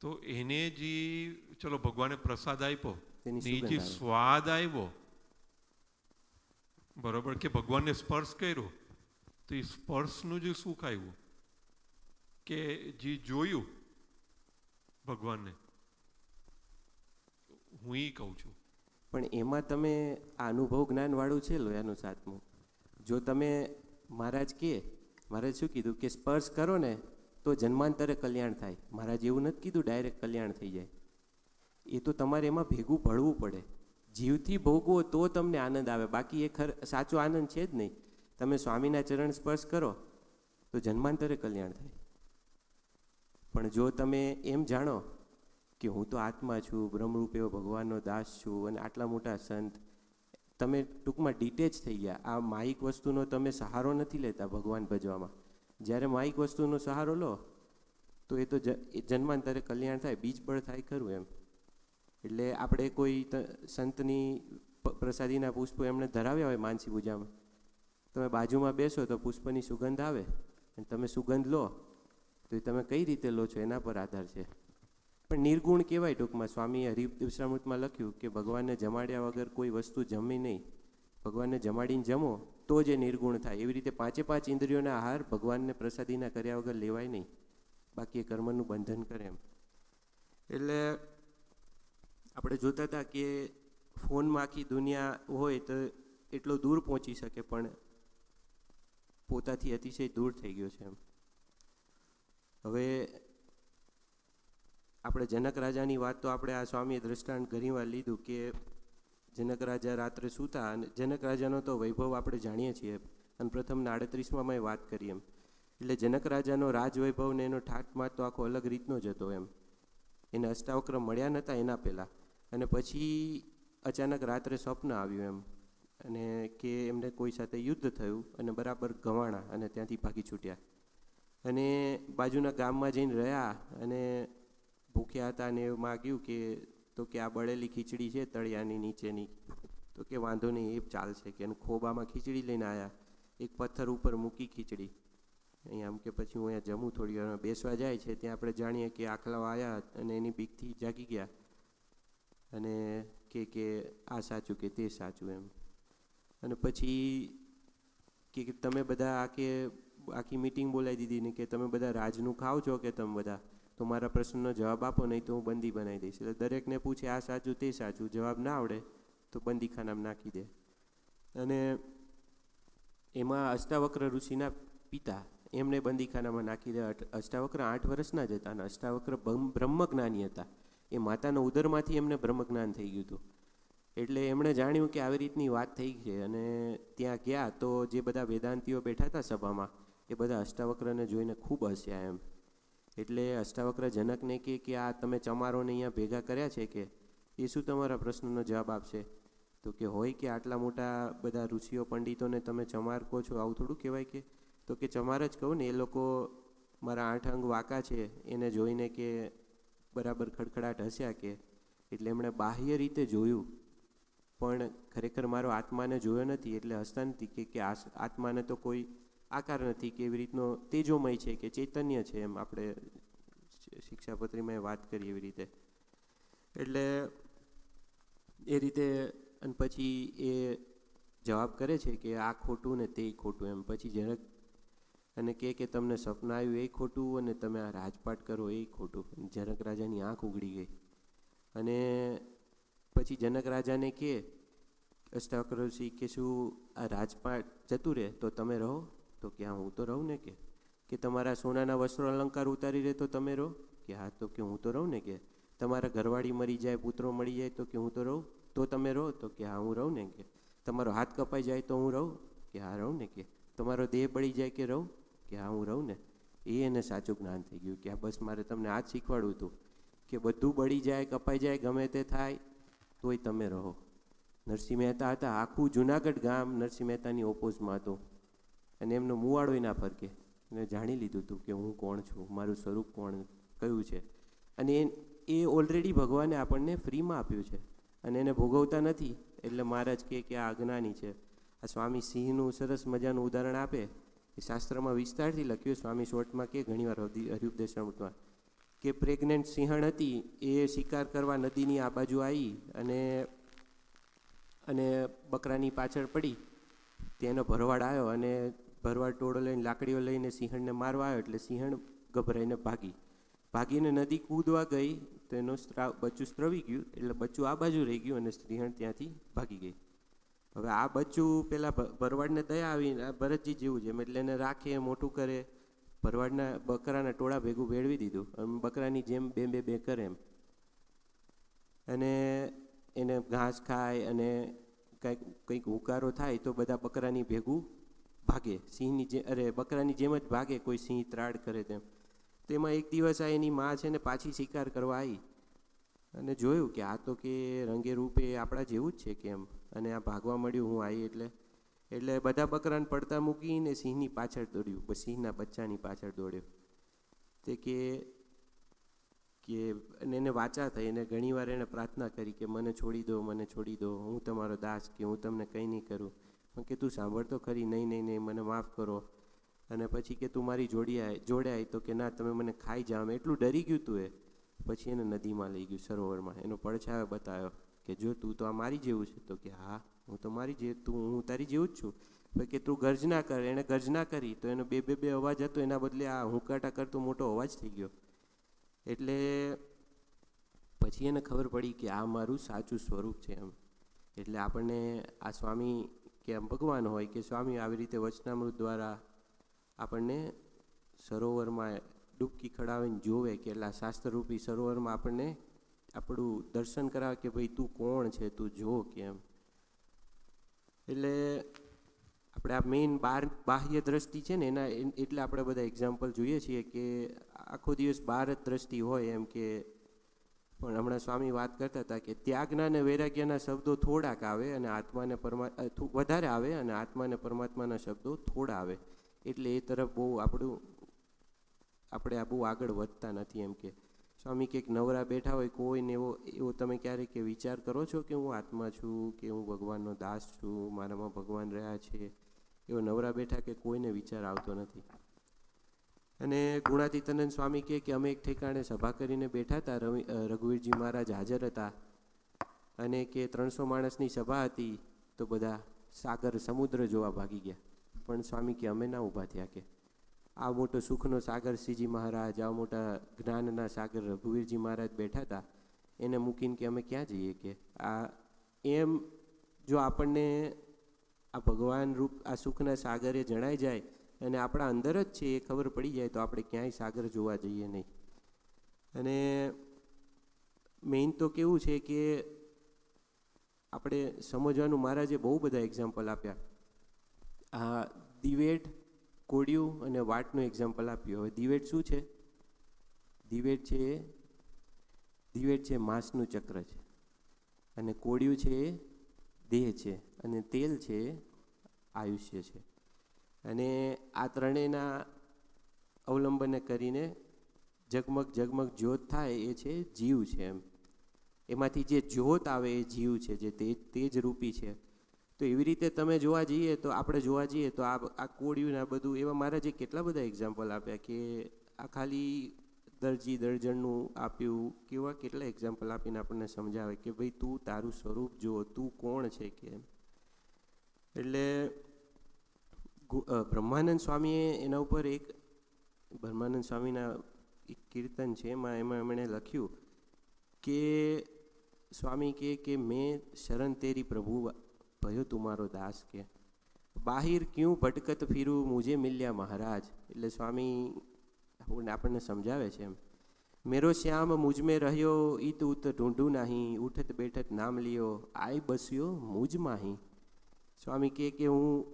તો એને જે ચલો ભગવાને પ્રસાદ આપ્યો, એ જે સ્વાદ આવ્યો, બરોબર, કે ભગવાનને સ્પર્શ કર્યો, તો એ સ્પર્શનું જે સુખ આવ્યું, કે જે જોયું ભગવાનને, હું એ કહું છું. પણ એમાં તમે આ અનુભવ જ્ઞાન વાળું છે લોયાનું સાતમું. જો તમે મહારાજ શું કીધું કે સ્પર્શ કરો ને તો જન્માંતરે કલ્યાણ થાય. મહારાજ એવું નથી કીધું ડાયરેક્ટ કલ્યાણ થઈ જાય. એ તો તમારે એમાં ભેગું ભળવું પડે. જીવથી ભોગવો તો તમને આનંદ આવે, બાકી એ સાચો આનંદ છે જ નહીં. તમે સ્વામીના ચરણ સ્પર્શ કરો તો જન્માંતરે કલ્યાણ થાય. પણ જો તમે એમ જાણો કે હું તો આત્મા છું, બ્રહ્મરૂપ એવો ભગવાનનો દાસ છું અને આટલા મોટા સંત, તમે ટૂંકમાં ડિટેચ થઈ ગયા. આ માહિક વસ્તુનો તમે સહારો નથી લેતા ભગવાન ભજવામાં. જ્યારે માહિક વસ્તુનો સહારો લો તો એ તો જન્માંતરે કલ્યાણ થાય, બીજ બળ થાય ખરું એમ. એટલે આપણે કોઈ સંતની પ્રસાદીના પુષ્પો એમણે ધરાવ્યા હોય માનસી પૂજામાં, તમે બાજુમાં બેસો તો પુષ્પની સુગંધ આવે અને તમે સુગંધ લો તો એ તમે કઈ રીતે લો છો એના પર આધાર છે. પણ નિર્ગુણ કહેવાય ટૂંકમાં. સ્વામીએ હરિદિવસામૃતમાં લખ્યું કે ભગવાનને જમાડ્યા વગર કોઈ વસ્તુ જમી નહીં, ભગવાનને જમાડીને જમો તો જ એ નિર્ગુણ થાય. એવી રીતે 5 ઇન્દ્રિયોના આહાર ભગવાનને પ્રસાદીના કર્યા વગર લેવાય નહીં, બાકી એ કર્મનું બંધન કરે એમ. એટલે આપણે જોતા હતા કે ફોનમાં આખી દુનિયા હોય તો એટલો દૂર પહોંચી શકે, પણ પોતાથી અતિશય દૂર થઈ ગયો છે એમ. હવે આપણે જનક રાજાની વાત તો આપણે આ સ્વામીએ દ્રષ્ટાંત ઘણીવાર લીધું કે જનક રાજા રાત્રે સૂતા, અને જનક રાજાનો તો વૈભવ આપણે જાણીએ છીએ અને પ્રથમના 38માં વાત કરી એમ. એટલે જનક રાજાનો રાજવૈભવ ને એનો ઠાઠમાટ તો આખો અલગ રીતનો જ હતો એમ. એને અષ્ટાવક્ર મળ્યા નહોતા એના પહેલાં, અને પછી અચાનક રાત્રે સ્વપ્ન આવ્યું એમ, અને કે એમને કોઈ સાથે યુદ્ધ થયું અને બરાબર ગવાણા અને ત્યાંથી ભાગી છૂટ્યા. અને બાજુના ગામમાં જઈને રહ્યા અને ભૂખ્યા હતા અને એવું માગ્યું કે આ બળેલી ખીચડી છે તળિયાની નીચેની, તો કે વાંધો નહીં એ ચાલશે. કે ખોબામાં ખીચડી લઈને આવ્યા, એક પથ્થર ઉપર મૂકી ખીચડી અહીંયા, આમ કે પછી હું અહીંયા જમું થોડી વાર. બેસવા જાય છે ત્યાં આપણે જાણીએ કે આખલાઓ આવ્યા અને એની બીકથી જાગી ગયા અને કે આ સાચું કે તે સાચું એમ. અને પછી કે તમે બધા આખી મીટિંગ બોલાવી દીધી ને કે તમે બધા રાજનું ખાઓ છો કે તમે બધા, તો મારા પ્રશ્નનો જવાબ આપો, નહીં તો હું બંદી બનાવી દઈશ. એટલે દરેકને પૂછે આ સાચું તે સાચું, જવાબ ના આવડે તો બંદીખાનામાં નાખી દે. અને એમાં અષ્ટાવક્ર ઋષિના પિતા એમને બંદીખાનામાં નાખી દે. અષ્ટાવક્ર 8 વર્ષના જ હતા અને અષ્ટાવક્ર બ્રહ્મજ્ઞાની હતા. એ માતાના ઉદરમાંથી એમને બ્રહ્મજ્ઞાન થઈ ગયું હતું. એટલે એમણે જાણ્યું કે આવી રીતની વાત થઈ છે, અને ત્યાં ગયા તો જે બધા વેદાંતીઓ બેઠા હતા સભામાં, એ બધા અષ્ટાવક્રને જોઈને ખૂબ હસ્યા એમ. એટલે અષ્ટાવક્ર જનકને કે આ તમે ચમારોને અહીંયા ભેગા કર્યા છે કે એ શું તમારા પ્રશ્નનો જવાબ આપશે? તો કે હોય કે આટલા મોટા બધા ઋષિઓ પંડિતોને તમે ચમાર કહો છો, આવું થોડું કહેવાય. કે તો કે ચમાર જ કહું ને, એ લોકો મારા 8 અંગ વાંકા છે એને જોઈને કે બરાબર ખડખડાટ હસ્યા કે. એટલે એમણે બાહ્ય રીતે જોયું પણ ખરેખર મારો આત્માને જોયો નથી, એટલે હસતા નથી કે આત્માને તો કોઈ આકાર નથી, કે એવી રીતનો તેજોમય છે કે ચૈતન્ય છે એમ. આપણે શિક્ષાપત્રીમાં વાત કરી એવી રીતે. એટલે એ રીતે અને પછી એ જવાબ કરે છે કે આ ખોટું ને તે ખોટું એમ. પછી જનક અને કે તમને સપના આવ્યું એ ખોટું અને તમે આ રાજપાટ કરો એ ખોટું. જનક રાજાની આંખ ઉઘડી ગઈ. અને પછી જનક રાજાને કે અષ્ટાવક્ર ઋષિ કે શું આ રાજપાટ જતું રહે તો તમે રહો? તો કે હા હું તો રહું ને. કે તમારા સોનાના વસ્ત્રો અલંકાર ઉતારી રહે તો તમે રહો? કે હા. તો કે હું તો રહું ને. કે તમારા ઘરવાળી મરી જાય, પુત્રો મળી જાય તો કે હું તો રહું, તો તમે રહો? તો કે હા હું રહું ને. કે તમારો હાથ કપાઈ જાય તો હું રહું? કે હા રહું ને. કે તમારો દેહ બળી જાય કે રહું? કે હા હું રહું ને. એને સાચું જ્ઞાન થઈ ગયું કે આ બસ મારે તમને આ જ શીખવાડવું હતું કે બધું બળી જાય, કપાઈ જાય, ગમે તે થાય તોય તમે રહો. નરસિંહ મહેતા હતા, આખું જુનાગઢ ગામ નરસિંહ મહેતાની ઓપોઝમાં હતું. અને એમનો મુવાડોય ના ફરકે. એને જાણી લીધું હતું કે હું કોણ છું, મારું સ્વરૂપ કયું છે. અને એ ઓલરેડી ભગવાને આપણને ફ્રીમાં આપ્યું છે અને એને ભોગવતા નથી. એટલે મહારાજ કે આ અજ્ઞાની છે. આ સ્વામી સિંહનું સરસ મજાનું ઉદાહરણ આપે. એ શાસ્ત્રમાં વિસ્તારથી લખ્યું. સ્વામી શોર્ટમાં કે ઘણીવાર હરિઉપદેશમાં કે પ્રેગ્નેન્ટ સિંહણ હતી, એ શિકાર કરવા નદીની આ બાજુ આવી અને બકરાની પાછળ પડી. તેનો ભરવાડ આવ્યો અને ભરવાડ ટોળો લઈને લાકડીઓ લઈને સિંહણને મારવા આવ્યો. એટલે સિંહણ ગભરાઈને ભાગીને નદી કૂદવા ગઈ તો એનો બચ્ચું સ્ત્રવી ગયું. એટલે બચ્ચું આ બાજુ રહી ગયું અને સિંહણ ત્યાંથી ભાગી ગઈ. હવે આ બચ્ચું પેલા ભરવાડને દયા આવીને આ ભરતજી જેવું છે, એટલે એને રાખે, મોટું કરે. ભરવાડના બકરાના ટોળા ભેગું ભેળવી દીધું. બકરાની જેમ બે કરે એમ. અને એને ઘાસ ખાય અને કંઈક હુંકારો થાય તો બધા બકરાની ભેગું ભાગે. સિંહની બકરાની જેમ જ ભાગે, કોઈ સિંહ ત્રાડ કરે તેમ. તેમાં એક દિવસ આ એની માં છે ને પાછી શિકાર કરવા આવી અને જોયું કે આ તો કે રંગે રૂપે આપણા જેવું જ છે કેમ. અને આ ભાગવા મળ્યું હું આવી એટલે બધા બકરાને પડતા મૂકીને સિંહની પાછળ દોડ્યું. સિંહના બચ્ચાની પાછળ દોડ્યો. તે કે એને વાચા થઈ અને ઘણીવાર એણે પ્રાર્થના કરી કે મને છોડી દો, હું તમારો દાસ, કે હું તમને કંઈ નહીં કરું. કે તું સાંભળતો ખરી, નહીં મને માફ કરો. અને પછી કે તું મારી જોડે આવી. તો કે ના, તમે મને ખાઈ જાઓ. એટલું ડરી ગયું તું એ. પછી એને નદીમાં લઈ ગયું, સરોવરમાં. એનો પડછાયો બતાવ્યો કે જો તું તો આ મારી જેવું છે. તો કે હા, હું તો હું તારી જેવું જ છું. કે તું ગર્જના કર. એણે ગર્જના કરી તો એનો બે અવાજ હતો, એના બદલે આ હુંકાટા કરતો મોટો અવાજ થઈ ગયો. એટલે પછી એને ખબર પડી કે આ મારું સાચું સ્વરૂપ છે એમ. એટલે આપણને આ સ્વામી કે ભગવાન હોય કે સ્વામી આવી રીતે વચનામૃત દ્વારા આપણને સરોવરમાં ડૂબકી ખડાવીને જોવે કે એટલા શાસ્ત્રરૂપી સરોવરમાં આપણને આપણું દર્શન કરાવે કે ભાઈ તું કોણ છે, તું જો કેમ. એટલે આપણે આ મેઇન બાહ્ય દ્રષ્ટિ છે ને એટલે આપણે બધા એક્ઝામ્પલ જોઈએ છીએ કે આખો દિવસ બહાર જ દ્રષ્ટિ હોય એમ. કે પણ હમણાં સ્વામી વાત કરતા હતા કે ત્યાગના અને વૈરાગ્યના શબ્દો થોડાક આવે અને આત્માને વધારે આવે અને આત્માને પરમાત્માના શબ્દો થોડા આવે. એટલે એ તરફ આપણે બહુ આગળ વધતા નથી એમ. કે સ્વામી કંઈક નવરા બેઠા હોય કોઈને એવો તમે ક્યારેક વિચાર કરો છો કે હું આત્મા છું, કે હું ભગવાનનો દાસ છું, મારામાં ભગવાન રહ્યા છે? એવો નવરા બેઠા કે કોઈને વિચાર આવતો નથી. અને ગુણાતીતાનંદ સ્વામી કે અમે એક ઠેકાણે સભા કરીને બેઠા હતા. રઘુવીરજી મહારાજ હાજર હતા અને કે 300 માણસની સભા હતી. તો બધા સમુદ્ર જોવા ભાગી ગયા. પણ સ્વામી કે અમે ના ઊભા થયા. કે આ મોટો સુખનો સાગર શ્રીજી મહારાજ, આ મોટા જ્ઞાનના સાગર રઘુવીરજી મહારાજ બેઠા હતા, એને મૂકીને કે અમે ક્યાં જઈએ? કે આ એમ જો આપણને આ ભગવાન રૂપ આ સુખના સાગરે જણાઈ જાય અને આપણા અંદર જ છે એ ખબર પડી જાય તો આપણે ક્યાંય સાગર જોવા જઈએ નહીં. અને મેઇન તો કેવું છે કે આપણે સમજવાનું, મહારાજે બહુ બધા એક્ઝામ્પલ આપ્યા. આ દિવેટ, કોડિયું અને વાટનું એક્ઝામ્પલ આપ્યું. હવે દિવેટ શું છે? દિવેટ છે માંસનું ચક્ર છે, અને કોડિયું છે દેહ છે, અને તેલ છે આયુષ્ય છે. અને આ ત્રણેયના અવલંબને કરીને ઝગમગ જ્યોત થાય એ છે જીવ છે એમ. એમાંથી જે જ્યોત આવે એ જીવ છે, જે તેજ રૂપી છે. તો એવી રીતે તમે આપણે જોવા જઈએ તો આ કોડિયું ને આ બધું એવા મહારાજે કેટલા બધા એક્ઝામ્પલ આપ્યા. કે આ ખાલી દર્જનનું આપ્યું, કેટલા એક્ઝામ્પલ આપીને આપણને સમજાવે કે ભાઈ તું તારું સ્વરૂપ જો, તું કોણ છે કેમ. એટલે બ્રહ્માનંદ સ્વામીએ એના ઉપર બ્રહ્માનંદ સ્વામીના એક કીર્તન છે, એમાં એમણે લખ્યું કે સ્વામી કે મેં શરણ તેરી પ્રભુ ભયો તુમારો દાસ. કે બાહિર ક્યું ભટકત ફિરું મુझे મિલ્યા મહારાજ. એટલે સ્વામી આપણને સમજાવે છે એમ. મેરો શ્યામ મુझ में રહ્યો, ઈત ઉત ઢૂંઢું નહીં, ઉઠત બેઠત નામ લિયો, આય બસ્યો મુझ માહી. સ્વામી કે હું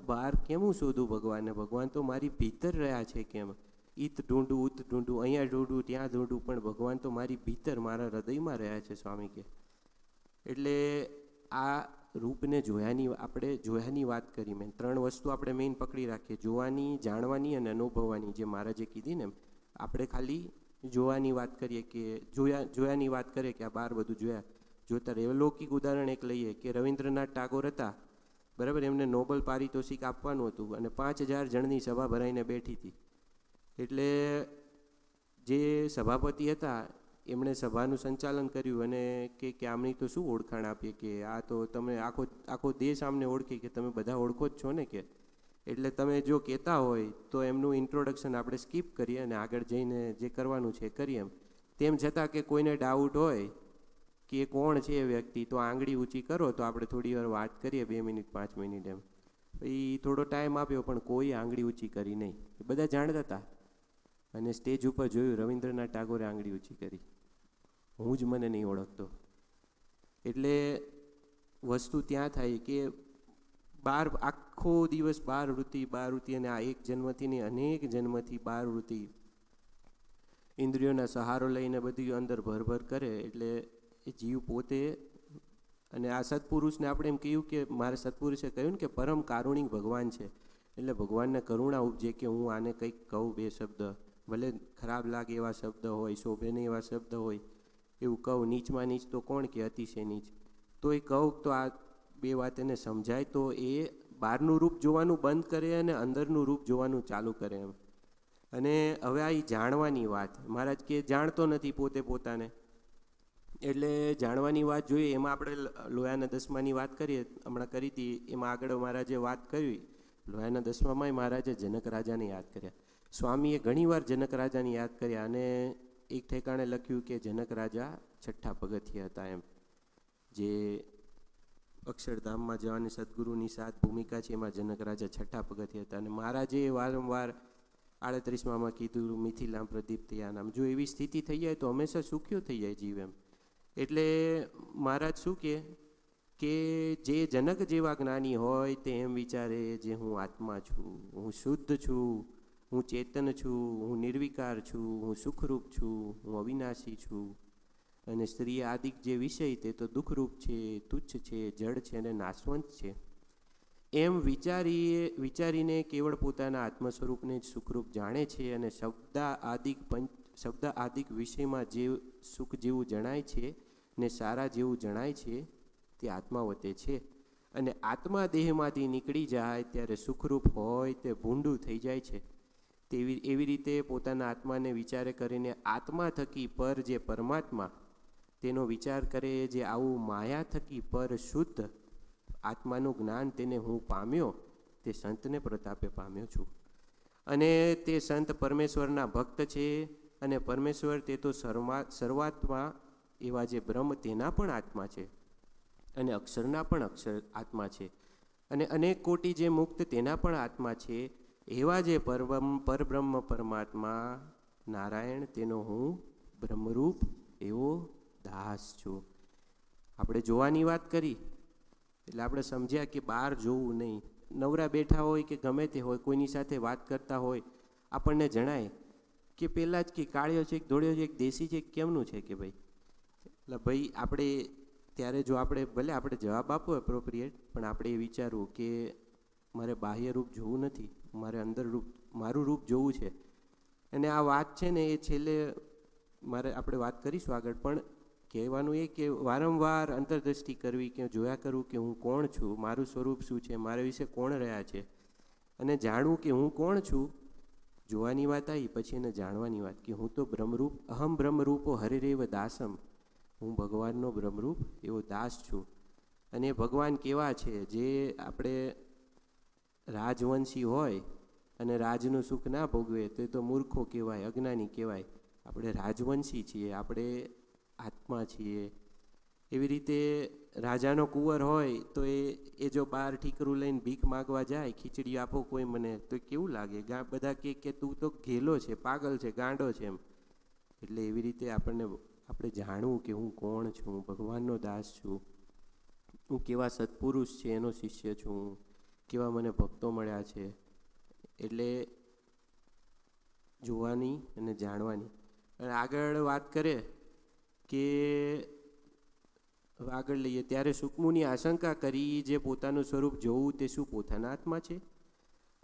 બહાર કેમ શોધું ભગવાનને? ભગવાન તો મારી ભીતર રહ્યા છે કેમ. ઈત ઢૂંઢું, ઉત ઢૂંઢું, અહીંયા ઢૂંઢું, ત્યાં ઢૂંઢું, પણ ભગવાન તો મારી ભીતર, મારા હૃદયમાં રહ્યા છે સ્વામી કે. એટલે આ રૂપને જોયાની વાત કરી મેં. 3 વસ્તુ આપણે મેઇન પકડી રાખીએ: જોવાની, જાણવાની અને અનુભવવાની. જે મહારાજે કીધી ને એમ આપણે ખાલી જોવાની વાત કરીએ કે જોયાની વાત કરીએ કે આ બહાર બધું જોતા રહે. લૌકિક ઉદાહરણ એક લઈએ કે રવિન્દ્રનાથ ટાગોર હતા, બરાબર, એમને નોબેલ પારિતોષિક આપવાનું હતું અને 5000 જણની સભા ભરાઈને બેઠી હતી. એટલે જે સભાપતિ હતા એમણે સભાનું સંચાલન કર્યું અને કે આમની તો શું ઓળખાણ આપીએ, કે આ તો તમે આખો દેશ આમને ઓળખે, કે તમે બધા ઓળખો જ છો ને, કે એટલે તમે જો કહેતા હોય તો એમનું ઇન્ટ્રોડક્શન આપણે સ્કીપ કરીએ અને આગળ જઈને જે કરવાનું છે કરીએ. એમ તેમ છતાં કે કોઈને ડાઉટ હોય કે કોણ છે એ વ્યક્તિ, તો આંગળી ઊંચી કરો તો આપણે થોડી વાર વાત કરીએ, 2 મિનિટ 5 મિનિટ એમ. એ થોડો ટાઈમ આપ્યો પણ કોઈ આંગળી ઊંચી કરી નહીં. એ બધા જાણતા હતા અને સ્ટેજ ઉપર જોયું રવિન્દ્રનાથ ટાગોરે આંગળી ઊંચી કરી. હું જ મને નહીં ઓળખતો. એટલે વસ્તુ ત્યાં થાય કે આખો દિવસ 12 વૃત્તિ અને આ એક જન્મથી ને અનેક જન્મથી 12 વૃત્તિ ઇન્દ્રિયોના સહારો લઈને બધી અંદર ભરભર કરે. એટલે એ જીવ પોતે, અને આ સત્પુરુષને આપણે એમ કહ્યું કે મારે સત્પુરુષે કહ્યું ને કે પરમ કારુણિક ભગવાન છે. એટલે ભગવાનને કરુણા ઉપજે કે હું આને કંઈક કહું, 2 શબ્દ, ભલે ખરાબ લાગે એવા શબ્દ હોય, શોભે નહીં એવા શબ્દ હોય, એવું કહું. નીચમાં નીચ તો કોણ કે અતિશય નીચ, તો એ કહું તો આ 2 વાત એને સમજાય તો એ બહારનું રૂપ જોવાનું બંધ કરે અને અંદરનું રૂપ જોવાનું ચાલુ કરે એમ. અને હવે આ જાણવાની વાત, મહારાજ કે જાણતો નથી પોતે પોતાને. એટલે જાણવાની વાત જોઈએ. એમાં આપણે લોયાના 10માની વાત કરીએ, હમણાં કરી હતી, એમાં આગળ મહારાજે વાત કરી. લોયાના 10મામાં મહારાજે જનક રાજાને યાદ કર્યા. સ્વામીએ ઘણીવાર જનક રાજાને યાદ કર્યા અને એક ઠેકાણે લખ્યું કે જનક રાજા 6ઠ્ઠા પગથિયે હતા એમ. જે અક્ષરધામમાં જવાની સદગુરુની 7 ભૂમિકા છે એમાં જનક રાજા 6ઠ્ઠા પગથિયે હતા. અને મહારાજે વારંવાર 38માં કીધું મિથિલામ પ્રદીપ્તિયા નામ. જો એવી સ્થિતિ થઈ જાય તો હંમેશા સુખ્યો થઈ જાય જીવ એમ. એટલે મહારાજ શું કે જે જનક જેવા જ્ઞાની હોય તે એમ વિચારે જે હું આત્મા છું, હું શુદ્ધ છું, હું ચેતન છું, હું નિર્વિકાર છું, હું સુખરૂપ છું, હું અવિનાશી છું. અને સ્ત્રી આદિક જે વિષય તે તો દુઃખરૂપ છે, તુચ્છ છે, જડ છે અને નાશવંત છે. એમ વિચારીને કેવળ પોતાના આત્મ સ્વરૂપને જ સુખરૂપ જાણે છે. અને શબ્દ આદિક વિષયમાં જે સુખ જેવું જણાય છે ને સારા જેવું જણાય છે તે આત્મા વતે છે. અને આત્મા દેહમાંથી નીકળી જાય ત્યારે સુખરૂપ હોય તે ભૂંડું થઈ જાય છે. એવી રીતે પોતાના આત્માને વિચારે કરીને આત્મા થકી પર જે પરમાત્મા તેનો વિચાર કરે, જે આવું માયા થકી પર શુદ્ધ આત્માનું જ્ઞાન તેને હું પામ્યો, તે સંતને પ્રતાપે પામ્યો છું. અને તે સંત પરમેશ્વરના ભક્ત છે. અને પરમેશ્વર તે તો સર્વાત્મા એવા જે બ્રહ્મ તેના પણ આત્મા છે અને અક્ષરના પણ આત્મા છે. અને અનેક કોટી જે મુક્ત તેના પણ આત્મા છે. એવા જે પરબ્રહ્મ પરમાત્મા નારાયણ તેનો હું બ્રહ્મરૂપ એવો દાસ છું. આપણે જોવાની વાત કરી એટલે આપણે સમજ્યા કે બહાર જોવું નહીં. નવરા બેઠા હોય કે ગમે તે હોય, કોઈની સાથે વાત કરતા હોય, આપણને જણાય કે પહેલાં જ કે કાળિયો છે, ધોળિયો છે, દેશી છે, કેમનું છે કે ભાઈ. એટલે ભાઈ આપણે ત્યારે જો આપણે ભલે આપણે જવાબ આપવો એપ્રોપ્રિએટ, પણ આપણે એ વિચારવું કે મારે બાહ્ય રૂપ જોવું નથી, મારે અંદર રૂપ, મારું રૂપ જોવું છે. અને આ વાત છે ને એ છેલ્લે આપણે વાત કરીશું આગળ, પણ કહેવાનું એ કે વારંવાર અંતરદ્રષ્ટિ કરવી, કે જોયા કરવું કે હું કોણ છું, મારું સ્વરૂપ શું છે, મારા વિશે કોણ રહ્યા છે, અને જાણવું કે હું કોણ છું. જોવાની વાત આવી, પછી એને જાણવાની વાત કે હું તો બ્રહ્મરૂપ, અહમ બ્રહ્મરૂપો હરિરેવ દાસમ, હું ભગવાનનો બ્રહ્મરૂપ એવો દાસ છું. અને ભગવાન કેવા છે, જે આપણે રાજવંશી હોય અને રાજનું સુખ ના ભોગવે તો એ તો મૂર્ખો કહેવાય, અજ્ઞાની કહેવાય. આપણે રાજવંશી છીએ, આપણે આત્મા છીએ. એવી રીતે રાજાનો કુંવર હોય તો એ જો બહાર ઠીકરું લઈને ભીખ માગવા જાય, ખીચડી આપો કોઈ મને, તો કેવું લાગે? બધા કે તું તો ઘેલો છે, પાગલ છે, ગાંડો છે એમ. એટલે એવી રીતે આપણે જાણવું કે હું કોણ છું, હું ભગવાનનો દાસ છું, હું કેવા સત્પુરુષ છે એનો શિષ્ય છું, કેવા મને ભક્તો મળ્યા છે. એટલે જોવાની અને જાણવાની. અને આગળ વાત કરે કે હવે આગળ લઈએ. ત્યારે સુકમુની આશંકા કરી, જે પોતાનું સ્વરૂપ જોવું તે શું પોતાના હાથમાં છે?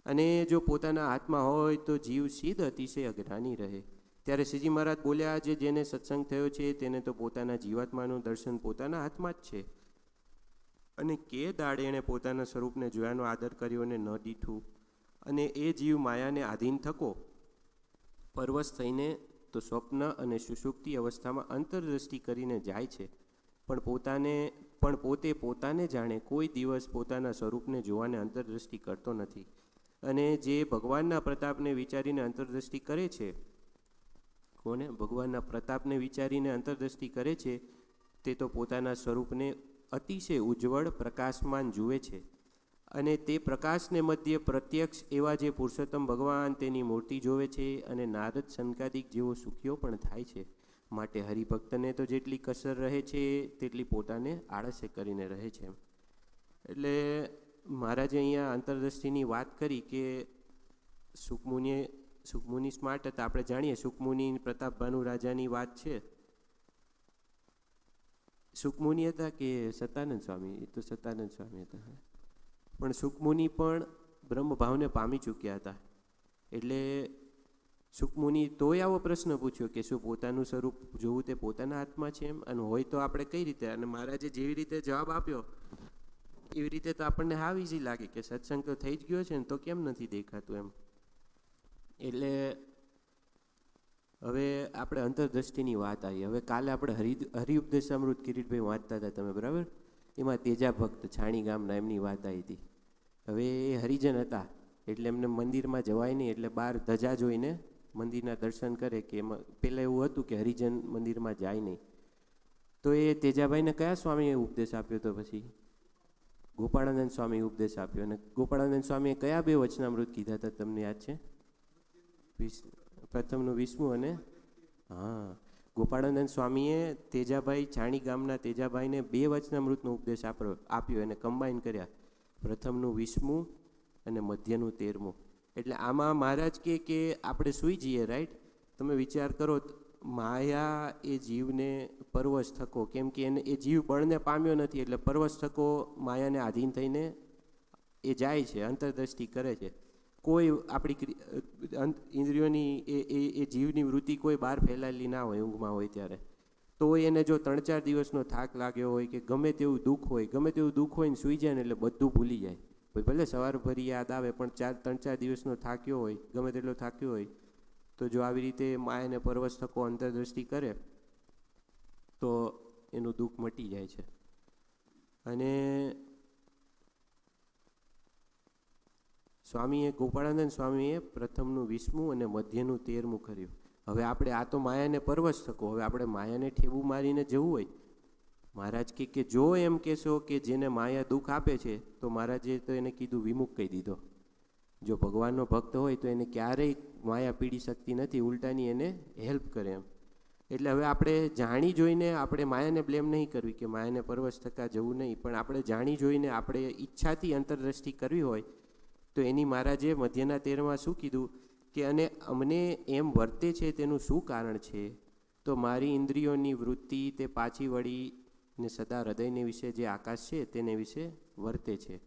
અને જો પોતાના હાથમાં હોય તો જીવ સિદ્ધ અતિશય અજ્ઞાની રહે. ત્યારે શ્રીજી મહારાજ બોલ્યા, જેને સત્સંગ થયો છે તેને તો પોતાના જીવાત્માનું દર્શન પોતાના હાથમાં જ છે. અને કે દાડે એણે પોતાના સ્વરૂપને જોયાનો આદર કર્યો અને ન દીઠું. અને એ જીવ માયાને આધીન થકો પરવશ થઈને તો સ્વપ્ન અને સુષુપ્તિ અવસ્થામાં અંતરદ્રષ્ટિ કરીને જાય છે, પણ પોતે પોતાને જાણે કોઈ દિવસ પોતાના સ્વરૂપને જોવાને અંતરદ્રષ્ટિ કરતો નથી. અને જે ભગવાનના પ્રતાપને વિચારીને અંતરદ્રષ્ટિ કરે છે, કોને? ભગવાનના પ્રતાપને વિચારીને અંતરદ્રષ્ટિ કરે છે, તે તો પોતાના સ્વરૂપને અતિશય ઉજ્જવળ પ્રકાશમાન જુએ છે. અને તે પ્રકાશને મધ્ય પ્રત્યક્ષ એવા જે પુરુષોત્તમ ભગવાન તેની મૂર્તિ જોવે છે. અને નારદ સંકાદિક જેવો સુખીઓ પણ થાય છે. માટે હરિભક્તને તો જેટલી કસર રહે છે તેટલી પોતાને આળસે કરીને રહે છે. એટલે મહારાજે અહીંયા અંતરદ્રષ્ટિની વાત કરી કે સુકમુનિ સ્માર્ટ હતા. આપણે જાણીએ સુકમુનિ પ્રતાપભાનુ રાજાની વાત છે. સુકમુનિ હતા કે સતાનંદ સ્વામી? એ તો સતાનંદ સ્વામી હતા. પણ સુકમુનિ પણ બ્રહ્મભાવને પામી ચૂક્યા હતા. એટલે સુકમુનિ તોય આવો પ્રશ્ન પૂછ્યો કે શું પોતાનું સ્વરૂપ જોવું તે પોતાના હાથમાં છે એમ? અને હોય તો આપણે કઈ રીતે? અને મહારાજે જેવી રીતે જવાબ આપ્યો એવી રીતે તો આપણને હાવ ઈઝી લાગે કે સત્સંગ તો થઈ જ ગયો છે ને, તો કેમ નથી દેખાતું એમ. એટલે હવે આપણે અંતરદ્રષ્ટિની વાત આવી. હવે કાલે આપણે હરિઉપદેશામૃત કિરીટભાઈ વાંચતા હતા તમે, બરાબર? એમાં તેજા ભક્ત છાણી ગામના એમની વાત આવી હતી. હવે એ હરિજન હતા એટલે એમને મંદિરમાં જવાય નહીં, એટલે બહાર ધજા જોઈને મંદિરના દર્શન કરે. કે એમાં પહેલાં એવું હતું કે હરિજન મંદિરમાં જાય નહીં. તો એ તેજાભાઈને કયા સ્વામીએ ઉપદેશ આપ્યો હતો? પછી ગોપાળાનંદ સ્વામી ઉપદેશ આપ્યો. અને ગોપાળાનંદ સ્વામીએ કયા બે વચનામૃત કીધા હતા તમને યાદ છે? પ્રથમનું 20મું અને ગોપાળાનંદ સ્વામીએ તેજાભાઈ છાણી ગામના તેજાભાઈને બે વચનામૃતનો ઉપદેશ આપ્યો એને કમ્બાઈન કર્યા. પ્રથમનું 20મું અને મધ્યનું 13મું. એટલે આમાં મહારાજ કે આપણે સૂઈ જઈએ, રાઈટ? તમે વિચાર કરો, માયા એ જીવને પરવશ થકો, કેમ કે એ જીવ બળને પામ્યો નથી એટલે પરવશ થકો માયાને આધીન થઈને એ જાય છે, અંતરદ્રષ્ટિ કરે છે. કોઈ આપણી ઇન્દ્રિયોની એ જીવની વૃત્તિ કોઈ બહાર ફેલાયેલી ના હોય ઊંઘમાં હોય ત્યારે. તો એને જો 3-4 દિવસનો થાક લાગ્યો હોય કે ગમે તેવું દુઃખ હોય ને સૂઈ જાય ને એટલે બધું ભૂલી જાય. ભલે સવાર ભરી યાદ આવે, પણ 3-4 દિવસનો થાક્યો હોય, ગમે તેટલો થાક્યો હોય, તો જો આવી રીતે માયાને પરવશ થકો અંતરદ્રષ્ટિ કરે તો એનું દુઃખ મટી જાય છે. અને સ્વામીએ ગોપાળાનંદ સ્વામીએ પ્રથમનું 20મું અને મધ્યનું 13મું કર્યું. હવે આપણે આ તો માયાને પરવશ થકો, હવે આપણે માયાને ઠેબુ મારીને જવું હોય. મહારાજ કે જો એમ કહેશો કે જેને માયા દુઃખ આપે છે, તો મહારાજે તો એને કીધું વિમુખ કહી દીધો. જો ભગવાનનો ભક્ત હોય તો એને ક્યારેય માયા પીડી શકતી નથી, ઉલટાની એને હેલ્પ કરે એમ. એટલે હવે આપણે જાણી જોઈને આપણે માયાને બ્લેમ નહીં કરવી કે માયાને પરવશ થકા જવું નહીં, પણ આપણે જાણી જોઈને આપણે ઈચ્છાથી અંતરદ્રષ્ટિ કરવી હોય તો એની મહારાજે મધ્યના 13માં શું કીધું કે અને અમને એમ વર્તે છે તેનું શું કારણ છે? તો મારી ઇન્દ્રિયોની વૃત્તિ તે પાછી વળીને સદા હૃદયને વિશે જે આકાશ છે તેને વિશે વર્તે છે.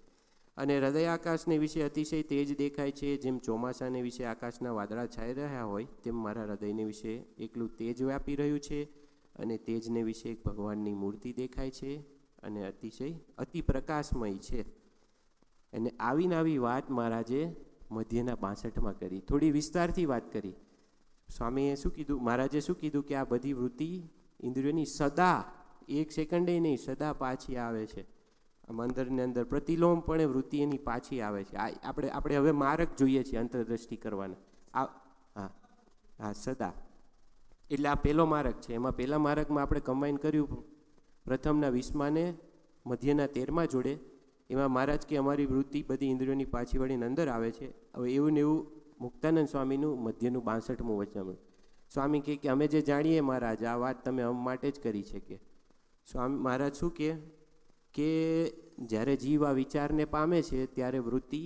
અને હૃદય આકાશને વિશે અતિશય તેજ દેખાય છે. જેમ ચોમાસાને વિશે આકાશના વાદળા છાઈ રહ્યા હોય, તેમ મારા હૃદયને વિશે એકલું તેજ વ્યાપી રહ્યું છે. અને તેજને વિશે એક ભગવાનની મૂર્તિ દેખાય છે અને અતિ પ્રકાશમય છે. અને આવી વાત મહારાજે મધ્યના 62માં કરી. થોડી વિસ્તારથી વાત કરી. સ્વામીએ શું કીધું? મહારાજે શું કીધું કે આ બધી વૃત્તિ ઇન્દ્રિયોની સદા, 1 સેકન્ડે નહીં, સદા પાછી આવે છે. આમ અંદરને અંદર પ્રતિલોમપણે વૃત્તિ એની પાછી આવે છે. આપણે હવે માર્ગ જોઈએ છીએ અંતરદ્રષ્ટિ કરવાના. હા, સદા. એટલે આ પહેલો માર્ગ છે. એમાં પહેલા માર્ગમાં આપણે કમ્બાઈન કર્યું પ્રથમના 20માં ને મધ્યના 13માં જોડે. એમાં મહારાજ કે અમારી વૃત્તિ બધી ઇન્દ્રિયોની પાછી વળીને અંદર આવે છે. હવે એવું ને એવું મુક્તાનંદ સ્વામીનું મધ્યનું 62મું વચનામૃત. સ્વામી કે અમે જે જાણીએ મહારાજ, આ વાત તમે અમ માટે જ કરી છે. કે સ્વામી મહારાજ શું કે જ્યારે જીવ આ વિચારને પામે છે ત્યારે વૃત્તિ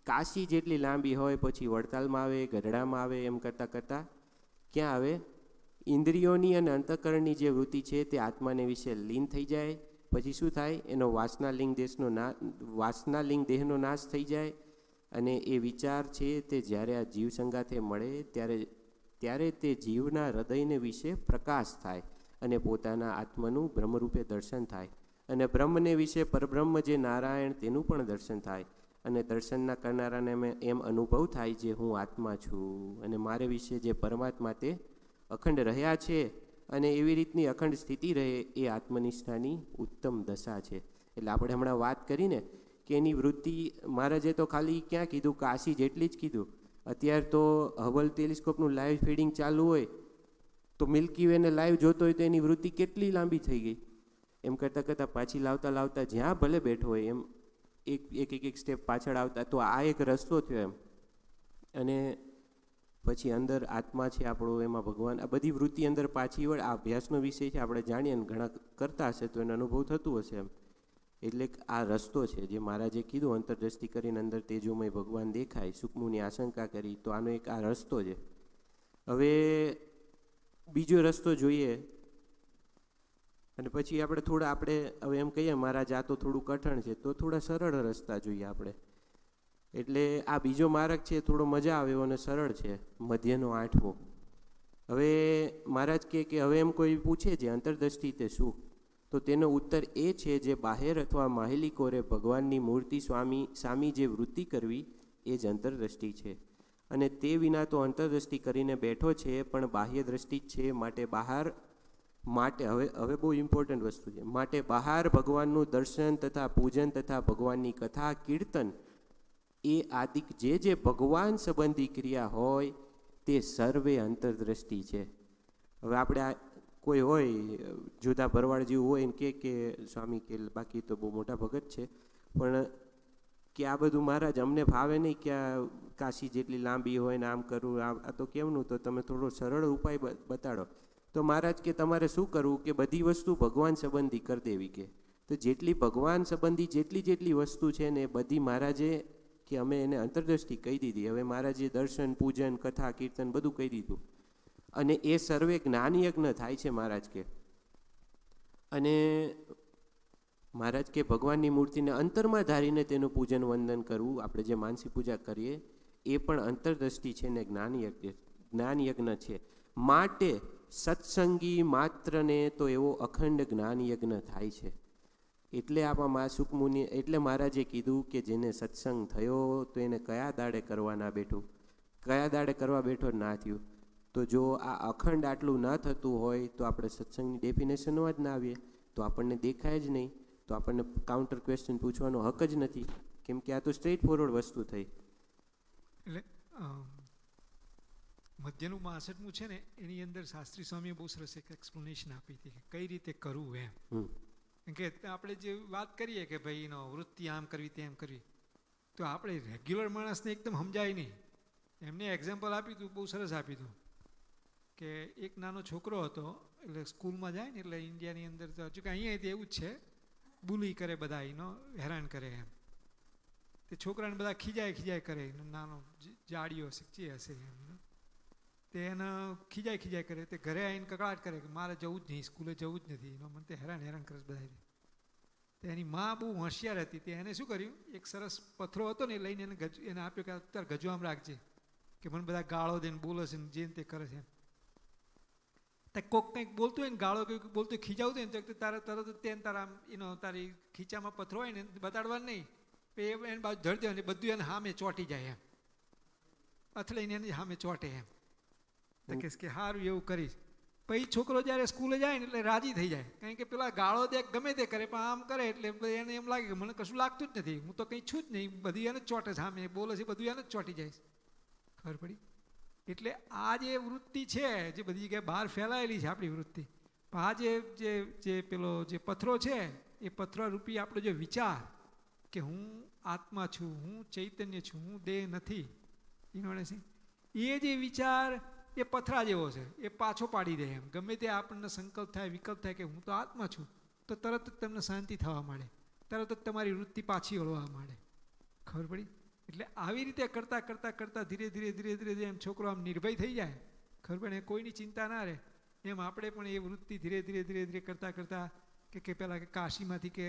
કાશી જેટલી લાંબી હોય, પછી વડતાલમાં આવે, ગઢડામાં આવે, એમ કરતાં ક્યાં આવે? ઇન્દ્રિયોની અને અંતઃકરણની જે વૃત્તિ છે તે આત્માને વિશે લીન થઈ જાય પછી શું થાય, એનો વાસનાલિંગ દેહનો નાશ થઈ જાય અને એ વિચાર છે તે જ્યારે આ જીવ સંગાથે મળે ત્યારે તે જીવના હૃદયને વિશે પ્રકાશ થાય અને પોતાના આત્માનું બ્રહ્મરૂપે દર્શન થાય અને બ્રહ્મને વિશે પરબ્રહ્મ જે નારાયણ તેનું પણ દર્શન થાય અને દર્શનના કરનારાને એમ અનુભવ થાય જે હું આત્મા છું અને મારે વિશે જે પરમાત્મા તે અખંડ રહ્યા છે અને એવી રીતની અખંડ સ્થિતિ રહે એ આત્મનિષ્ઠાની ઉત્તમ દશા છે. એટલે આપણે હમણાં વાત કરીને કે એની વૃત્તિ મહારાજે તો ખાલી ક્યાં કીધું, કાશી જેટલી જ કીધું. અત્યારે તો હબલ ટેલિસ્કોપનું લાઈવ ફીડિંગ ચાલુ હોય તો મિલ્કી વેને લાઈવ જોતો હોય તો એની વૃત્તિ કેટલી લાંબી થઈ ગઈ. એમ કરતાં કરતાં પાછી લાવતા જ્યાં ભલે બેઠો હોય એમ એક સ્ટેપ પાછળ આવતા. તો આ એક રસ્તો થયો એમ. અને પછી અંદર આત્મા છે આપણો, એમાં ભગવાન, આ બધી વૃત્તિ અંદર પાછી વળે. આ અભ્યાસનો વિષય છે, આપણે જાણીએ ને ઘણા કરતા હશે તો એનો અનુભવ થતું હશે એમ. એટલે આ રસ્તો છે જે મહારાજે કીધું, અંતરદ્રષ્ટિ કરીને અંદર તેજોમય ભગવાન દેખાય, સુખમુની આશંકા કરી, તો આનો એક આ રસ્તો છે. હવે બીજો રસ્તો જોઈએ અને પછી આપણે હવે એમ કહીએ મહારાજ આ તો થોડું કઠણ છે, તો થોડા સરળ રસ્તા જોઈએ આપણે. એટલે આ બીજો માર્ગ છે થોડો મજા આવે એવો અને સરળ છે, મધ્યનો 8મો. હવે મહારાજ કે હવે એમ કોઈ પૂછે છે અંતરદ્રષ્ટિ તે શું, તો તેનો ઉત્તર એ છે જે બાહેર અથવા માહેલી કોરે ભગવાનની મૂર્તિ સામી જે વૃત્તિ કરવી એ જ અંતરદ્રષ્ટિ છે. અને તે વિના તો અંતરદ્રષ્ટિ કરીને બેઠો છે પણ બાહ્ય દ્રષ્ટિ જ છે. માટે હવે બહુ ઇમ્પોર્ટન્ટ વસ્તુ છે. માટે બહાર ભગવાનનું દર્શન તથા પૂજન તથા ભગવાનની કથા કીર્તન એ આદિક જે ભગવાન સંબંધી ક્રિયા હોય તે સર્વે અંતરદ્રષ્ટિ છે. હવે આપણે કોઈ હોય જુદા ભરવાડ જેવું હોય ને કે સ્વામી કે બાકી તો બહુ મોટા ભગત છે પણ કે આ બધું મહારાજ અમને ભાવે નહીં કે આ કાશી જેટલી લાંબી હોય ને આમ કરવું, આ તો કેમનું, તો તમે થોડો સરળ ઉપાય બતાડો. તો મહારાજ કે તમારે શું કરવું કે બધી વસ્તુ ભગવાન સંબંધી કરી દેવી. કે તો જેટલી ભગવાન સંબંધી જેટલી વસ્તુ છે ને એ બધી મહારાજે કે અમે એને અંતરદ્રષ્ટિ કહી દીધી. હવે મહારાજે દર્શન, પૂજન, કથા, કીર્તન બધું કહી દીધું અને એ સર્વે જ્ઞાન યજ્ઞ થાય છે મહારાજ કે. અને મહારાજ કે ભગવાનની મૂર્તિને અંતરમાં ધારીને તેનું પૂજન વંદન કરવું, આપણે જે માનસી પૂજા કરીએ એ પણ અંતરદ્રષ્ટિ છે ને જ્ઞાન યજ્ઞ છે. માટે સત્સંગી માત્રને તો એવો અખંડ જ્ઞાન યજ્ઞ થાય છે. એટલે આમાં સુખમુનિ એટલે મહારાજે કીધું કે જેને સત્સંગ થયો તો એને કયા દાડે કરવા ના બેઠું, કયા દાડે કરવા બેઠો ના થયું. તો જો આ અખંડ આટલું ન થતું હોય તો આપણે સત્સંગની ડેફિનેશનમાં જ ના આવીએ, તો આપણને દેખાય જ નહીં, તો આપણને કાઉન્ટર ક્વેશ્ચન પૂછવાનો હક જ નથી, કેમ કે આ તો સ્ટ્રેટ ફોરવર્ડ વસ્તુ થઈ. એટલે મધ્યનું 62મું છે ને એની અંદર શાસ્ત્રી સ્વામીએ બહુ સરસ એક એક્સપ્લેનેશન આપી હતી કે કઈ રીતે કરવું એમ. કે આપણે જે વાત કરીએ કે ભાઈ એનો વૃત્તિ આમ કરવી તેમ કરવી, તો આપણે રેગ્યુલર માણસને એકદમ સમજાય નહીં. એમને એક્ઝામ્પલ આપ્યું હતું, બહુ સરસ આપ્યું હતું કે એક નાનો છોકરો હતો, એટલે સ્કૂલમાં જાય ને એટલે ઇન્ડિયાની અંદર તો હજુ કે અહીંયા એવું જ છે, બુલી કરે બધા, એનો હેરાન કરે એમ. તે છોકરાને બધા ખીજાય કરે, નાનો જાડીઓ જે હશે એમ, તે એને ખીજાય કરે, તે ઘરે આવીને કકળાટ કરે કે મારે જવું જ નહીં, સ્કૂલે જવું જ નથી, એનો મને તે હેરાન કરે બધા. તો એની માં બહુ હોશિયાર હતી, તે એને શું કર્યું, એક સરસ પથરો હતો ને લઈને એને આપ્યો કે અત્યારે ગજો આમ રાખજે, કે મને બધા ગાળો દઈને બોલે છે ને જે તે કરે છે. કોક કંઈક બોલતું હોય ને, ગાળો કંઈક બોલતું ખીજાવતું હોય ને, તો તારે તરત તેને તારા તારી ખીચામાં પથરો હોય ને બતાડવાનું નહીં, એને બાજુ ધર દે, બધું એને સામે ચોંટી જાય એમ, અથડાઈને એની સામે ચોંટે એમ. તો કે સારું એવું કરીશ. પછી છોકરો જ્યારે સ્કૂલે જાય ને એટલે રાજી થઈ જાય, કારણ કે પેલા ગાળો દે ગમે તે કરે પણ આમ કરે એટલે એને એમ લાગે કે મને કશું લાગતું જ નથી, હું તો કંઈ છું જ નહીં, બધી એને જ ચોંટે, સામે બોલે છે બધું એને જ ચોંટી જાય. ખબર પડી? એટલે આ જે વૃત્તિ છે જે બધી જગ્યાએ બહાર ફેલાયેલી છે આપણી વૃત્તિ, આ જે પેલો જે પથરો છે એ પથરા રૂપી આપણો જે વિચાર કે હું આત્મા છું, હું ચૈતન્ય છું, હું દેહ નથી, એ જે વિચાર એ પથરા જેવો છે, એ પાછો પાડી દે એમ. ગમે તે આપણને સંકલ્પ થાય, વિકલ્પ થાય કે હું તો આત્મા છું, તો તરત જ તમને શાંતિ થવા માંડે, તરત જ તમારી વૃત્તિ પાછી વળવા માંડે. ખબર પડી? એટલે આવી રીતે કરતાં ધીરે એમ છોકરો આમ નિર્ભય થઈ જાય. ખબર પડે? કોઈની ચિંતા ના રહે. એમ આપણે પણ એ વૃત્તિ ધીરે કરતાં કે પહેલાં કે કાશીમાંથી કે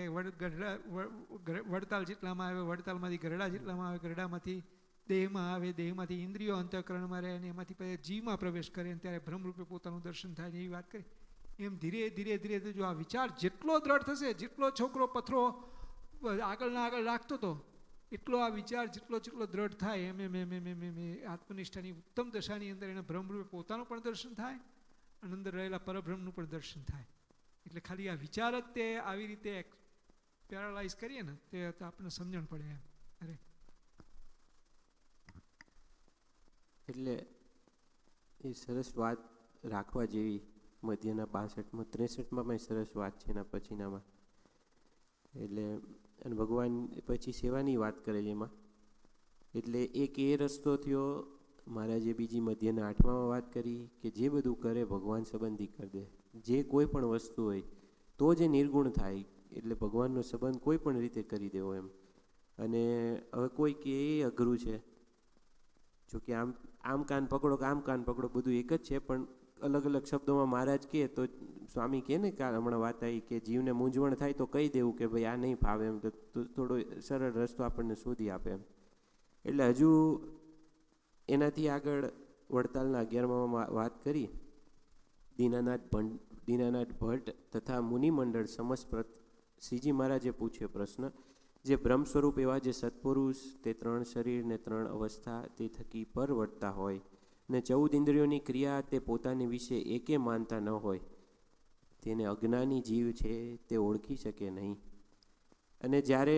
વડતાલ જેટલામાં આવે, વડતાલમાંથી ગરડા જેટલામાં આવે, ગરડામાંથી દેહમાં આવે, દેહમાંથી ઇન્દ્રિયો અંતઃકરણમાં રહે અને એમાંથી પછી જીવમાં પ્રવેશ કરે અને ત્યારે બ્રહ્મરૂપે પોતાનું દર્શન થાય એવી વાત કરી. એમ ધીરે ધીરે ધીરે જો આ વિચાર જેટલો દ્રઢ થશે, જેટલો છોકરો પથરો આગળના આગળ રાખતો હતો, એટલો આ વિચાર જેટલો દ્રઢ થાય એમ એમ એમ એમ એમ એમ આત્મનિષ્ઠાની ઉત્તમ દશાની અંદર એને બ્રહ્મરૂપે પોતાનું પણ દર્શન થાય અને અંદર રહેલા પરબ્રહ્મનું પણ દર્શન થાય. એટલે ખાલી આ વિચાર જ તે આવી રીતે પેરાલાઇઝ કરીએ ને તે આપણને સમજણ પડે એમ. અરે એટલે એ સરસ વાત રાખવા જેવી. મધ્યના 62માં 63માં સરસ વાત છે એના પછીનામાં. એટલે અને ભગવાન પછી સેવાની વાત કરે છે એમાં. એટલે એક એ રસ્તો થયો. મહારાજે બીજી મધ્યના 8માં વાત કરી કે જે બધું કરે ભગવાન સંબંધી કરી દે. જે કોઈ પણ વસ્તુ હોય તો જે નિર્ગુણ થાય, એટલે ભગવાનનો સંબંધ કોઈ પણ રીતે કરી દેવો એમ. અને હવે કોઈ કે એ અઘરું છે, જોકે આમ કાન પકડો કે આમ કાન પકડો બધું એક જ છે, પણ અલગ અલગ શબ્દોમાં મહારાજ કહે તો સ્વામી કહે ને કાલ હમણાં વાત આવી કે જીવને મૂંઝવણ થાય તો કહી દેવું કે ભાઈ આ નહીં ફાવે એમ, તો થોડો સરળ રસ્તો આપણને શોધી આપે એમ. એટલે હજુ એનાથી આગળ વડતાલના 11માં વાત કરી. દીનાનાથ ભટ્ટ તથા મુનિમંડળ સમસ્પ્રત શ્રીજી મહારાજે પૂછ્યો પ્રશ્ન, જે બ્રહ્મ સ્વરૂપ એવા જે સત્પુરુષ તે 3 શરીર ને 3 અવસ્થા તે થકી પરવડતા હોય ને 14 ઇન્દ્રિયોની ક્રિયા તે પોતાની વિશે એકે માનતા ન હોય, તેને અજ્ઞાની જીવ છે તે ઓળખી શકે નહીં. અને જ્યારે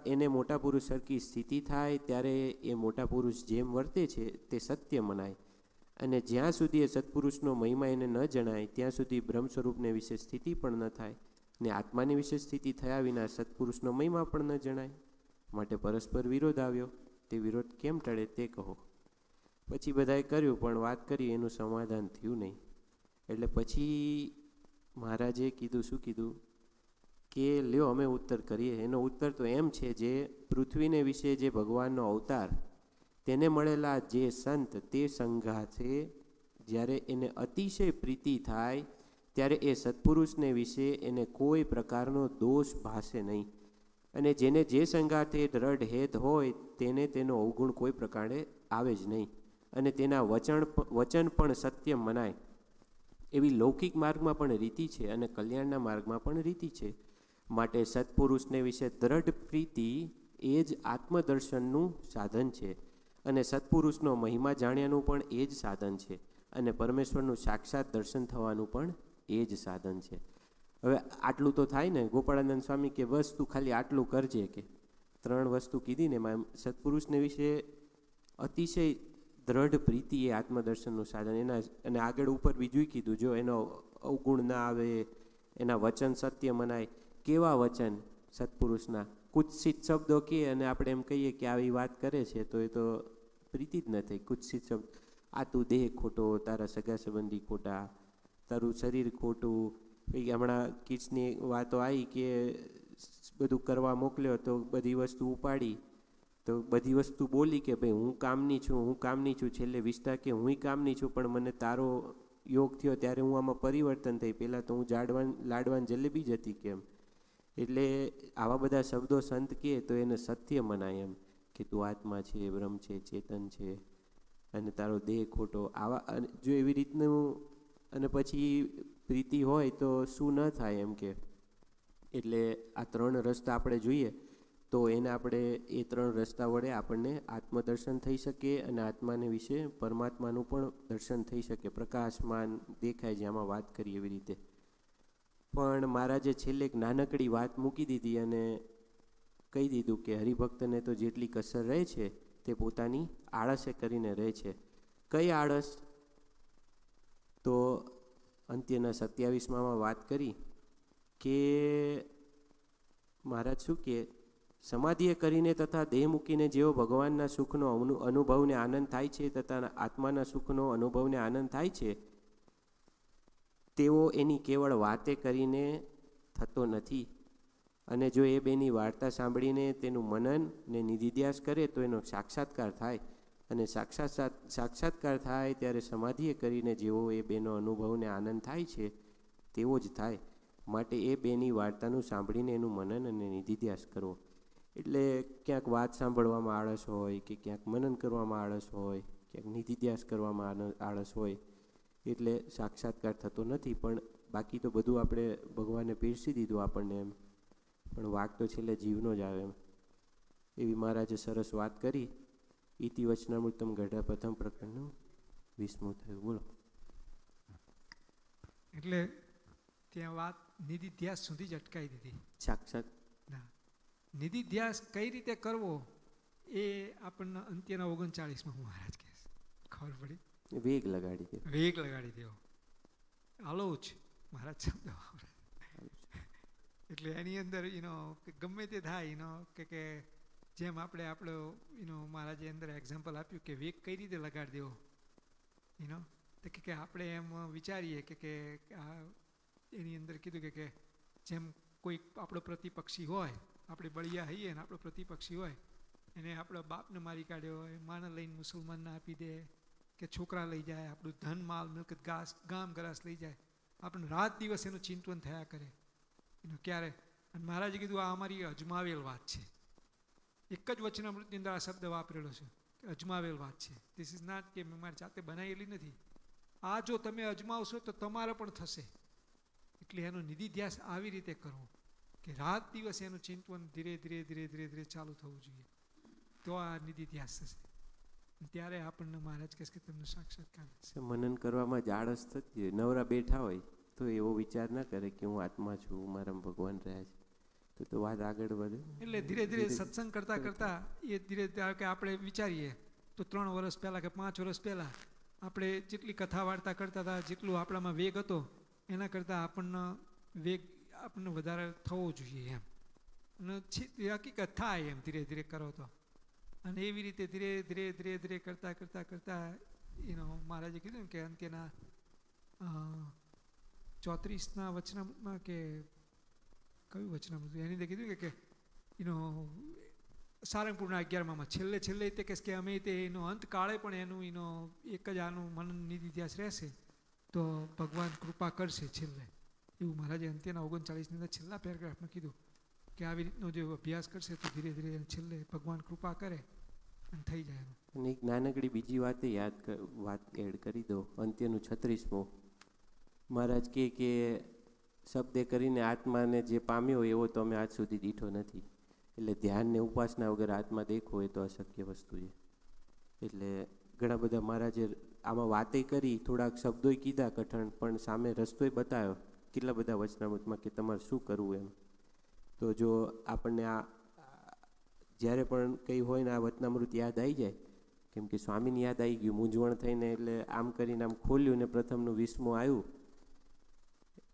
એને મોટા પુરુષ સરખી સ્થિતિ થાય ત્યારે એ મોટા પુરુષ જેમ વર્તે છે તે સત્ય મનાય. અને જ્યાં સુધી એ સત્પુરુષનો મહિમા એને ન જણાય ત્યાં સુધી બ્રહ્મ સ્વરૂપને વિશે સ્થિતિ પણ ન થાય ને આત્માની વિશે સ્થિતિ થયા વિના સત્પુરુષનો મહિમા પણ ન જણાય. માટે પરસ્પર વિરોધ આવ્યો. તે વિરોધ કેમ ટળે તે કહો. પછી બધાએ કર્યું પણ વાત કરી એનું સમાધાન થયું નહીં. એટલે પછી મહારાજે કીધું, શું કીધું કે લ્યો અમે ઉત્તર કરીએ. એનો ઉત્તર તો એમ છે, જે પૃથ્વીને વિશે જે ભગવાનનો અવતાર તેને મળેલા જે સંત તે સંઘાથે જ્યારે એને અતિશય પ્રીતિ થાય ત્યારે એ સત્પુરુષને વિશે એને કોઈ પ્રકારનો દોષ ભાસે નહીં. અને જેને જે સંગાથે દ્રઢ હેત હોય તેને તેનો અવગુણ કોઈ પ્રકારે આવે જ નહીં. અને તેના વચન પણ સત્ય મનાય. એવી લૌકિક માર્ગમાં પણ રીતિ છે અને કલ્યાણના માર્ગમાં પણ રીતિ છે. માટે સત્પુરુષને વિશે દ્રઢ પ્રીતિ એ જ આત્મદર્શનનું સાધન છે. અને સત્પુરુષનો મહિમા જાણ્યાનું પણ એ જ સાધન છે. અને પરમેશ્વરનું સાક્ષાત દર્શન થવાનું પણ એ જ સાધન છે. હવે આટલું તો થાય ને. ગોપાળાનંદ સ્વામી કે બસ તું ખાલી આટલું કરજે, કે 3 વસ્તુ કીધી ને એમાં સત્પુરુષને વિશે અતિશય દ્રઢ પ્રીતિ એ આત્મદર્શનનું સાધન. અને આગળ ઉપર બીજું કીધું, જો એનો અવગુણ ના આવે, એના વચન સત્ય મનાય. કેવા વચન સત્પુરુષના? કુત્સિત શબ્દો કહે અને આપણે એમ કહીએ કે આવી વાત કરે છે તો એ તો પ્રીતિ જ ન થઈ. કુત્સિત શબ્દ, આ તું દેહ ખોટો, તારા સગા સંબંધી ખોટા, તારું શરીર ખોટું. હમણાં કિડ્સની વાતો આવી કે બધું કરવા મોકલ્યો તો બધી વસ્તુ ઉપાડી, તો બધી વસ્તુ બોલી કે ભાઈ હું કામની છું. છેલ્લે વિસ્તા કે હું કામની છું, પણ મને તારો યોગ થયો ત્યારે હું આમાં પરિવર્તન થઈ. પહેલાં તો હું લાડવાન જલેબી જ હતી કેમ. એટલે આવા બધા શબ્દો સંત કહે તો એને સત્ય મનાય એમ, કે તું આત્મા છે, બ્રહ્મ છે, ચેતન છે અને તારો દેહ ખોટો. આવા જો એવી રીતનું અને પછી પ્રીતિ હોય તો શું ન થાય એમ કે. એટલે આ 3 રસ્તા આપણે જોઈએ તો એને આપણે એ 3 રસ્તા વડે આપણને આત્મદર્શન થઈ શકે અને આત્માને વિશે પરમાત્માનું પણ દર્શન થઈ શકે. પ્રકાશમાન દેખાય છે આમાં વાત કરી એવી રીતે. પણ મહારાજે છેલ્લે એક નાનકડી વાત મૂકી દીધી અને કહી દીધું કે હરિભક્તને તો જેટલી કસર રહે છે તે પોતાની આળસે કરીને રહે છે. કઈ આળસ? તો અંત્યના 27માં વાત કરી કે મહારાજ શું કે, સમાધિએ કરીને તથા દેહ મૂકીને જેઓ ભગવાનના સુખનો અનુભવને આનંદ થાય છે તથા આત્માના સુખનો અનુભવને આનંદ થાય છે, તેઓ એની કેવળ વાતે કરીને થતો નથી. અને જો એ બેની વાર્તા સાંભળીને તેનું મનન ને નિધિધ્યાસ કરે તો એનો સાક્ષાત્કાર થાય. અને સાક્ષાત્કાર થાય ત્યારે સમાધિએ કરીને જેવો એ બેનો અનુભવને આનંદ થાય છે તેવો જ થાય. માટે એ બેની વાર્તાનું સાંભળીને એનું મનન અને નિધિધ્યાસ કરવો. એટલે ક્યાંક વાત સાંભળવામાં આળસ હોય કે ક્યાંક મનન કરવામાં આળસ હોય, ક્યાંક નિધિધ્યાસ કરવામાં આળસ હોય એટલે સાક્ષાત્કાર થતો નથી. પણ બાકી તો બધું આપણે ભગવાને પીરસી દીધું આપણને એમ, પણ વાક તો છેલ્લે જીવનો જ આવે એમ. એવી મહારાજે સરસ વાત કરી. ઇતિ વચનામૃતમ ગઢા પ્રથમ પ્રકરણનું 20મું થયું. બોલો. એટલે ત્યાં વાત નિધિધ્યાસ સુધી જ અટકાવી દીધી. સાક્ષાત ના, નિધિધ્યાસ કઈ રીતે કરવો એ આપણને અંત્યના 39માં મહારાજ કહે છે. ખબર પડી? વેગ લગાડી દે. વેગ લગાડી દેવો. આલોચ મહારાજ શબ્દ વાપરે. એટલે એની અંદર કે ગમે તે થાય કે જેમ આપણે આપણો મહારાજે અંદર એક્ઝામ્પલ આપ્યું કે વેગ કઈ રીતે લગાડી દેવો. તો કે આપણે એમ વિચારીએ કે એની અંદર કીધું કે જેમ કોઈ આપણો પ્રતિપક્ષી હોય, આપણે બળિયા હઈએ ને આપણો પ્રતિપક્ષી હોય, એને આપણો બાપને મારી કાઢ્યો હોય, માને લઈને મુસલમાનને આપી દે કે છોકરા લઈ જાય, આપણું ધન માલ મિલકત ગામ ગરાસ લઈ જાય, આપણને રાત દિવસ એનું ચિંતન થયા કરે. ક્યારે? અને મહારાજે કીધું આ અમારી અજમાવેલ વાત છે. એક જ વચનામૃતની અંદર આ શબ્દ વાપરેલો છે કે અજમાવેલ વાત છે. ધીસ ઇઝ નોટ કે મેં મારી જાતે બનાવેલી નથી. આ જો તમે અજમાવશો તો તમારે પણ થશે. એટલે એનો નિધિધ્યાસ આવી રીતે કરવો કે રાત દિવસ એનું ચિંતન ધીરે ધીરે ધીરે ધીરે ધીરે ચાલુ થવું જોઈએ, તો આ નિધિધ્યાસ થશે. ત્યારે આપણને મહારાજ કહે કે તમને સાક્ષાત્કાર થશે. મનન કરવામાં જ આળસ થતી હોય. નવરા બેઠા હોય તો એવો વિચાર ના કરે કે હું આત્મા છું, મારા ભગવાન રહ્યા છે, તો વાત આગળ વધે. એટલે ધીરે ધીરે સત્સંગ કરતા કરતા એ ધીરે કે આપણે વિચારીએ તો 3 વર્ષ પહેલાં કે 5 વર્ષ પહેલાં આપણે જેટલી કથા વાર્તા કરતા હતા, જેટલું આપણામાં વેગ હતો એના કરતાં આપણને વધારે થવો જોઈએ એમ. અને હકીકત થાય એમ ધીરે ધીરે કરો તો. અને એવી રીતે ધીરે ધીરે ધીરે ધીરે કરતાં કરતાં કરતાં મહારાજે કીધું કે અંત્યના 34ના વચનામૃતમાં કે કયું વચનામૃત એની અંદર કીધું કે સારંગપુરના 11માં છેલ્લે તે કહે કે અમે તે એનો અંતકાળે પણ એનું એક જ આનું મનન નિધિધ્યાસ રહેશે તો ભગવાન કૃપા કરશે છેલ્લે. એવું મહારાજે અંત્યના 39ની અંદર છેલ્લા પેરેગ્રાફમાં કીધું કે આવી રીતનો જે અભ્યાસ કરશે તો ધીરે ધીરે છેલ્લે ભગવાન કૃપા કરે અને થઈ જાય. અને એક નાનકડી બીજી વાત એડ કરી દો. અંત્યનું 36મું મહારાજ કે શબ્દે કરીને આત્માને જે પામ્યો એવો તો અમે આજ સુધી દીઠો નથી. એટલે ધ્યાન ને ઉપાસના વગર આત્મા દેખવો એ તો અશક્ય વસ્તુ છે. એટલે ઘણા બધા મહારાજે આમાં વાતે કરી, થોડાક શબ્દોય કીધા કઠણ, પણ સામે રસ્તોય બતાવ્યો કેટલા બધા વચનામૃતમાં કે તમારે શું કરવું એમ. તો જો આપણને આ જ્યારે પણ કંઈ હોય ને આ વચનામૃત યાદ આવી જાય, કેમ કે સ્વામીને યાદ આવી ગયું મૂંઝવણ થઈને, એટલે આમ કરીને આમ ખોલ્યું ને પ્રથમનું 20મું આવ્યું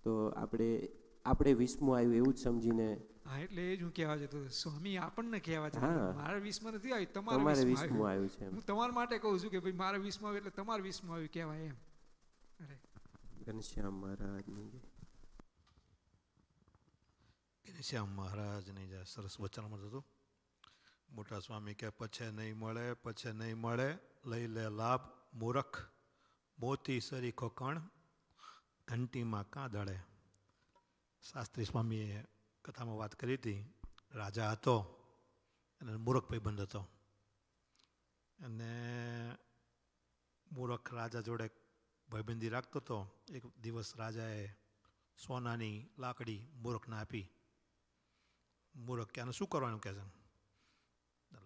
તો આપણે 20મું આવ્યું એવું જ સમજીને. હા, એટલે એ જ હું કહેવા જતો હતો. સ્વામી આપણને કહેવા જતો. મારા 20માં નથી આવ્યું, તમારે 20મું આવ્યું છે. હું તમારા માટે કહું છું કે ભાઈ મારા 20માં આવ્યું એટલે તમારે 20માં આવ્યું કહેવાય એમ. અરે ઘનશ્યામ મહારાજની જય. ઘનશ્યામ મહારાજની જય. સરસ વચનામૃત હતું. મોટા સ્વામી કે પછી નહીં મળે લઈ લે લાભ મૂરખ, મોતી સરીખો કણ ઘંટીમાં કાં દળે. શાસ્ત્રી સ્વામીએ કથામાં વાત કરી હતી. રાજા હતો અને મૂરખ ભાઈબંધ હતો, અને મૂરખ રાજા જોડે ભાઈબંધી રાખતો હતો. એક દિવસ રાજાએ સોનાની લાકડી મૂરખને આપી. મૂરખ કે આને શું કરવાનું કહે છે?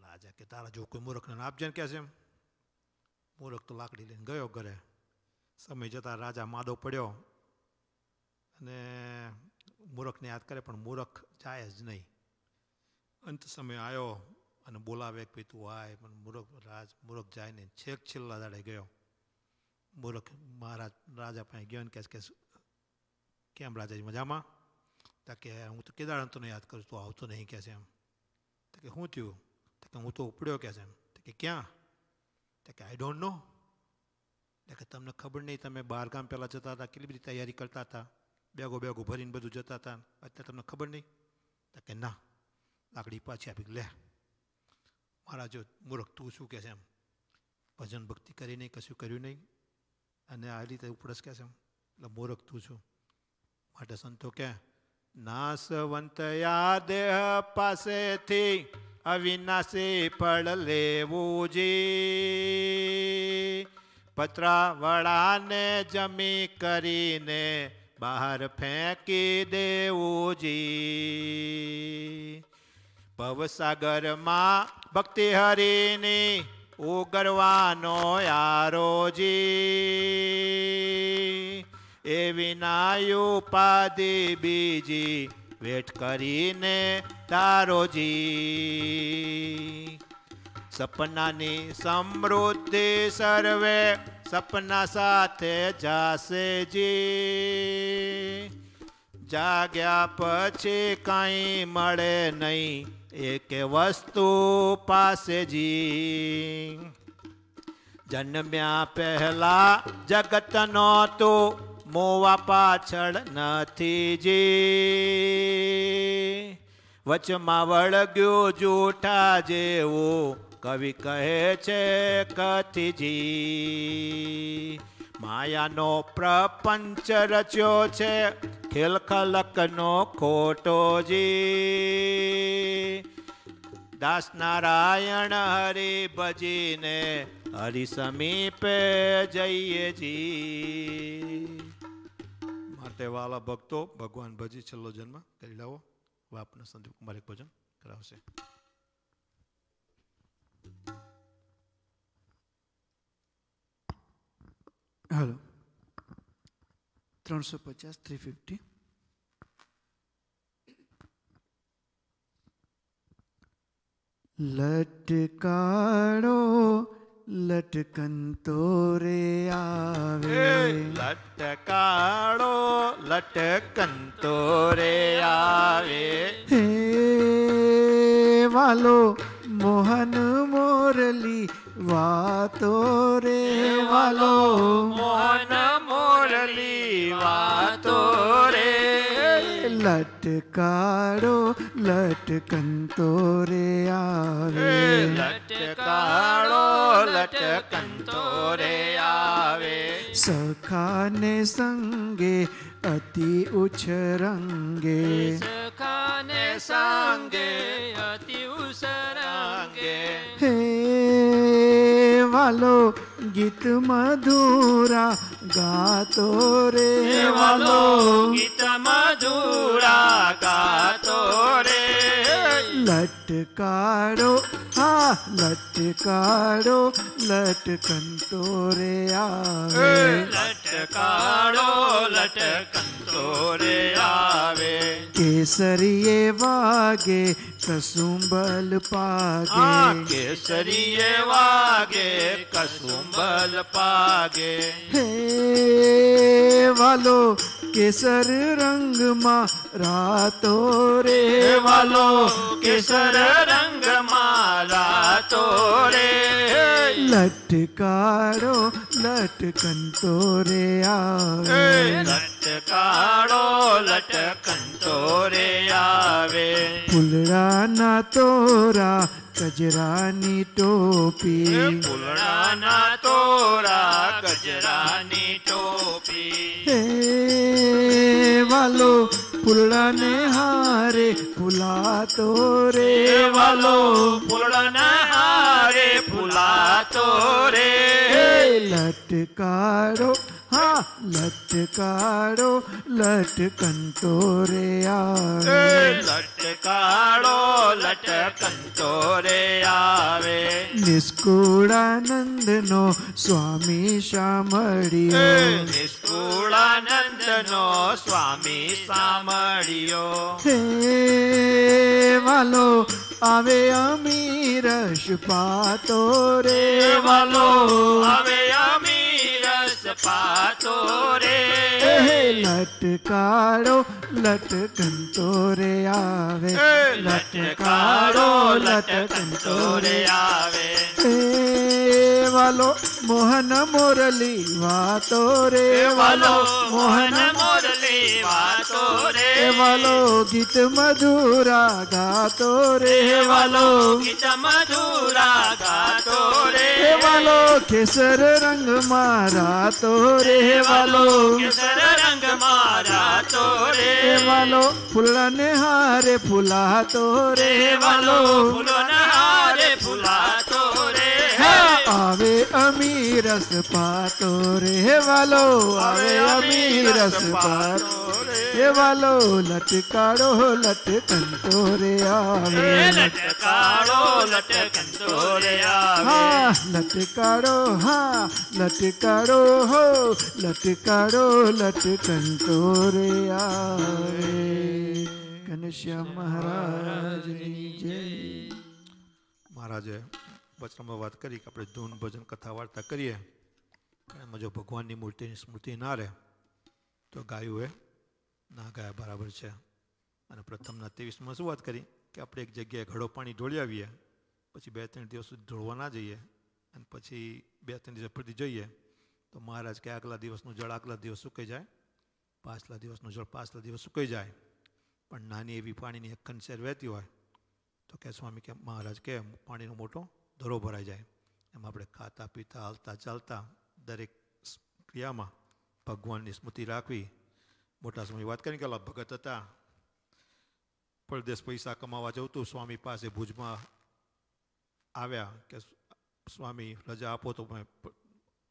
રાજા કે તારા જો કોઈ મૂરખને આપજે ને કહે છે એમ. મૂરખ તો લાકડી લઈને ગયો ઘરે. સમય જતાં રાજા માદો પડ્યો અને મૂરખને યાદ કરે, પણ મૂરખ જાય જ નહીં. અંત સમય આવ્યો અને બોલાવે કે ભાઈ તું આય, પણ મૂરખ જાય નહીં. છેલ્લા દાડે ગયો. મૂરખ મહારાજ રાજા પાસે ગયો ને કહે કે કેમ રાજાજી મજામાં? તો કે હું તો કેદાર તને યાદ કરું, તું આવતો નહીં કહે છે એમ. તો કે શું થયું? તો કે હું તો ઉપડ્યો કહે છે એમ. તો કે ક્યાં? તો કે આઈ ડોન્ટ નો. એટલે કે તમને ખબર નહીં, તમે 12 ગામ પહેલાં જતા હતા, કેટલી બધી તૈયારી કરતા હતા, બેગો ભરીને બધું જતા હતા, અત્યારે તમને ખબર નહીં? તો કે ના. લાકડી પાછી આપી. લે મહારાજ મૂર્ખ તું શું કહે છે એમ? ભજન ભક્તિ કરી નહીં, કશું કર્યું નહીં, અને આ રીતે ઉપડસ કહે છે એમ. એટલે મૂર્ખ તું છું. માટે સંતો કહે નાશવંત આ દેહ પાસેથી અવિનાશી ફળ લેવું જી. પતરાવળાને જમી કરીને બહાર ફેંકી દેવું જી. ભવસાગરમાં ભક્તિ હરિની ઉગરવાનો આરોજી. એ વિના ઉપાધિ બીજી વેઠ કરીને તારોજી. સપનાની સમૃદ્ધિ સર્વે સપના સાથે જાશે જી. જાગ્યા પછી કાંઈ મળે નહીં એક વસ્તુ પાસે જી. જન્મ્યા પહેલા જગતનો તો મોવા પાછળ નથી જી. વચમાં વળગ્યું જૂઠા જેવું કવિ કહે છે કથીજી. માયાનો પ્રપંચ રચ્યો છે ખેલખલકનો ખોટો જી. દાસ નારાયણ હરિ ભજીને હરિ સમીપે જઈએ જી. માટે વાલા ભક્તો ભગવાન ભજી છેલ્લો જન્મ કરી લાવો. આપના સંદીપ કુમાર એક ભજન કરાવશે. હાલો 350 350. લટકાળો લટકંતો રે આવે. લટકાળો લટકંતો રે આવે. હે વાલો મોહન મોરલી વાતો રે વાલો. મોહન મોરલી વાતો રે. લટકાળો લટકંતો રે આવે. લટકાળો લટકંતો રે આવે. સખાને સંગે અતિ ઉછરંગે. સખાને સંગે અતિ ઉસરંગે. હે વાલો ગીત મધુરા ગાતો રે વાલો. ગીત મધુરા ગાતો રે. લટકાળો હા લટકાળો લટકંતો રે આવે. લટકાળો લટકંતો રે આવે. કેસરીએ વાગે કસુંબલ પાગે. કેસરીએ વાગે કસુંબલ પાગે. હે વાલો કેસર રંગમાં રાતો રે વાલો. કેસર રંગમાં રાતો રે. લટકાળો લટકંતો રે આવે. લટકાળો લટકંતો રે આવે. ફૂલડાના તોરા ગજરાની ટોપી. ફૂલડાના તોરા ગજરાની ટોપી. હે વાલો ફૂલડાને હારે ફૂલાતો રે વાલો. ફૂલડાના હારે ફૂલાતો રે. લટકાળો હા લટકાળો લટકંતો રે આવે. લટકાળો લટકંતો રે આવે. નિષ્કુળાનંદનો સ્વામી સાંભળ્યો. નિષ્કુળાનંદનો સ્વામી સાંભળ્યો. હે વાલો આવે અમીરસ પાતો રે વાલો. આવે અમીરસ પાતો રે. લટકાળો લટકંતો રે આવે. લટકાળો લટકંતો રે આવે. હે વાલો મોહન મોરલી વાતો રે વાલો. મોહન મોરલી વાતો રે. વાલો ગીત મધુરા ગાતો રે વાલો. ગીત મધુરા ગાતો રે. વાલો કેસર રંગ માં રાતો રાતો રે વાલો કેસર રંગ મારાતો રે વાલો ફૂલને હારે ફૂલાતો રે વાલો ફૂલોના હારે ફૂલાતો રે આવે અમી રસ પાતો રે વાલો આવે અમી રસ પાતો રે વાલો લટકાડો લટકંતો રે આવે લટકાળો લટકંતો રે આવે હા લટકાડો હા લટકાડો હો લટકાડો લટકંતો રે આવે ઘનશ્યામ મહારાજની જય. મહારાજે વચનમાં વાત કરી કે આપણે ધૂન ભજન કથા વાર્તા કરીએ એમાં જો ભગવાનની મૂર્તિની સ્મૃતિ ના રહે તો ગાયું એ ના ગાયા બરાબર છે. અને પ્રથમના 23માં શું વાત કરી કે આપણે એક જગ્યાએ ઘડો પાણી ઢોળી આવીએ, પછી 2-3 દિવસ સુધી ઢોળવા ના જઈએ અને પછી 2-3 દિવસ ફરીથી જોઈએ તો મહારાજ કે આગલા દિવસનું જળ આગલા દિવસ સુકાઈ જાય, પાછલા દિવસનું જળ પાછલા દિવસ સુકાઈ જાય. પણ નાની એવી પાણીની એક ખંચેર વહેતી હોય તો કે સ્વામી કે મહારાજ કે પાણીનો મોટો ધરો ભરાઈ જાય. એમ આપણે ખાતા પીતા હાલતા ચાલતા દરેક ક્રિયામાં ભગવાનની સ્મૃતિ રાખવી. મોટા સ્વામી વાત કરી કે ભગત હતા, પરદેશ પૈસા કમાવા જવું, સ્વામી પાસે ભુજમાં આવ્યા કે સ્વામી રજા આપો તો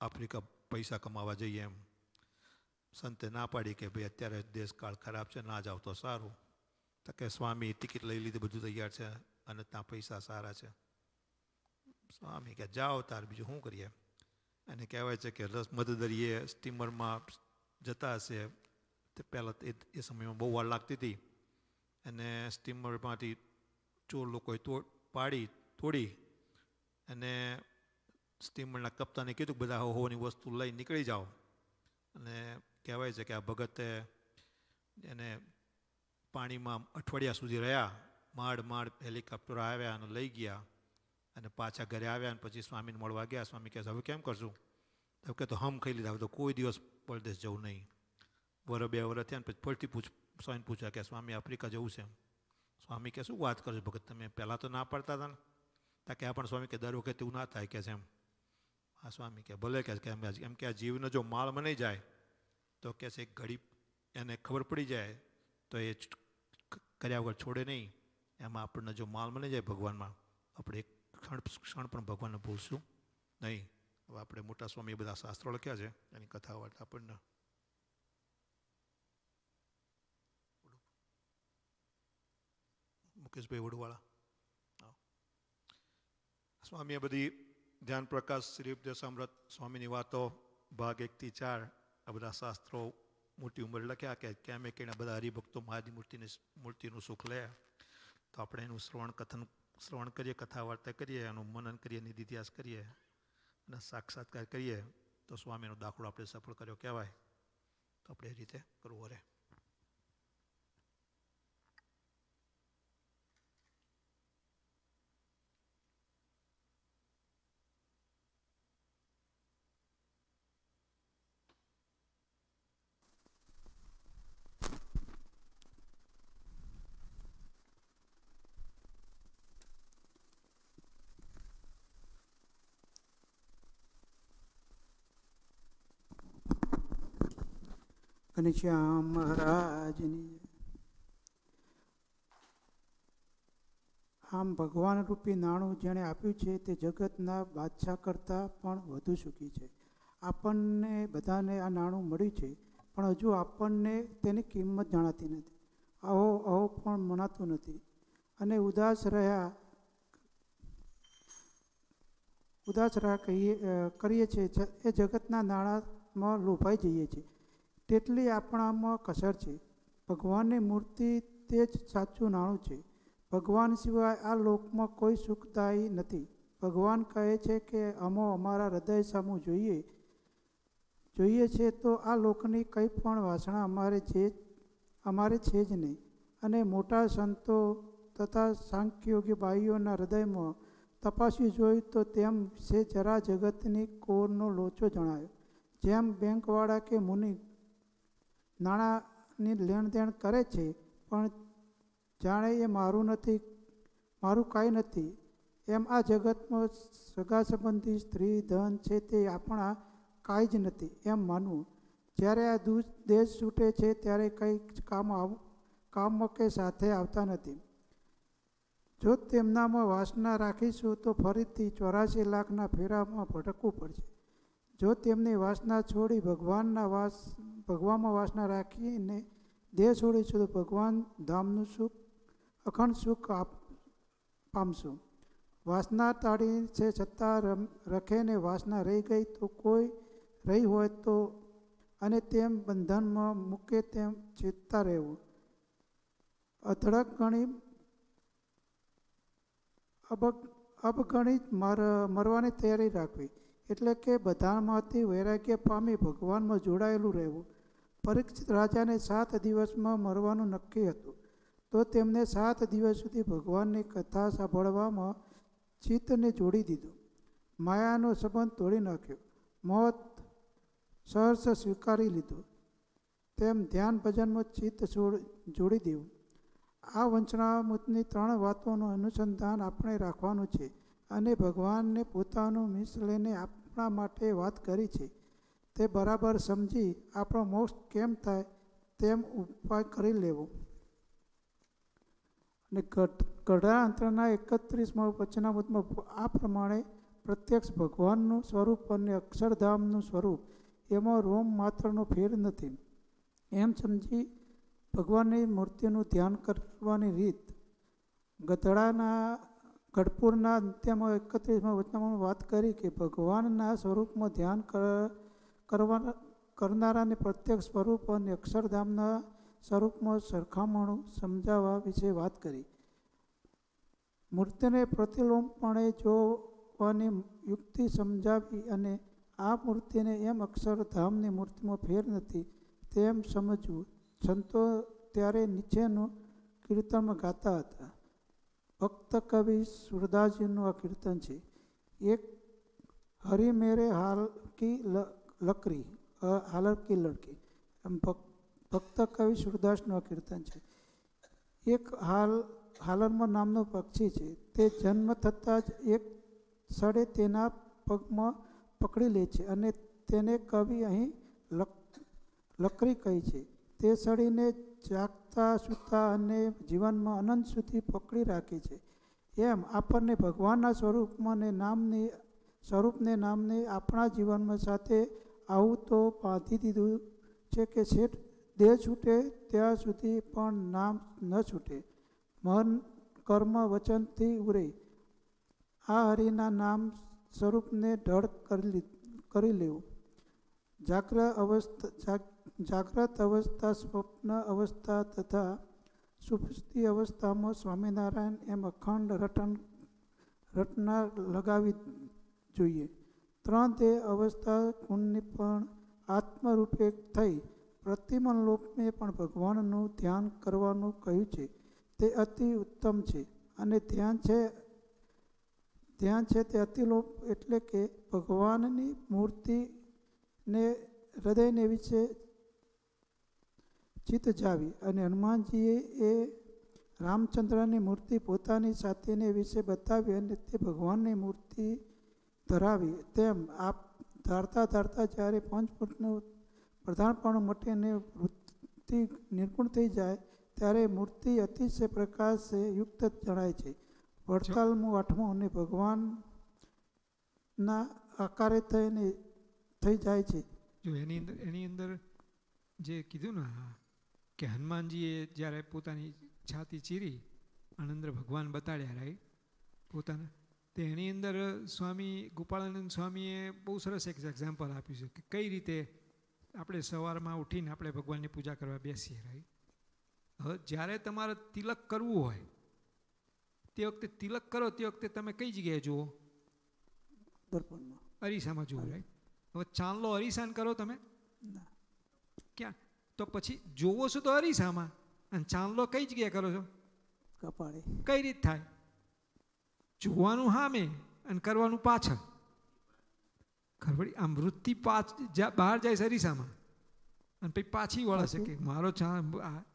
આફ્રિકા પૈસા કમાવા જઈએ. એમ સંતે ના પાડી કે ભાઈ અત્યારે દેશકાળ ખરાબ છે, ના જાવ તો સારું. તો કે સ્વામી ટિકિટ લઈ લીધી, બધું તૈયાર છે અને ત્યાં પૈસા સારા છે. સ્વામી કે જાઓ તાર બીજું શું કરીએ. અને કહેવાય છે કે મધદરીએ સ્ટીમરમાં જતા હશે તે પહેલાં એ સમયમાં બહુ વાર લાગતી હતી અને સ્ટીમરમાંથી ચોર લોકોએ તોડી અને સ્ટીમરના કપ્તાને કીધું કે બધા હોવાની વસ્તુ લઈ નીકળી જાઓ. અને કહેવાય છે કે આ ભગતે એને પાણીમાં અઠવાડિયા સુધી રહ્યા, માંડ હેલિકોપ્ટર આવ્યા અને લઈ ગયા અને પાછા ઘરે આવ્યા અને પછી સ્વામીને મળવા ગયા. સ્વામી કહે હવે કેમ કરશું? તો કે તો હમ ખાઈ લીધા, હવે તો કોઈ દિવસ પરદેશ જવું નહીં. 1-2 વર્ષ થયા ને પછી ફરીથી સ્વામીને પૂછ્યા કે સ્વામી આફ્રિકા જવું છે. સ્વામી કે શું વાત કરશો ભગત, તમે પહેલાં તો ના પાડતા હતા ને? તા કે આ પણ સ્વામી કે દર વખતે એવું ના થાય કે છે એમ. આ સ્વામી કે ભલે કે એમ કે આ જીવનો જો માળ મનાઈ જાય તો કે છે ઘડી એને ખબર પડી જાય તો એ કર્યા વગર છોડે નહીં. એમાં આપણને જો માલ મળી જાય ભગવાનમાં, આપણે એક ક્ષણ પણ ભગવાનને ભૂલશું નહીં. હવે આપણે મોટા સ્વામી બધા શાસ્ત્રો લખ્યા છે, એની કથા વાર્તા આપણને મુકેશભાઈ વડવાળા સ્વામીએ બધી ધ્યાન પ્રકાશ, શ્રી ઉપદેશામૃત, સ્વામીની વાતો ભાગ 1 થી 4 આ બધા શાસ્ત્રો મોટી ઉંમરે લખ્યા કે કેમે કેના બધા હરિભક્તો મહાદી મૂર્તિનું સુખ લે. તો આપણે એનું શ્રવણ કરીએ, કથા વાર્તા કરીએ, એનું મનન કરીએ, નિધિ ઇતિહાસ કરીએ અને સાક્ષાત્કાર કરીએ તો સ્વામીનો દાખલો આપણે સફળ કર્યો કહેવાય. તો આપણે એ રીતે કરવું રહે. ઘનશ્યામ મહારાજની. આમ ભગવાન રૂપી નાણું જેણે આપ્યું છે તે જગતના બાદશાહ કરતાં પણ વધુ સુખી છે. આપણને બધાને આ નાણું મળ્યું છે પણ હજુ આપણને તેની કિંમત જણાતી નથી. આવો પણ મનાતું નથી અને ઉદાસ રહ્યા કરીએ છીએ એ જગતના નાણાંમાં લોભાઈ જઈએ છીએ. તેટલી આપણામાં કસર છે. ભગવાનની મૂર્તિ તે જ સાચું નાણું છે. ભગવાન સિવાય આ લોકમાં કોઈ સુખદાયી નથી. ભગવાન કહે છે કે અમારા હૃદય સામું જોઈએ છે તો આ લોકની કંઈ પણ વાસણા અમારે છે જ નહીં. અને મોટા સંતો તથા સાંખ્યોગી ભાઈઓના હૃદયમાં તપાસી જોયું તો તેમ છે જરા જગતની કોરનો લોચો જણાયો. જેમ બેંકવાળા કે મુનિ નાણાંની લેણદેણ કરે છે પણ જાણે એ મારું કાંઈ નથી, એમ આ જગતમાં સગા સંબંધી, સ્ત્રી, ધન છે તે આપણા કાંઈ જ નથી એમ માનવું. જ્યારે આ દેહ છૂટે છે ત્યારે કંઈ કામ કે સાથે આવતા નથી. જો તેમનામાં વાસના રાખીશું તો ફરીથી 84 લાખના ફેરામાં ભટકવું પડશે. જો તેમની વાસના છોડી ભગવાનમાં વાસના રાખીને દેહ છોડીશું તો ભગવાન ધામનું સુખ, અખંડ સુખ પામશું. વાસના ટાળી છે છતાં રખેને વાસના રહી ગઈ તો કોઈ રહી હોય તો અને તેમ બંધનમાં મૂકે તેમ ચેતતા રહેવું. અધડક ગણી અબગણિત મરવાની તૈયારી રાખવી. એટલે કે બધામાંથી વૈરાગ્ય પામી ભગવાનમાં જોડાયેલું રહેવું. પરીક્ષિત રાજાને 7 દિવસમાં મરવાનું નક્કી હતું, તો તેમને 7 દિવસ સુધી ભગવાનની કથા સાંભળવામાં ચિત્તને જોડી દીધું. માયાનો સંબંધ તોડી નાખ્યો. મોત સહર્ષ સ્વીકારી લીધું. તેમ ધ્યાન ભજનમાં ચિત્ત જોડી દેવું. આ વંચનામૃતની 3 વાતોનું અનુસંધાન આપણે રાખવાનું છે અને ભગવાનને પોતાનું મિસ લઈને આપણા માટે વાત કરી છે. તે બરાબર સમજી આપણો મોક્ષ કેમ થાય તેમ ઉપાય કરી લેવો. અને ગઢા અંતરના 31મા વચનામૃતમાં આ પ્રમાણે પ્રત્યક્ષ ભગવાનનું સ્વરૂપ અને અક્ષરધામનું સ્વરૂપ એમાં રોમ માત્રનો ફેર નથી એમ સમજી ભગવાનની મૂર્તિનું ધ્યાન કરવાની રીત. ગઢપુરના અંત્યમાં 31મા વચનામૃતમાં વાત કરી કે ભગવાનના સ્વરૂપમાં ધ્યાન કરનારાને પ્રત્યક્ષ સ્વરૂપ અને અક્ષરધામના સ્વરૂપમાં સરખામણું સમજાવવા વિશે વાત કરી. મૂર્તિને પ્રતિલોમપણે જોવાની યુક્તિ સમજાવી અને આ મૂર્તિને એમ અક્ષરધામની મૂર્તિમાં ફેર નથી તેમ સમજવું. સંતો ત્યારે નીચેનું કીર્તનમાં ગાતા હતા. ભક્ત કવિ સુરદાસજીનું આ કીર્તન છે. એક હરી મેરે હાલ કી લકરી હાલર કી લડકી. એમ ભક્ત કવિ સુરદાસનું આ કીર્તન છે. એક હાલરમાં નામનું પક્ષી છે. તે જન્મ થતાં જ એક સડે તેના પગમાં પકડી લે છે અને તેને કવિ અહીં લકરી કહી છે. તે સડીને જાગતા સૂતા અને જીવનમાં અનંત સુધી પકડી રાખે છે. એમ આપણને ભગવાનના સ્વરૂપને નામને આપણા જીવનમાં સાથે આવું તો બાંધી દીધું છે કે શેઠ દેહ છૂટે ત્યાં સુધી પણ નામ ન છૂટે. મન કર્મ વચનથી ઉરે આ હરિના નામ સ્વરૂપને ઢળ કરી લેવું. જાગ્રત અવસ્થા, સ્વપ્ન અવસ્થા તથા સુષુપ્તિ અવસ્થામાં સ્વામિનારાયણ એમ અખંડ રટના લગાવી જોઈએ. 3 દેહ અવસ્થા કુંડની પણ આત્મરૂપે થઈ પ્રતિમન લોકને પણ ભગવાનનું ધ્યાન કરવાનું કહ્યું છે. તે અતિ ઉત્તમ છે અને ધ્યાન છે તે અતિલોપ એટલે કે ભગવાનની મૂર્તિને હૃદયને વિશે ચિત્ત જાવી. અને હનુમાનજીએ એ રામચંદ્રની મૂર્તિ પોતાની સાથેને વિશે બતાવી અને તે ભગવાનની મૂર્તિ ધરાવી. તેમ આપ ધારતા જ્યારે પંચભૂતનું પ્રધાનપણું મટીને વૃત્તિ નિર્ગુણ થઈ જાય ત્યારે મૂર્તિ અતિશય પ્રકાશ યુક્ત જણાય છે. વડતાલમું 8મું અને ભગવાનના આકારે થઈ જાય છે. જો એની અંદર જે કીધું ને કે હનુમાનજીએ જ્યારે પોતાની છાતી ચીરી અને અંદર ભગવાન બતાડ્યા રાઈટ પોતાના, તો એની અંદર સ્વામી ગોપાળાનંદ સ્વામીએ બહુ સરસ એક એક્ઝામ્પલ આપ્યું છે કે કઈ રીતે આપણે સવારમાં ઉઠીને આપણે ભગવાનની પૂજા કરવા બેસીએ રાઈટ. હવે જ્યારે તમારે તિલક કરવું હોય તે વખતે તિલક કરો તે વખતે તમે કઈ જગ્યાએ જુઓ? દર્પણમાં, અરીસામાં જુઓ રાઈટ. હવે ચાંદલો અરીસાન કરો તમે ક્યાં? તો પછી જોવો છો તો અરીસામાં અને ચાંદલો કઈ જગ્યાએ કરો છો? કપાળે. કઈ રીત થાય? જોવાનું સામે અને કરવાનું પાછળ. ખબર પડી? આમ વૃત્તિ બહાર જાય છે અરીસામાં અને પછી પાછી વળે છે કે મારો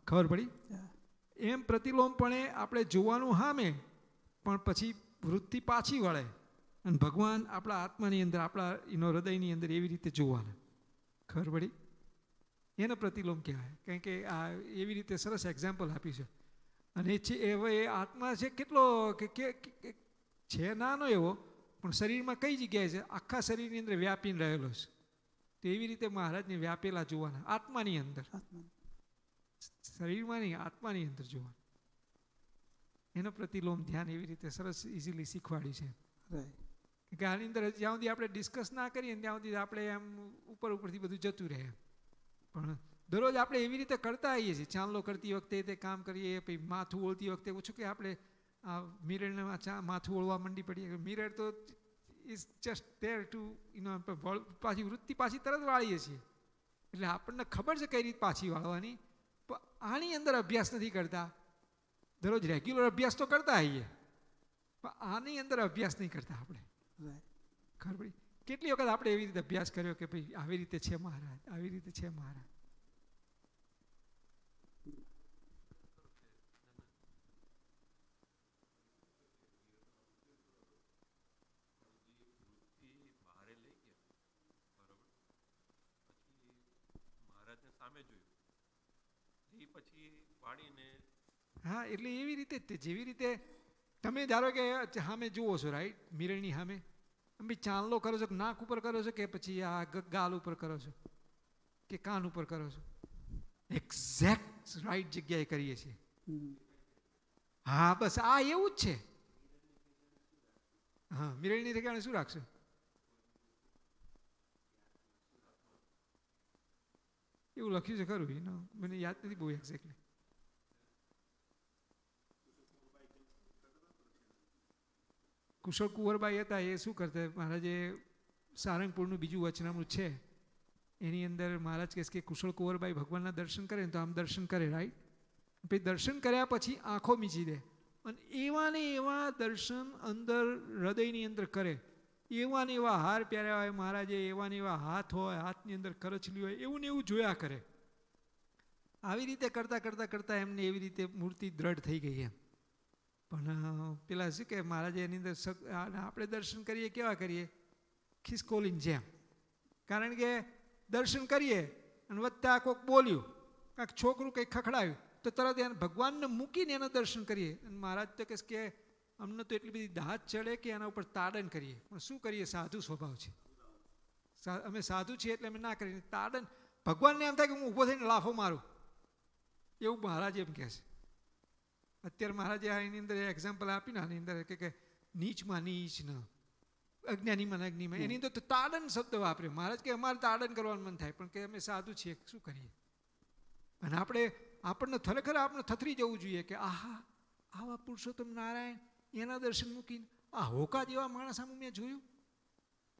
ખબર પડી? એમ પ્રતિલોમપણે આપણે જોવાનું સામે પણ પછી વૃત્તિ પાછી વળે અને ભગવાન આપણા આત્માની અંદર, આપણા હૃદયની અંદર એવી રીતે જોવાના. ખબર પડી? એને પ્રતિલોમ કહેવાય. કારણ કે આ એવી રીતે સરસ એક્ઝામ્પલ આપ્યું છે. અને એ આત્મા છે કેટલો છે નાનો એવો, પણ શરીરમાં કઈ જગ્યાએ છે? આખા શરીરની અંદર વ્યાપીને રહેલો છે. તો એવી રીતે મહારાજને વ્યાપેલા જોવાના, આત્માની અંદર, શરીરમાં નહીં, આત્માની અંદર જોવાના. એનો પ્રતિલોમ ધ્યાન એવી રીતે સરસ ઇઝીલી શીખવાડ્યું છે કે આની અંદર જ્યાં સુધી આપણે ડિસ્કસ ના કરીએ ત્યાં સુધી આપણે એમ ઉપરથી બધું જતું રહે. પણ દરરોજ આપણે એવી રીતે કરતા આવીએ છીએ. ચાંદલો કરતી વખતે તે કામ કરીએ, પછી માથું ઓળતી વખતે ઓછું કે આપણે આ મિરરને માથું ઓળવા માંડી પડીએ. મિરર તો ઇઝ જસ્ટ ધેર ટુ પાછી વૃત્તિ પાછી તરત વાળીએ છીએ. એટલે આપણને ખબર છે કઈ રીતે પાછી વાળવાની, પણ આની અંદર અભ્યાસ નથી કરતા. દરરોજ રેગ્યુલર અભ્યાસ તો કરતા આવીએ, પણ આની અંદર અભ્યાસ નહીં કરતા આપણે. ખબર પડી? કેટલી વખત આપણે એવી રીતે અભ્યાસ કર્યો કે ભાઈ આવી રીતે છે મહારાજ, આવી રીતે છે મહારાજ. હા, એટલે એવી રીતે જ જેવી રીતે તમે ધારો કે સામે જુઓ છો, રાઈટ, મિરરની સામે ભાઈ ચાંદલો કરો છો, નાક ઉપર કરો છો કે પછી આ ગાલ ઉપર કરો છો કે કાન ઉપર કરો છો? એક્ઝેક્ટ રાઈટ જગ્યાએ કરીએ છીએ. હા, બસ આ એવું જ છે. હા, મિરરની ઠેકાણે શું રાખશો? એવું લખ્યું છે ખરું, મને યાદ નથી બહુ એક્ઝેક્ટલી. કુશળ કુંવરબાઈ હતા, એ શું કરતા? મહારાજે સારંગપુરનું બીજું વચનામૃત છે, એની અંદર મહારાજ કહે કે કુશળ કુંવરબાઈ ભગવાનના દર્શન કરે ને તો આમ દર્શન કરે, રાઈટ. પછી દર્શન કર્યા પછી આંખો મીચી દે, અને એવા ને એવા દર્શન અંદર હૃદયની અંદર કરે. એવા ને એવા હાર પહેર્યા હોય મહારાજે, એવા ને એવા હાથ હોય, હાથની અંદર કરચલી હોય, એવું ને એવું જોયા કરે. આવી રીતે કરતાં કરતાં કરતાં એમને એવી રીતે મૂર્તિ દ્રઢ થઈ ગઈ એમ. પણ પેલા શું કે મહારાજે એની અંદર આપણે દર્શન કરીએ કેવા કરીએ? ખિસકોલીને જેમ. કારણ કે દર્શન કરીએ અને વત્તા કોઈક બોલ્યું, કાંઈક છોકરું કંઈક ખખડાયું તો તરત એને ભગવાનને મૂકીને એના દર્શન કરીએ. અને મહારાજ તો કહે કે અમને તો એટલી બધી દાત ચડે કે એના ઉપર તાડન કરીએ. પણ શું કરીએ? સાધુ સ્વભાવ છે, અમે સાધુ છીએ એટલે અમે ના કરીએ. તાડન ભગવાનને એમ થાય કે હું ઊભો થઈને લાફો મારું, એવું મહારાજ એમ કહે છે. અત્યારે મહારાજે એની અંદર એક્ઝામ્પલ આપીને આની અંદર કે નીચમાં નીચ ન, અજ્ઞાનીમાં અગ્નિમાં, એની અંદર તો તાડન શબ્દ વાપરે. મહારાજ કે અમારે તાડન કરવાનું મન થાય, પણ કે અમે સાધુ છીએ, શું કરીએ? અને આપણને ખરેખર આપણે થથરી જવું જોઈએ કે આહા, આવા પુરુષોત્તમ નારાયણ, એના દર્શન મૂકીને આ હોકા જેવા માણસ આમ મેં જોયું,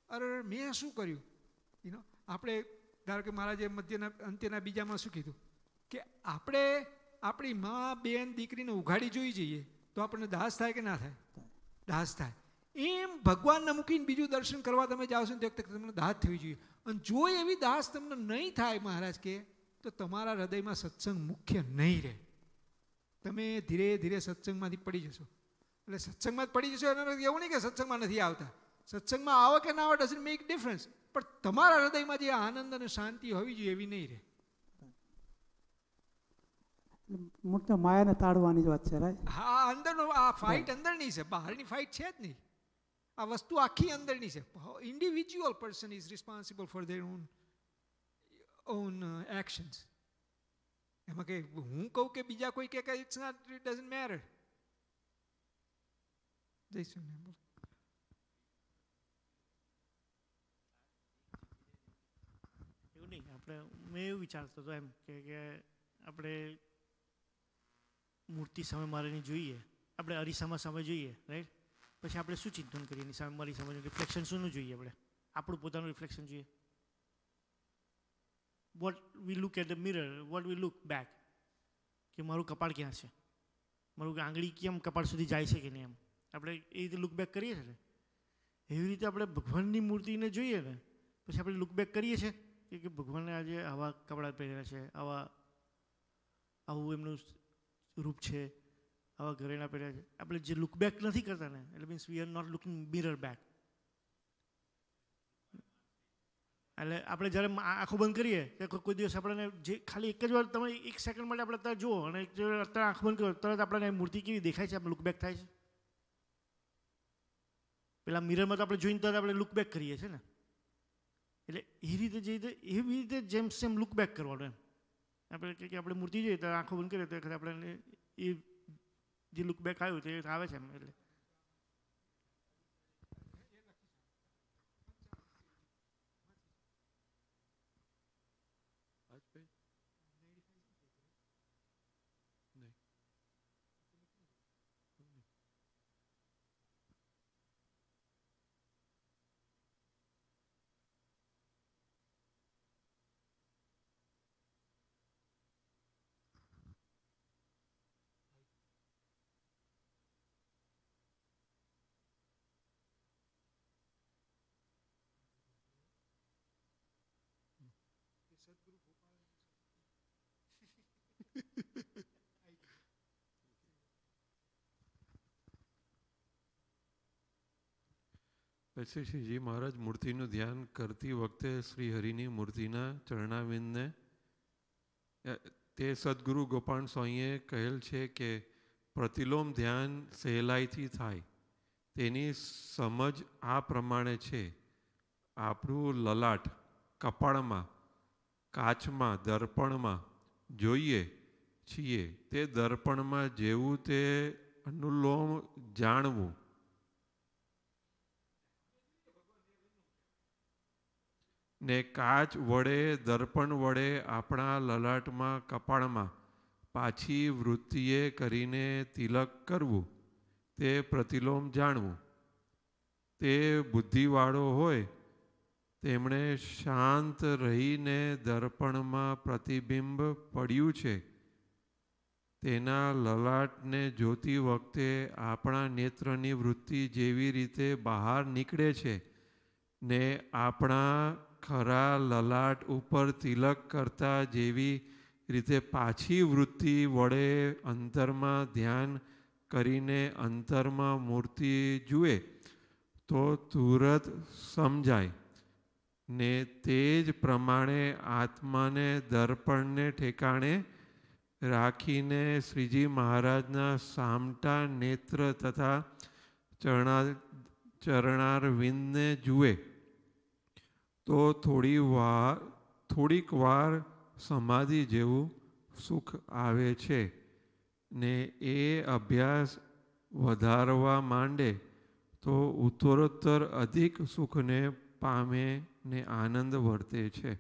અરે મેં શું કર્યું? આપણે ધારો કે મહારાજે મધ્યના અંત્યના બીજામાં શું કીધું કે આપણે આપણી મા, બેન, દીકરીને ઉઘાડી જોઈ જઈએ તો આપણને દાસ થાય કે ના થાય? દાસ થાય. એમ ભગવાનને મૂકીને બીજું દર્શન કરવા તમે જાઓ છો ને તે વખતે તમને દાસ થવી જોઈએ. અને જો એવી દાસ તમને નહીં થાય મહારાજ કે, તો તમારા હૃદયમાં સત્સંગ મુખ્ય નહીં રહે. તમે ધીરે ધીરે સત્સંગમાંથી પડી જશો. એટલે સત્સંગમાં જ પડી જશો એનો એવું નહીં કે સત્સંગમાં નથી આવતા. સત્સંગમાં આવો કે ના આવો ડઝન્ટ મેક ડિફરન્સ, પણ તમારા હૃદયમાં જે આનંદ અને શાંતિ હોવી જોઈએ એવી નહીં રહે. મોટા માયાને તાળવાની જ વાત છે, રાઈટ? હા, અંદરનો આ ફાઇટ અંદરની છે, બહારની ફાઇટ છે જ નહીં. આ વસ્તુ આખી અંદરની છે. Individual person is responsible for their own actions. એમાં કે હું કહું કે બીજા કોઈ કે it's not, it doesn't matter. જઈશું ને બોલ. એવું નહીં, આપણે મેં એવું વિચારતો હતો એમ કે આપણે મૂર્તિ સામે મારીને જોઈએ, આપણે અરીસામાં સામે જોઈએ, રાઈટ? પછી આપણે શું ચિંતન કરીએ? એની સામે મારી સામે રિફ્લેક્શન શું જોઈએ? આપણે આપણું પોતાનું રિફ્લેક્શન જોઈએ. What we look at the mirror, what we look back, કે મારું કપાળ ક્યાં છે, મારું આંગળી કેમ કપાળ સુધી જાય છે કે નહીં, એમ આપણે એ રીતે લુક બેક કરીએ છીએ ને. એવી રીતે આપણે ભગવાનની મૂર્તિને જોઈએ ને, પછી આપણે લુક બેક કરીએ છીએ કે ભગવાનને આજે આવા કપડાં પહેર્યા છે, આવું એમનું રૂપ છે, આવા ઘરેણા પહેર્યા છે. આપણે જે લુક બેક નથી કરતા ને, એટલે means we are not looking mirror back. એટલે આપણે જ્યારે આંખો બંધ કરીએ તો કોઈ દિવસ આપણને જે ખાલી એક જ વાર તમે 1 સેકન્ડ માટે આપણે અત્યારે જુઓ અને અત્યારે આંખ બંધ કરો તરત આપણને મૂર્તિ કેવી દેખાય છે, આપણે લુકબેક થાય છે. પેલા મિરરમાં તો આપણે જોઈને તરત આપણે લુકબેક કરીએ છીએ ને. એટલે એવી રીતે જેમ લુકબેક કરવાનું એમ. આપણે કે આપણે મૂર્તિ જોઈએ તો આંખો બંધ કરીએ તો આપણે એ જે લુકબેક આવ્યું તે આવે છે એમ. એટલે પછી શ્રીજી મહારાજ મૂર્તિનું ધ્યાન કરતી વખતે શ્રી હરિની મૂર્તિના ચરણાવિંદને તે સદગુરુ ગોપાલ સ્વામીએ કહેલ છે કે પ્રતિલોમ ધ્યાન સહેલાઈથી થાય. તેની સમજ આ પ્રમાણે છે. આપણું લલાટ કપાળમાં કાચમાં દર્પણમાં જોઈએ છીએ તે દર્પણમાં જેવું તે અનુલોમ જાણવું. ને કાચ વડે દર્પણ વડે આપણા લલાટમાં કપાળમાં પાછી વૃત્તિએ કરીને તિલક કરવું તે પ્રતિલોમ જાણવું. તે બુદ્ધિવાળો હોય તેમણે શાંત રહીને દર્પણમાં પ્રતિબિંબ પડ્યું છે તેના લલાટને જોતી વખતે આપણા નેત્રની વૃત્તિ જેવી રીતે બહાર નીકળે છે ને આપણા ખરા લલાટ ઉપર તિલક કરતા જેવી રીતે પાછી વૃત્તિ વડે અંતરમાં ધ્યાન કરીને અંતરમાં મૂર્તિ જુએ તો તુરત સમજાય ને તે જ પ્રમાણે આત્માને દર્પણને ઠેકાણે રાખીને શ્રીજી મહારાજના સામટા નેત્ર તથા ચરણારવિંદને જુએ તો થોડીક વાર સમાધિ જેવું સુખ આવે છે ને એ અભ્યાસ વધારવા માંડે તો ઉત્તરોત્તર અધિક સુખને પામે ને આનંદ વર્તે છે.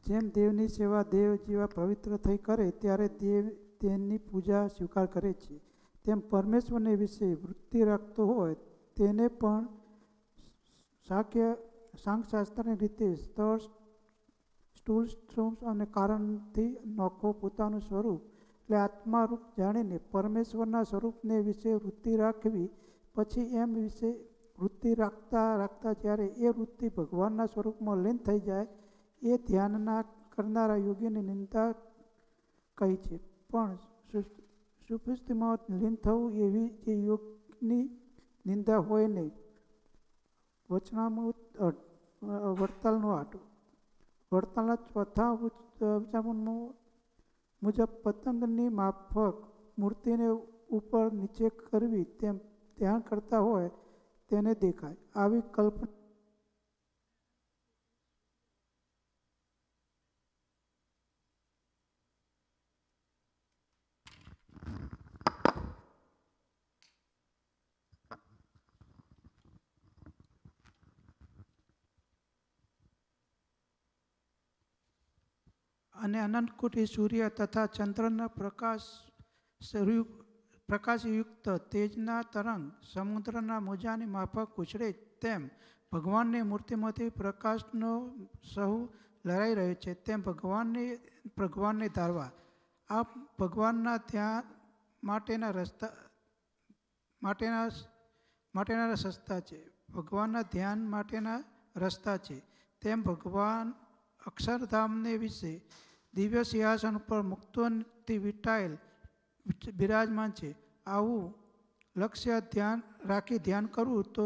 જેમ દેવની સેવા દેવ જેવા પવિત્ર થઈ કરે ત્યારે દેવ તેની પૂજા સ્વીકાર કરે છે, તેમ પરમેશ્વરને વિશે વૃત્તિ રાખતો હોય તેને પણ સાંખ્યશાસ્ત્રની રીતે સ્થૂળ સૂક્ષ્મ અને કારણથી નોખો પોતાનું સ્વરૂપ એટલે આત્મારૂપ જાણીને પરમેશ્વરના સ્વરૂપને વિશે વૃત્તિ રાખવી. પછી એમ વિશે વૃત્તિ રાખતા જ્યારે એ વૃત્તિ ભગવાનના સ્વરૂપમાં લીન થઈ જાય એ ધ્યાનના કરનારા યોગીની નિંદા કહી છે. પણ સુપસ્થિતિમાં લીન થવું એવી જે યોગની નિંદા હોય નહીં. વચનામૃત વડતાલના ચોથા મુજબ પતંગની માફક મૂર્તિને ઉપર નીચે કરવી તેમ ધ્યાન કરતા હોય તેને દેખાય. આવી કલ્પના અને અનંતકોટી સૂર્ય તથા ચંદ્રના પ્રકાશયુક્ત તેજના તરંગ સમુદ્રના મોજાની માફક ઉછળે તેમ ભગવાનની મૂર્તિમાંથી પ્રકાશનો સહુ લહેરાઈ રહ્યો છે તેમ ભગવાનને ધારવા. આ ભગવાનના ધ્યાન માટેના માટેના રસ્તા છે. ભગવાનના ધ્યાન માટેના રસ્તા છે. તેમ ભગવાન અક્ષરધામને વિશે દિવ્ય સિંહાસન ઉપર મુક્તોથી વીંટાયેલ બિરાજમાન છે. આવું લક્ષ્ય ધ્યાન રાખી ધ્યાન કરવું તો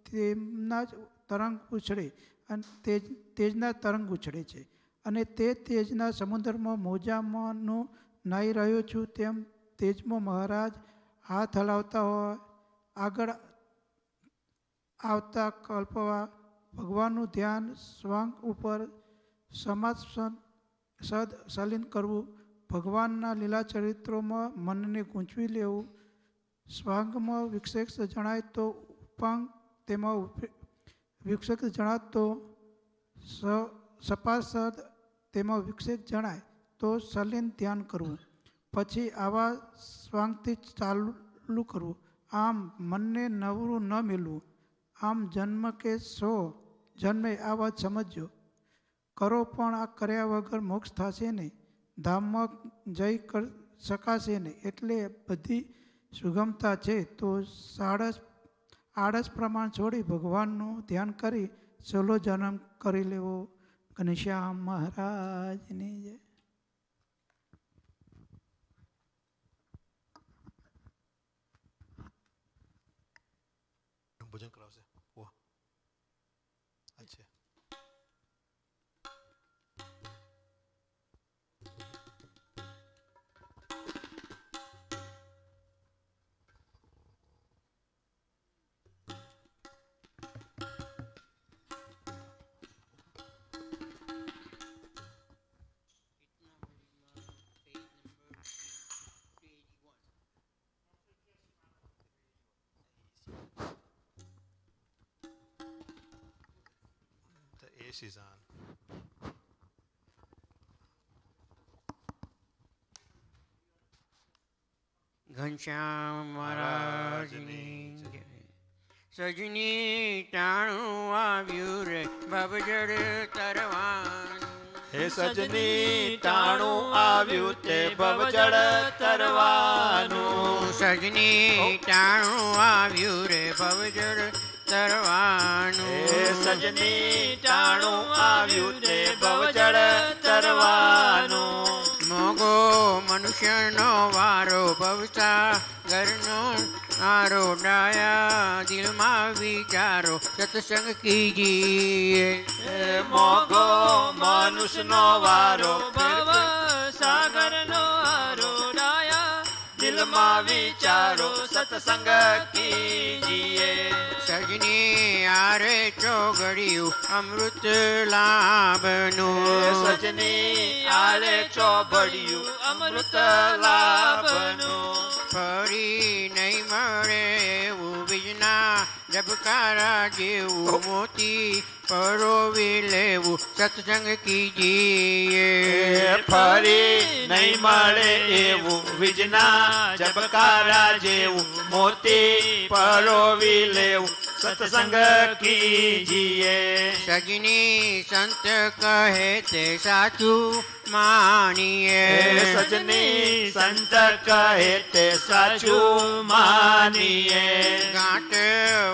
તેમના જ તરંગ ઉછળે અને તેજના તરંગ ઉછળે છે. અને તે તેજના સમુદ્રમાં મોજામાંનો નાહી રહ્યો છું તેમ તેજમાં મહારાજ હાથ હલાવતા હોય આગળ આવતા કલ્પવા ભગવાનનું ધ્યાન સ્વાંગ ઉપર સલીન કરવું, ભગવાનના લીલા ચરિત્રોમાં મનને ગૂંચવી લેવું, સ્વાંગમાં વિક્ષેપ જણાય તો ઉપાંગ તેમાં વિક્ષેપ જણાય તો સપાસદ તેમાં વિક્ષેપ જણાય તો સલીન ધ્યાન કરવું. પછી આવા સ્વાંગથી ચાલુ કરવું. આમ મનને નવરું ન મેળવું. આમ જન્મ કે 100 જન્મે આ વાત સમજજો. કરો પણ આ કર્યા વગર મોક્ષ થશે નહીં, ધામમાં જઈ શકાશે નહીં. એટલે બધી સુગમતા છે તો આળસ પ્રમાણ છોડી ભગવાનનું ધ્યાન કરી સહેલો જન્મ કરી લેવો. ઘનશ્યામ મહારાજની જય. ભોજન કરાવશે. અચ્છા. Is on. ઘનશ્યામ મહારાજની જય. સજની ટાણું આવ્યું રે ભવજળ તરવાનું. હે સજની ટાણું આવ્યું તે ભવજળ તરવાનું. સજની ટાણું આવ્યું રે ભવજળ તરવાનું. હે સજની ટાણું આવ્યું તે ભવજળ તરવાનું. મોગો મનુષ્યનો વારો ભવતા ઘરનો આરો ડાયા દિલમાં વિચારો સત્સંગ કીજીએ. મોગો મનુષ્યનો વારો ભવ સાગરનો આરો ડાયા દિલમાં વિચારો સત્સંગ કીજીએ. સજની આરે ચોગડિયું અમૃત લાભનું. સજની આરે ચોબડિયું અમૃત લાભનું. ફરી નહીં મળે એવું બીજના જબકારા જેવું મોતી પરોવી લેવું સત્સંગ કીજીએ. ફરી નહીં મળે એવું વિજના જબકારા જેવું મોતી પરોવી લેવું સત્સંગ કીજીએ. સજની સંત કહે તે સાચું માનીએ. સજની સંત કહે તે સાચું માનીએ. ગાંઠ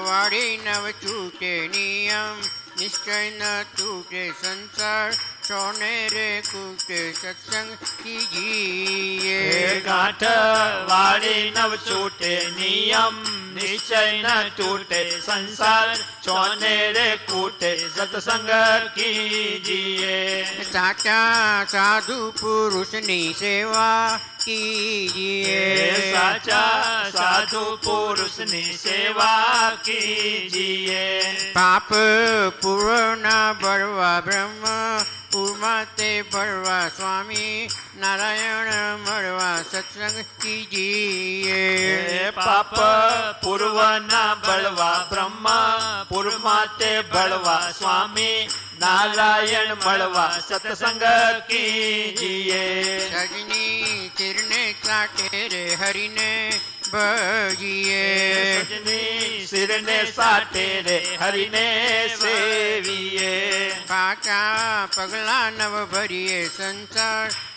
વાળી નવ છૂટે નિયમ નિશ્ચય ન તૂટે સંસાર સોને રે કૂટે સત્સંગ કીજીએ. ગાંઠ વાળી નવ છૂટે નિયમ નિશ્ચય ન તૂટે સંસાર ચોને રે કૂટે સત્સંગ કીજીએ. સાચા સાધુ પુરુષની સેવા કીજીએ. સાચા સાધુ પુરુષની સેવા કીજીએ. પાપ પૂર્વના બળવા બ્રહ્મ પૂર્વમાં તે બળવા સ્વામી નારાયણ મળવા સત્સંગ કીજીએ. પાપ પૂર્વના બળવા બ્રહ્મ પૂર્વમાં તે બળવા સ્વામી નારાયણ મળવા સત્સંગ કીજીએ. સજની ચિરને કાંઠે રે હરિને ભજીએ. સજની શિરને સાટે રે હરિને સેવીએ. કાચા પગલા નવ ભરીએ સંસાર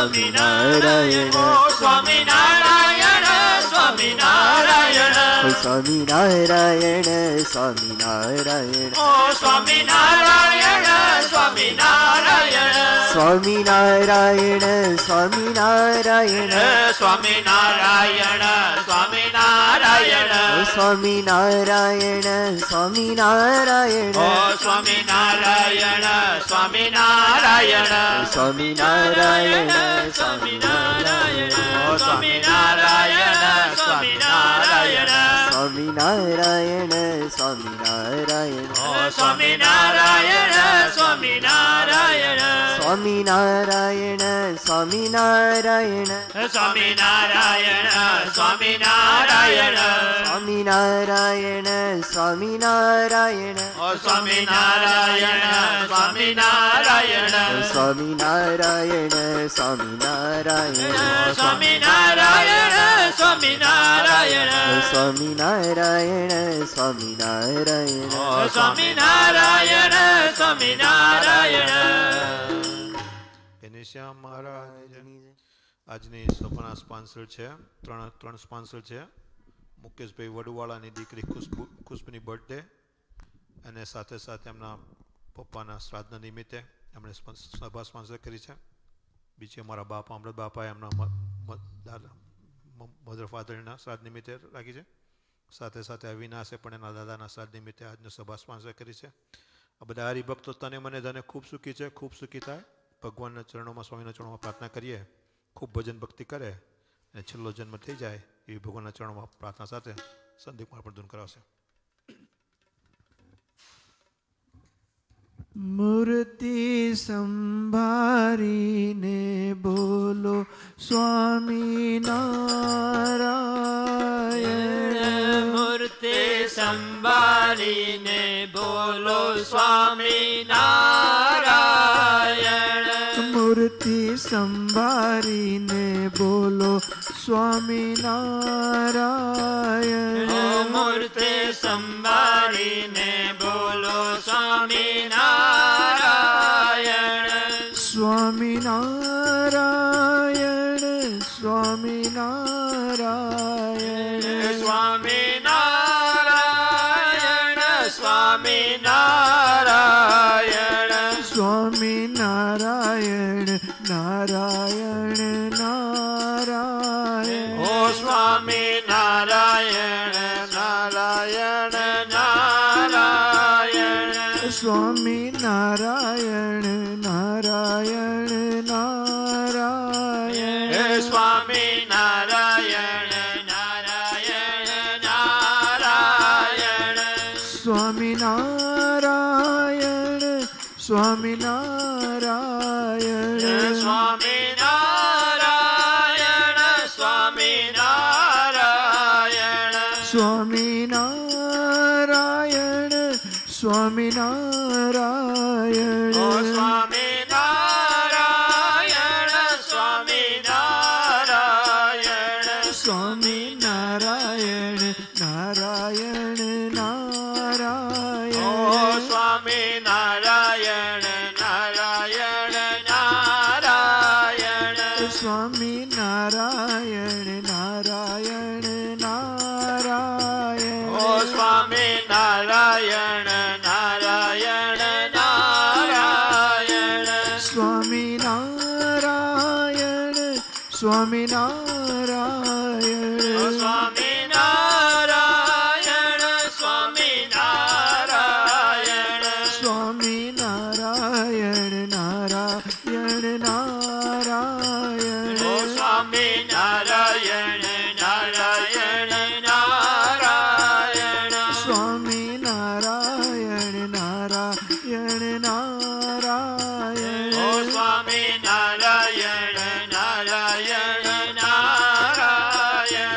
સ્વામિનારાયણ ઓ સ્વામિનારાયણ સ્વામિનારાયણ સ્વામિનારાયણ સ્વામિનારાયણ ઓ સ્વામિનારાયણ સ્વામિનારાયણ સ્વામિનારાયણ સ્વામિનારાયણ સ્વામિનારાયણ સ્વામિનારાયણ સ્વામિનારાયણ સ્વામિનારાયણ ઓ સ્વામિનારાયણ સ્વામિનારાયણ સ્વામિનારાયણ સ્વામિનારાયણ ઓ સ્વામિનારાયણ સ્વામિનારાયણ સ્વામિનારાયણ સ્વામિનારાયણ ઓ સ્વામિનારાયણ સ્વામિનારાયણ સ્વામિનારાયણ સ્વામિનારાયણ સ્વામિનારાયણ સ્વામિનારાયણ સ્વામિનારાયણ સ્વામિનારાયણ ઓ સ્વામિનારાયણ સ્વામિનારાયણ સ્વામિનારાયણ સ્વામિનારાયણ સ્વામિનારાયણ સ્વામિનારાયણ સ્વામિનારાયણ સ્વામિનારાયણ સ્વામિનારાયણ સ્વામિનારાયણ ઘનશ્યામ મહારાજ આજની સભાના સ્પોન્સર છે ત્રણ સ્પોન્સર છે મુકેશભાઈ વડવાળાની દીકરી ખુશ્બુની બર્થડે અને સાથે સાથે એમના પપ્પાના શ્રાદ્ધના નિમિત્તે એમણે સભા સ્પોન્સર કરી છે. બીજી અમારા બાપા અમૃત બાપાએ એમના મધર ફાધરના શ્રાદ્ધ નિમિત્તે રાખી છે. સાથે સાથે અવિનાશે પણ એના દાદાના શ્રાદ્ધ નિમિત્તે આજની સભા સ્પોન્સર કરી છે. આ બધા હરિભક્તો તને મને ધને ખૂબ સુખી છે, ખૂબ સુખી થાય. ભગવાનના ચરણોમાં સ્વામીના ચરણોમાં પ્રાર્થના કરીએ, ખૂબ ભજન ભક્તિ કરે અને છેલ્લો જન્મ થઈ જાય એવી ભગવાનના ચરણોમાં પ્રાર્થના સાથે સંદીપમાં પણ ધૂન કરાવશે. મૂર્તિ સંભારીને બોલો સ્વામિનારાયણ. મૂર્તિ સંભાળીને બોલો સ્વામિનારાયણ. મૂર્તિ સંભારીને બોલો સ્વામિનારાયણ. મૂર્તિ સંભાળીને બોલો સ્વામિનારાયણ. સ્વામિનારાયણ સ્વામિનારાયણ સ્વામિનારાયણ સ્વામિનારાયણ સ્વામિનારાયણ નારાયણ નારાયણ. ઓ સ્વામિનારાયણ નારાયણ નારાયણ. સ્વામિનારાયણ નારાયણ નારાયણ. સ્વામિનારાયણ નારાયણ નારાયણ. સ્વામિનારાયણ સ્વામિનારાયણ. સ્વામિનારાયણ સ્વામિનારાયણ. સ્વામિનારાયણ સ્વામિનારાયણ. ઓ સ્વામિનારાયણ સ્વામિનારાયણ. સ્વામિનારાયણ નારાયણ નારાયણ. ઓ સ્વામિનારાયણ નારાયણ નારાયણ. સ્વામિનારાયણ નારાયણ નારાયણ. ઓ સ્વામિનારાયણ નારાયણ નારાયણ. સ્વામિનારાયણ સ્વામિનારાયણ. સ્વામિનારાયણ સ્વામિનારાયણ. સ્વામિનારાયણ નારાયણ નારાયણ. ઓ સ્વામિનારાયણ નારાયણ નારાયણ. સ્વામિનારાયણ નારાયણ નારાયણ. ઓ સ્વામિનારાયણ નારાયણ નારાયણ.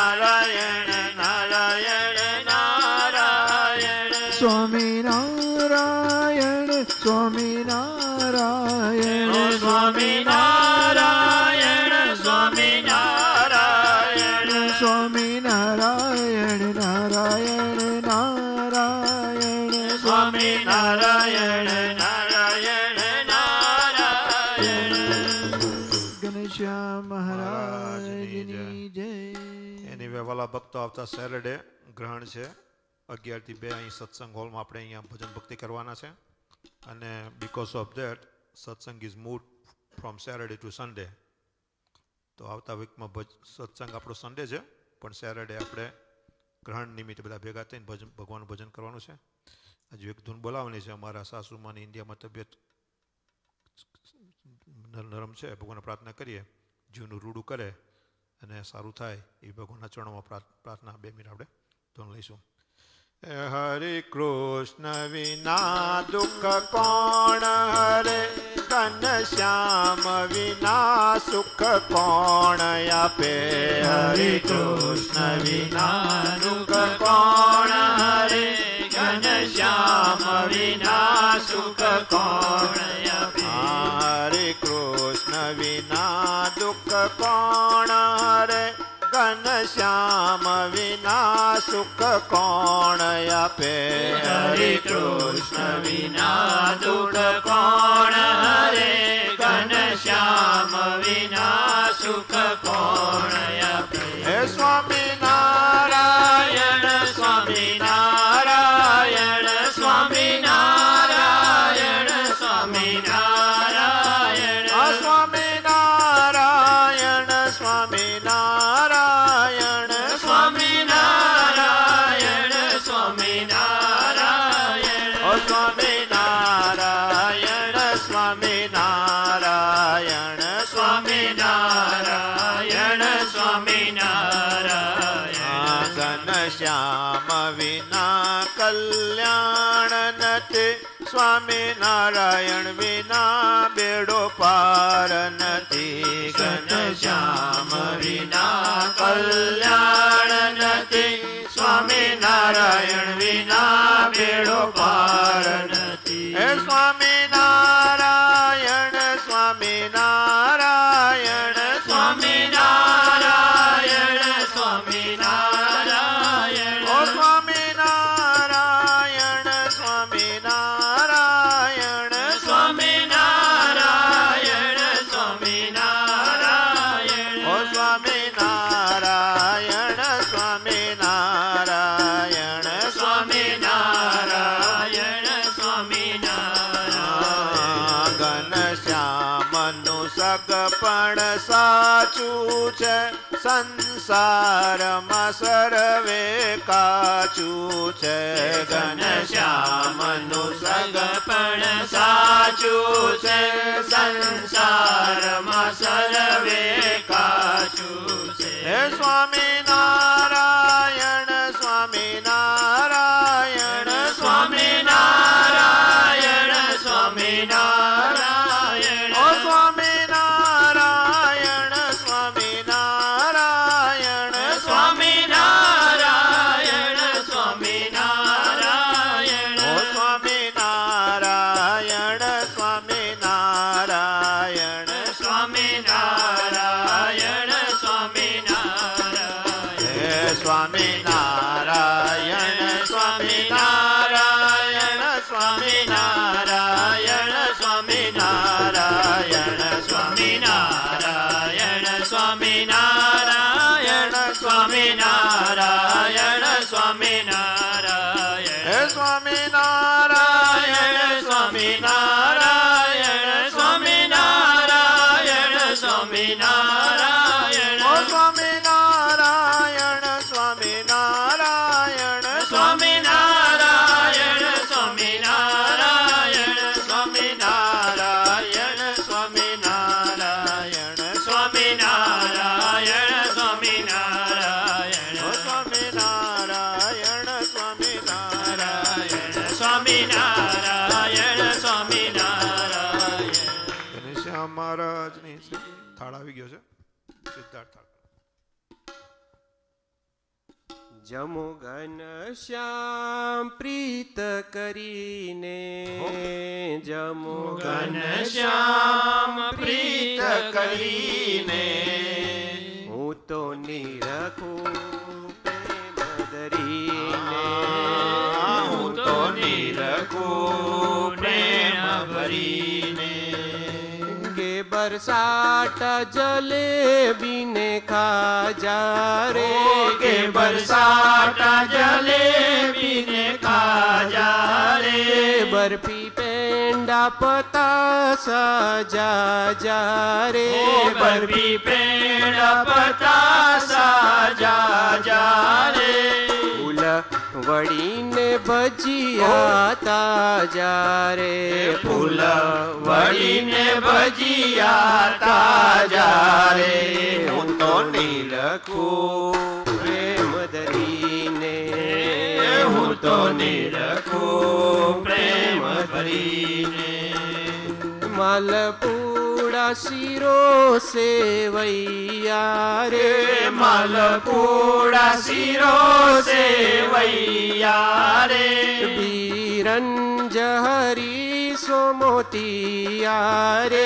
નારાયણ નારાયણ નારાયણ સ્વામિનારાયણ સ્વામિનારાયણ સ્વામિનારાયણ સ્વામિનારાયણ સ્વામિનારાયણ નારાયણ નારાયણ સ્વામિનારાયણ નારાયણ નારાયણ ઘનશ્યામ મહારાજની જય. એની વેવાલા ભક્તો આવતા સેટરડે ગ્રહણ છે 11 થી 2 અહીં સત્સંગ હોલમાં આપણે અહીંયા ભજન ભક્તિ કરવાના છે અને because of that satsang is moved from Saturday to Sunday. તો આવતા વીકમાં સત્સંગ આપણો સન્ડે છે પણ સેટરડે આપણે ગ્રહણ નિમિત્તે બધા ભેગા થઈને ભગવાનનું ભજન કરવાનું છે. હજુ એક ધૂન બોલાવવાની છે. અમારા સાસુમાની ઇન્ડિયામાં તબિયત નરમ છે. ભગવાનને પ્રાર્થના કરીએ જીવનું રૂડું કરે અને સારું થાય એ ભગવાનના ચરણોમાં પ્રાર્થના 2 મિનિટ આપણે ધૂન લઈશું. હરે કૃષ્ણ વિના દુઃખ કોણ હરે ઘનશ્યામ વિના સુખ કોણ આપે. હરે કૃષ્ણ વિના દુઃખ કોણ હરે ઘનશ્યામ વિના સુખ કોણ આપે. હરે કૃષ્ણ વિના દુઃખ કોણ હરે ઘનશ્યામ વિના સુખ કોણ આપે. હરે કૃષ્ણ વિના દુઃખ કોણ હરે ઘનશ્યામ વિના સુખ કોણ આપે. હે સ્વામિનારાયણ સ્વામિનારાયણ સ્વામિનારાયણ સ્વામિનારાયણ સ્વામિનારાયણ સ્વામિનારાયણ સ્વામિનારાયણ સ્વામિનારાયણ સ્વામિનારાયણ સ્વામિનારાયણ સ્વામિનારાયણ સ્વામિનારાયણ ઘનશ્યામ વિના કલ્યાણ નથી. સ્વામિનારાયણ વિના બેડો પાર નથી. ઘનશ્યામ વિના કલ્યાણ નથી. સ્વામિનારાયણ વિના બેડો પાર નથી. હે સ્વામિનારાયણ સ્વામિનારાયણ સ્વામિનારાયણ સ્વામિનારાયણ ઓ સ્વામિનારાયણ સ્વામિનારાયણ સ્વામિનારાયણ સ્વામિનારાયણ ઓ સ્વામિનારાયણ સ્વામિનારાયણ સ્વામિનારાયણ સ્વામિનારાયણ ઘનશ્યામનું સગપણ સાચું છે. સંસારમાં સર્વે કાચું છે. ઘનશ્યામનું સગપણ સાચું છે. સંસારમાં સર્વે કાચું છે. હે સ્વામિનારાયણ સ્વામિનારાયણ સ્વામિનારાયણ સ્વામિનારાયણ ઓ સ્વામિનારાયણ સ્વામિનારાયણ સ્વામિનારાયણ સ્વામિનારાયણ ઓ સ્વામિનારાયણ સ્વામિનારાયણ સ્વામિનારાયણ સ્વામિનારાયણ હે સ્વામિનારાયણ સ્વામિનારાયણ સ્વામિનારાયણ સ્વામિનારાયણ સ્વામિનારાયણ સ્વામિનારાયણ સ્વામિનારાયણ સ્વામિનારાયણ હે સ્વામિનારાયણ સ્વામિનારાયણ સ્વામિનારાયણ સ્વામિનારાયણ ઓ સ્વામિનારાયણ સ્વામિનારાયણ સ્વામિનારાયણ સ્વામિનારાયણ સ્વામિનારાયણ સ્વામિનારાયણ સ્વામિનારાયણ સ્વામિનારાયણ ઓ સ્વામિનારાયણ સ્વામિનારાયણ સ્વામિનારાયણ સ્વામિનારાયણ ઘનશ્યામ મહારાજની થાળ આવી ગયો છે. સિદ્ધાર્થ થાળ. જમો ઘન શ્યામ પ્રીત કરીને જમો ઘન શ્યામ પ્રીત કરીને હું તો નિરખું પ્રેમ ધરીને હું તો નિરખું પ્રેમ ભરીને કે બરસાટ જલેબીને ખાજા રે કે બરસાટ જલેબીને ખાજા રે બરફી પેંડા પતાસા જા જા રે બરફી પેંડા પતાસા જા જા રે ફૂલ વળીને ભજીયા તાજા રે ફૂલ વળીને ભજીયા તાજા રે હું તો નિરખું પ્રેમ ધરીને હું તો નિરખું પ્રેમ ભરીને માલપુડા શીરો સેવૈયા રે માલપુડા શીરો સેવૈયા રે બીરંજ હરી સોમોતિયા રે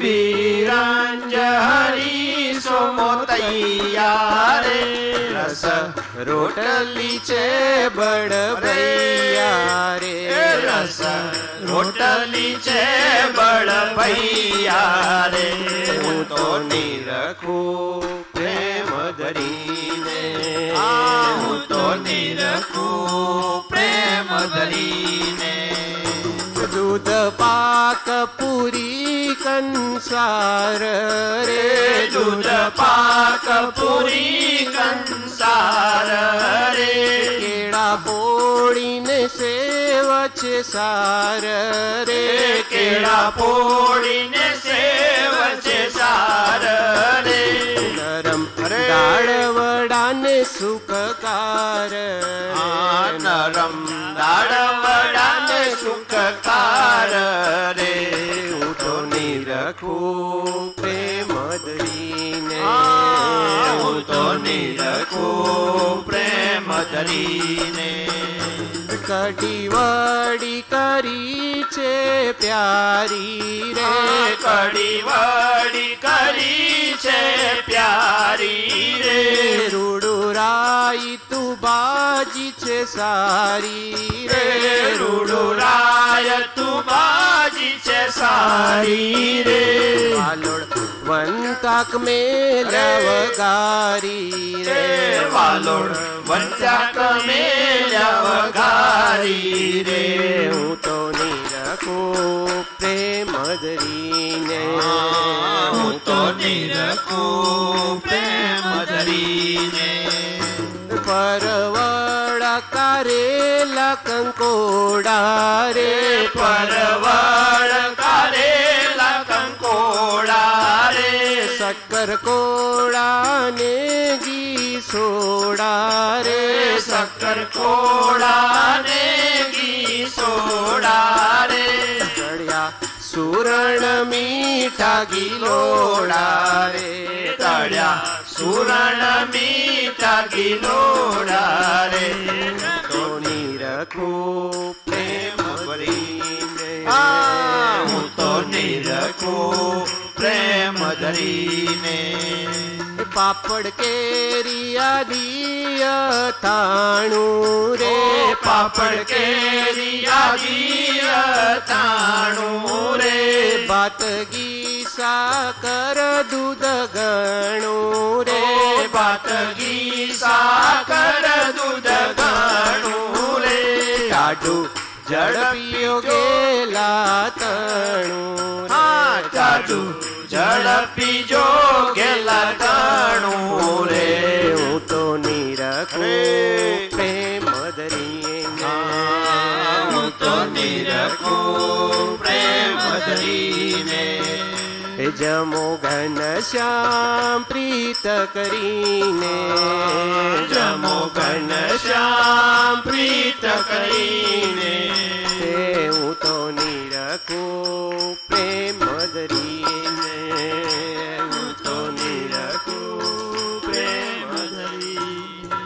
બીરંજ હરી સોમોતિયા રે રસ રોટલી છે બળભૈયા રે રસ રોટલી છે બળભૈયા રે હું તો નિરખું પ્રેમ ધરીને હું તો નિરખું પ્રેમ ધરીને દૂધ પાક પૂરી કંસાર રે દૂધ પાક પૂરી કંસાર રે કેળા પોળીને સેવ છે સાર રે કેળા પોળીને સેવ છે સાર રે નરમ દાળ વડાને સુખકાર નરમ દાળ વડાને સુખકાર રે હું તો નિરખું પ્રેમ ધરીને હું તો નિરખું પ્રેમ ધરીને કઢી વડી કરી છે પ્યારી રે કઢી વડી કરી છે પ્યારી રે રૂડું રાઈ તું બાજી છે સારી રે રૂડું રાય તું બાજી છે સારી રે વાલોડ વંતાક મેલવ ગારી રે વાલોડ વંતાક મેલવ ગારી રે હું તો નિરખું પ્રેમ ધરીને હું તો નિરખું પ્રેમ ધરીને પરવળ કારેલા કંકોડા રે પરવળ કારેલા કંકોડા રે શક્કર કોળા ને ઘી સોડા રે શક્કર કોળા ને ઘી સોડા રે ચડ્યા સુરણ મીઠા ગીલોડા રે તળ્યા સુરણ મીઠા ગીલોડા રે તો નિરખું પ્રેમ ભરીને હું તો નિરખું પ્રેમ ધરીને પાપડ કેરિયા દિય તાણું રે પાપડ કેરિયા દિય તાણું રે ભાત ઘી સાકર દૂધ ગણું રે ભાત ઘી સાકર દૂધ ગણું રે ટાઢું ઝડપિયો ગેલા તણું ટાઢું ઝડપી જો ગેલા તણું રે હું તો નિરખું પ્રેમ ધરીને હું તો નિરખું પ્રેમ ધરીને જમો ઘન શ્યામ પ્રીત કરીને જમો ઘન શ્યામ પ્રીત કરીને હું તો નિરખું પ્રેમ ધરીને હું તો નિરખું પ્રેમ ધરીને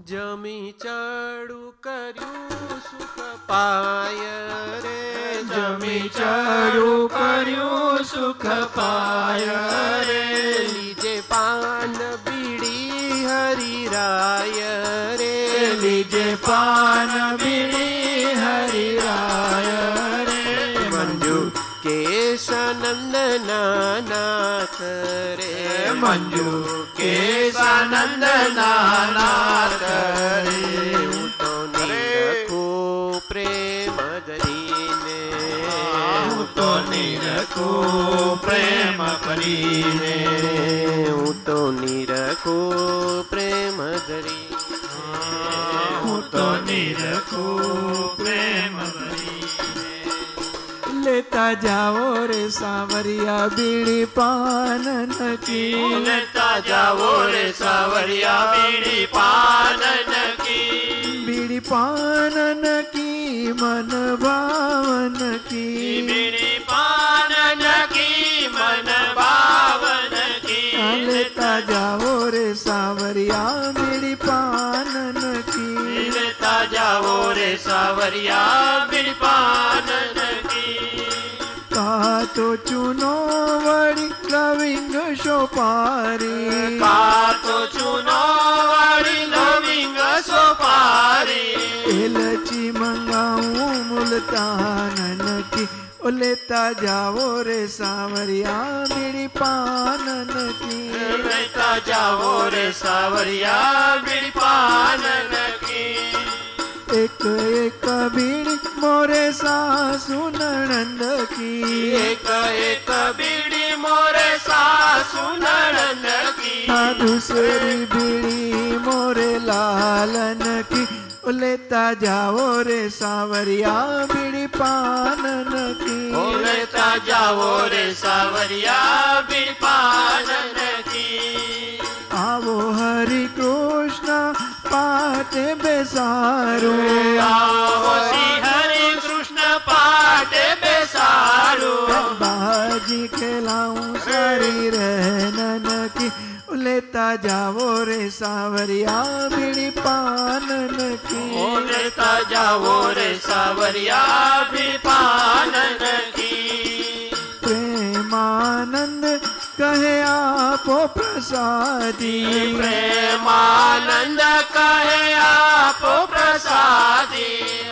જમી ચડું કર્યું સુખ પાય રે જમી ચડું કર્યું સુખ પાય રે લીજે પાન બીડી હરિરાય રે લીજે પાન બીડી હરિરાય રે મંજુ કેશાનંદ નાનાથ રે મંજુ કેશાનંદ નાનાથ રે હું તો નિરખું પ્રેમ ધરીને હું તો નિરખું પ્રેમ કરીને હું તો નિરખું પ્રેમ ધરી હું તો નિરખું પ્રેમ લેતા જાઓ રે સાવરિયા બીડી પાન નકી લેતા જાઓ રે સાવરિયા બીડી પાન નકી બીડી પાન નકી મન ભાવન કી બીડી પાન નકી મન ભાવન કી લેતા જાઓ રે સાવરિયા બીડી પાન નકી લેતા જાઓ રે સાવરિયા બીડી પાન કાતો ચૂનો વળી લવિંગ સોપારી કાતો ચૂનો વળી લવિંગ સોપારી એલચી મંગાવું મુલતાન નકી ઓ લેતા જાઓ રે સાવરિયા બીડી પાન નકી લેતા જાઓ રે સાવરિયા બીડી પાન નકી એક એક બીડી મોરે સાસુ નણંદ કી એક એક બીડી મોરે સાસુ નણંદ કી दूसरी बीड़ी मोरे लालन की लेता जाओ रे सावरिया बीड़ी पानन की लेता जाओ रे सावरिया बीड़ी पानन की आवो हरि कृष्ण पाटे बेसारो आओ श्री हरि कृष्ण पाटे बेसारो बाजी खेलाऊं सारी रहनन की लेता जाओ रे सावरिया बीड़ी पानन की लेता जाओ रे सावरिया बीड़ी पानन की प्रेमानंद कहे आपो प्रसादी प्रेमानंद कहे आपो प्रसादी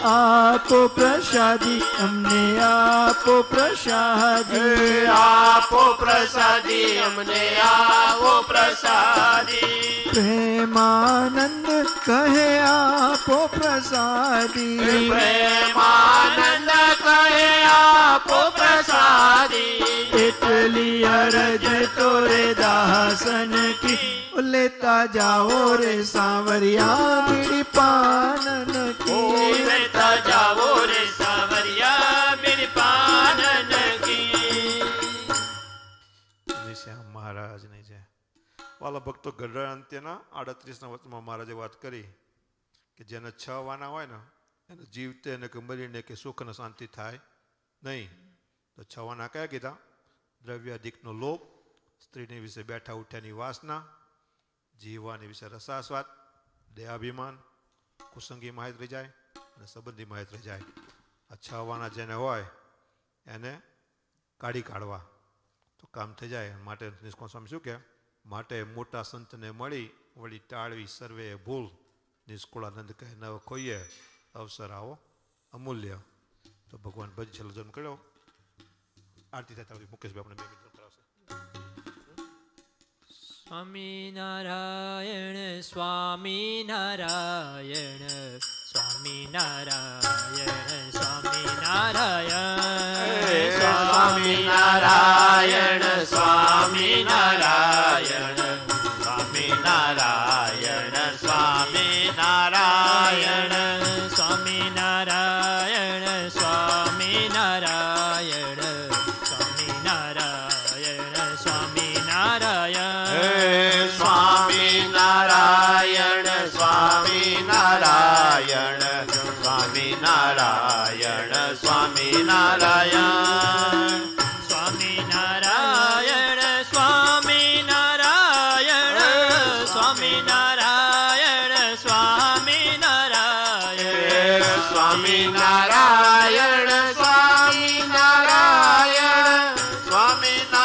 आपो प्रसादी हमने आपो प्रसादी आपो प्रसादी हमने आपो प्रसादी प्रेमानंद कहे आपो प्रसादी प्रेमानंद कहे आपो प्रसादी इतली अरज तोरे दासन की लेता जाओ रे सावरिया बीड़ी पानन की लेता जाओ रे सावरिया बीड़ी पानन की શ્યામ મહારાજની જય. વાલા ભક્તો, ગઢડા અંત્યના 38ના વચમાં મહારાજે વાત કરી કે જેને 6 વાના હોય ને એને જીવતે ને કે મરીને કે સુખ ને શાંતિ થાય નહીં. તો 6 વાના કયા કીધા? દ્રવ્યાધિકનો લોભ, સ્ત્રીની વિશે બેઠા ઉઠ્યાની વાસના, જીવવાની વિશે રસાસ્વાદ, દેહાભિમાન, કુસંગી માહિત રહી જાય અને સંબંધી માહિત રહી જાય. આ 6 વાના જેને હોય એને કાઢી કાઢવા તો કામ થઈ જાય. માટે નિષ્કામ સ્વામી શું કહે? માટે મોટા સંતને મળી વળી ટાળવી સર્વે ભૂલ, નિષ્કુળાનંદ કહે ન ખોઈએ અવસર આવો અમૂલ્ય. તો ભગવાન ભજ છેલ્લો જન્મ કર્યો. આરતી થાય તારી મુકેશભાઈ આપણે 2 મિનિટ કરાવશે. સ્વામિનારાયણ સ્વામિનારાયણ સ્વામિનારાયણ સ્વામિનારાયણ સ્વામિનારાયણ સ્વામિનારાયણ સ્વામિનારાયણ સ્વામિનારાયણ સ્વામિનારાયણ સ્વામિનારાયણ સ્વામિનારાયણ સ્વામિનારાયણ સ્વામિનારાયણ સ્વામિનારાયણ સ્વામિનારાયણ સ્વામિનારાયણ સ્વામિનારાયણ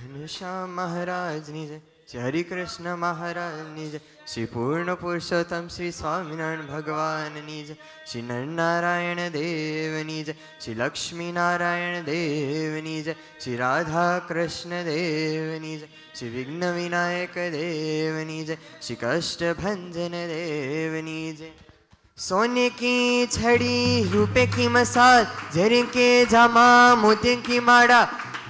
ઘનશ્યામ મહારાજની જય, શ્રી હરિકૃષ્ણ મહારાજની જય, શ્રી પૂર્ણ પુરુષોત્તમ શ્રી સ્વામિનારાયણ ભગવાનની જય, શ્રી નરનારાયણ દેવની જય, શ્રી લક્ષ્મી નારાયણ દેવની જય, શ્રી રાધા કૃષ્ણ દેવની જય, શ્રી વિઘ્ન વિનાયક દેવની જય, શ્રી કષ્ટભંજન દેવની જય। सोने की छड़ी रूपे की मसाल, झरे के जामा मोती की माड़ा,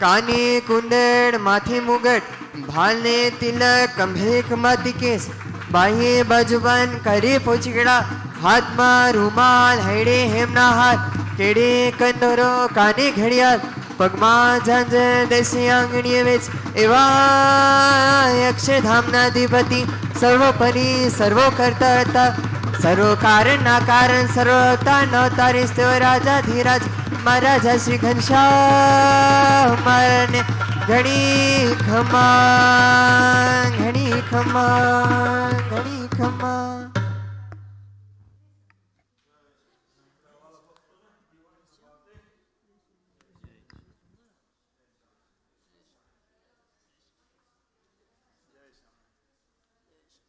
काने कुंडड़ माथे मुगट, भालने तिलक कंभे माती केस, बाह्य बाजुबन करे पोचगड़ा, हाथ में रूमाल हेड़े हेमना हाथ, केड़े कंदोरो काने घड़ियाल, पगमा झांझर देसी आंगणीए वेच, एवा अक्षरधामना अधिपति सर्वोपरि सर्वो करता था, सर्व कारण ना कारण सर्वता न तारे राजा धीराज महाराजा श्री घनश्याम मारने घड़ी खमा घड़ी खमा घड़ी खमा।